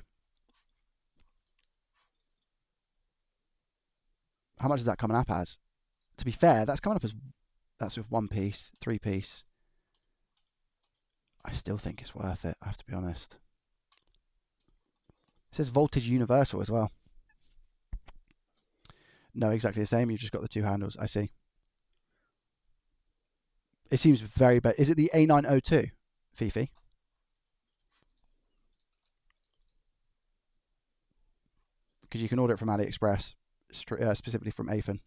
How much is that coming up as? To be fair, that's coming up as... That's with 1 piece, 3 piece. I still think it's worth it, I have to be honest. It says voltage universal as well. No, exactly the same. You've just got the 2 handles. I see. It seems very bad. Is it the A902, Fifi? Because you can order it from AliExpress, specifically from Aphen.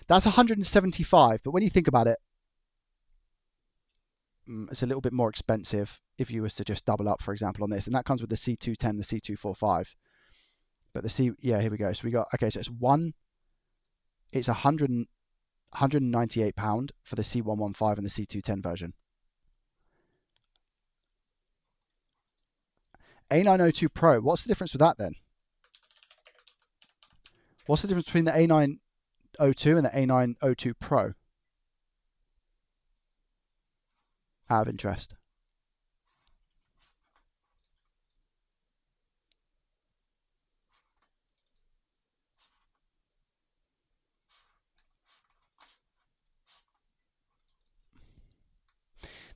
That's 175, but when you think about it, it's a little bit more expensive if you was to just double up, for example, on this. And that comes with the C210, the C245. But the yeah, here we go. So we got, okay, so it's 198 pound for the C115 and the C210 version. A902 Pro, what's the difference with that then? What's the difference between the A902 and the A902 Pro? Out of interest.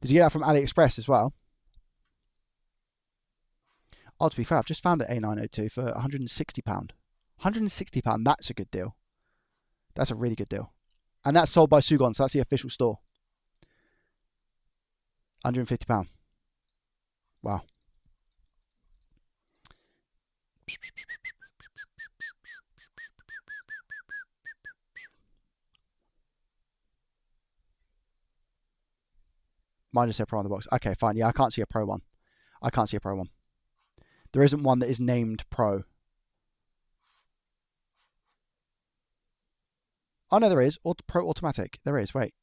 Did you get that from AliExpress as well? Oh, to be fair, I've just found an A902 for £160. £160, that's a good deal. That's a really good deal. And that's sold by Sugon, so that's the official store. £150. Wow. Mine just said Pro on the box. Okay, fine. Yeah, I can't see a Pro one. I can't see a Pro one. There isn't one that is named Pro. Oh no, there is. Pro automatic. There is. Wait.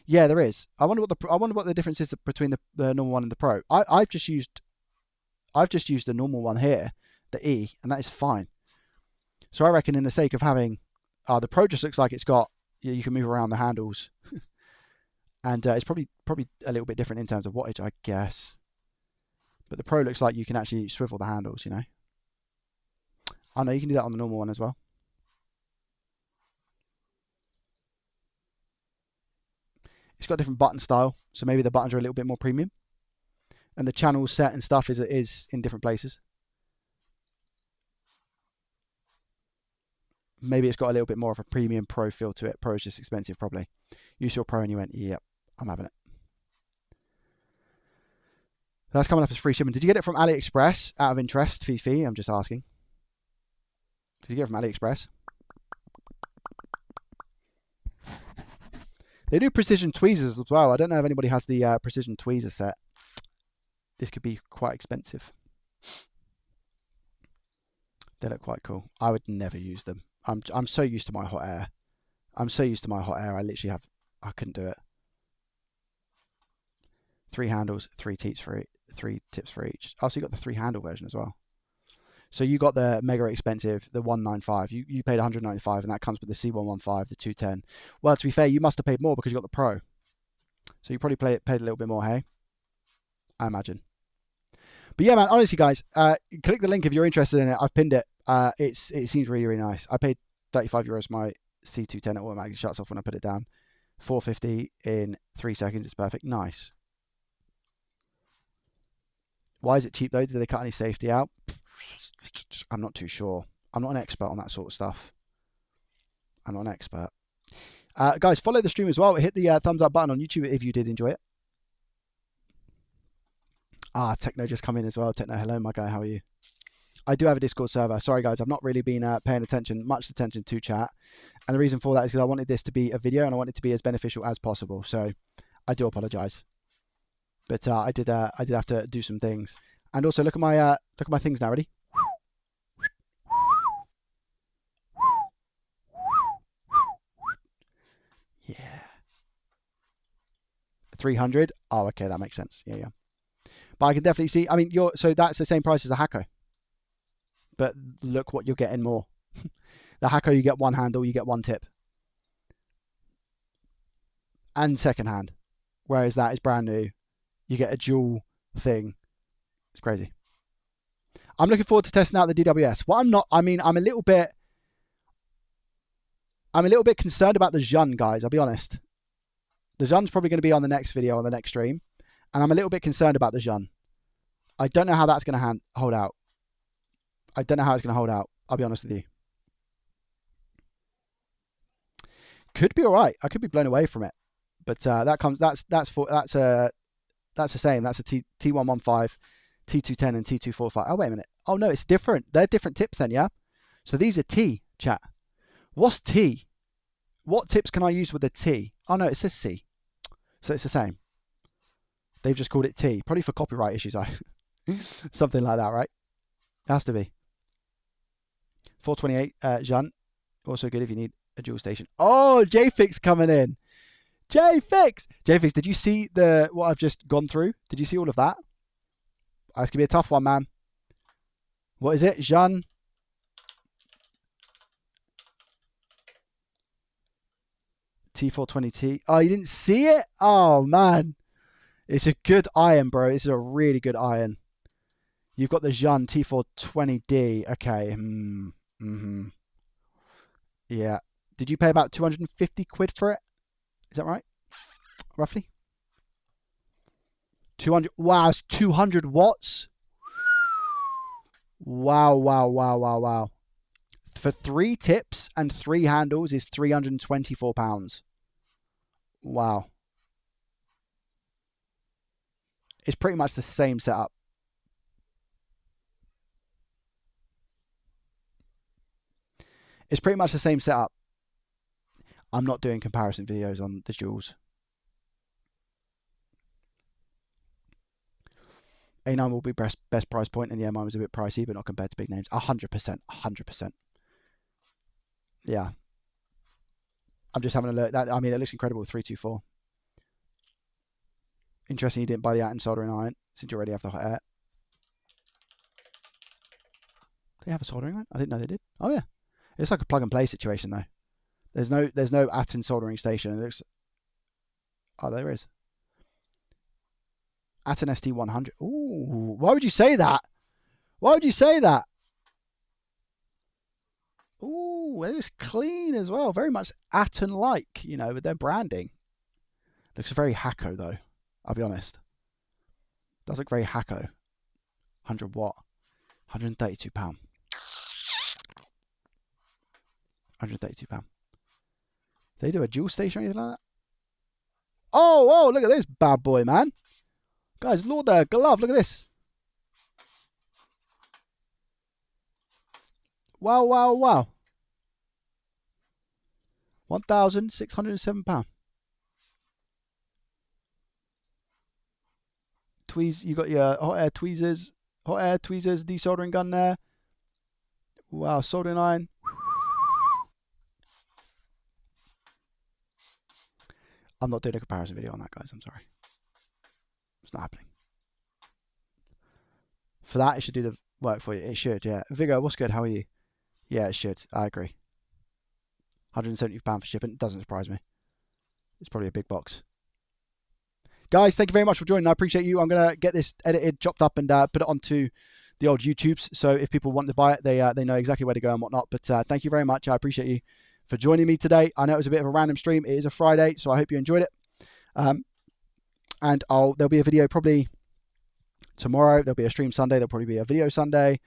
Yeah, there is. I wonder what the difference is between the normal one and the Pro. I've just used the normal one here, the E, and that is fine. So I reckon, in the sake of having, the Pro just looks like it's got, you can move around the handles, and it's probably a little bit different in terms of wattage, I guess. But the Pro looks like you can actually swivel the handles, you know. I know you can do that on the normal one as well. It's got a different button style, so maybe the buttons are a little bit more premium, and the channel set and stuff is in different places. Maybe it's got a little bit more of a premium Pro feel to it. Pro is just expensive, probably. You saw Pro and you went, yep, I'm having it. That's coming up as free shipping. Did you get it from AliExpress out of interest, Fifi? I'm just asking. Did you get it from AliExpress? They do precision tweezers as well. I don't know if anybody has the precision tweezer set. This could be quite expensive. They look quite cool. I would never use them. I'm so used to my hot air. I literally I couldn't do it. 3 handles, 3 tips for each. Oh, so you got the 3 handle version as well. So you got the mega expensive, the 195. You paid 195, and that comes with the C115, the 210. Well, to be fair, you must have paid more because you got the Pro. So you probably paid a little bit more, hey? I imagine. But yeah, man, honestly, guys, click the link if you're interested in it. I've pinned it. It seems really, really nice. I paid €35. My C210 it automatically shuts off when I put it down. 450 in 3 seconds. It's perfect. Nice. Why is it cheap though? Did they cut any safety out? I'm not too sure. I'm not an expert on that sort of stuff. I'm not an expert. Guys, follow the stream as well. Hit the thumbs up button on YouTube if you did enjoy it. Techno just come in as well. Techno, hello, my guy. How are you? I do have a Discord server. Sorry, guys. I've not really been paying much attention to chat. And the reason for that is because I wanted this to be a video and I want it to be as beneficial as possible. So I do apologize. But I did have to do some things. And also look at my things now. Ready? Yeah. 300. Oh, okay, that makes sense. Yeah. But I can definitely see. I mean, so that's the same price as a Hako. But look what you're getting more. The Hako, you get 1 handle, you get 1 tip. And second hand. Whereas that is brand new. You get a dual thing. It's crazy. I'm looking forward to testing out the DWS. I'm a little bit concerned about the Zhun, guys, I'll be honest. The Zhun's probably going to be on the next video, on the next stream. And I'm a little bit concerned about the Zhun. I don't know how that's going to hold out. I don't know how it's going to hold out. I'll be honest with you. Could be all right. I could be blown away from it. But that's the same. That's a T115, T210, and T245. Oh, wait a minute. Oh, no, it's different. They're different tips then, yeah? So these are T, chat. What's T? What tips can I use with a T? Oh, no, it says C. So it's the same. They've just called it T. Probably for copyright issues. Something like that, right? It has to be. 428, Zhun. Also good if you need a dual station. Oh, JFix coming in. JFix, did you see what I've just gone through? Did you see all of that? It's going to be a tough one, man. What is it? Zhun. T420T. Oh, you didn't see it? Oh, man. It's a good iron, bro. This is a really good iron. You've got the Zhun T420D. Okay. Yeah. Did you pay about 250 quid for it? Is that right? Roughly? 200. Wow, it's 200 watts. Wow. For 3 tips and 3 handles is £324. Wow. It's pretty much the same setup. It's pretty much the same setup. I'm not doing comparison videos on the jewels. A9 will be best price point, and yeah, mine was a bit pricey, but not compared to big names. 100%, 100%. Yeah. I'm just having a look. I mean, it looks incredible. 324. Interesting, you didn't buy the Atten soldering iron since you already have the hot air. They have a soldering iron? I didn't know they did. Oh yeah, it's like a plug and play situation though. There's no Atten soldering station. It looks. Oh, there is. Atten ST100. Ooh, why would you say that? Why would you say that? Ooh, it looks clean as well. Very much Atten-like, you know, with their branding. Looks very Hacko though. I'll be honest. Does look very Hacko. 100 watt. £132. £132. They do a dual station or anything like that? Oh, whoa, look at this bad boy, man. Guys, Lord glove, look at this. Wow, wow, wow. £1,607. Tweez, you got your hot air tweezers, desoldering gun there. Wow, soldering iron. I'm not doing a comparison video on that, guys. I'm sorry. It's not happening. For that, it should do the work for you. It should, yeah. Viggo, what's good? How are you? Yeah, it should. I agree. £170 for shipping. Doesn't surprise me. It's probably a big box. Guys, thank you very much for joining. I appreciate you. I'm going to get this edited, chopped up, and put it onto the old YouTubes. So if people want to buy it, they know exactly where to go and whatnot. But thank you very much. I appreciate you for joining me today. I know it was a bit of a random stream. It is a Friday, so I hope you enjoyed it. And there'll be a video probably tomorrow. There'll be a stream Sunday. There'll probably be a video Sunday.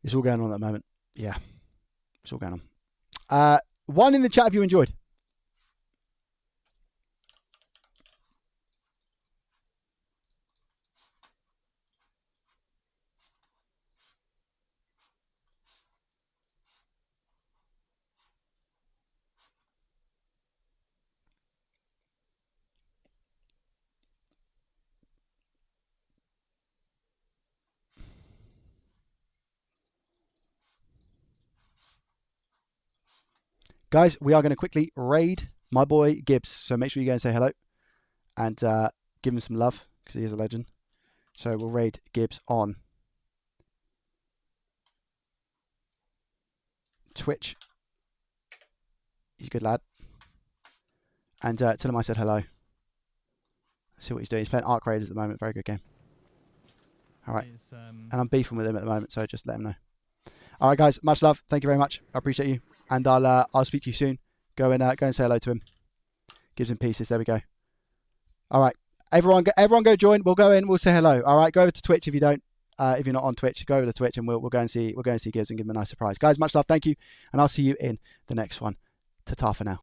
It's all going on at the moment. Yeah, it's all going on. One in the chat if you enjoyed. Guys, we are going to quickly raid my boy Gibbs. So make sure you go and say hello and give him some love because he is a legend. So we'll raid Gibbs on Twitch. He's a good lad. And tell him I said hello. See what he's doing. He's playing Arc Raiders at the moment. Very good game. All right. And I'm beefing with him at the moment, so just let him know. All right, guys. Much love. Thank you very much. I appreciate you. And I'll speak to you soon. Go and say hello to him. Gives him pieces. There we go. All right, everyone go join. We'll go in. We'll say hello. All right, go over to Twitch if you don't. If you're not on Twitch, go over to Twitch and we'll go and see Gibbs and give him a nice surprise. Guys, much love. Thank you, and I'll see you in the next one. Ta-ta for now.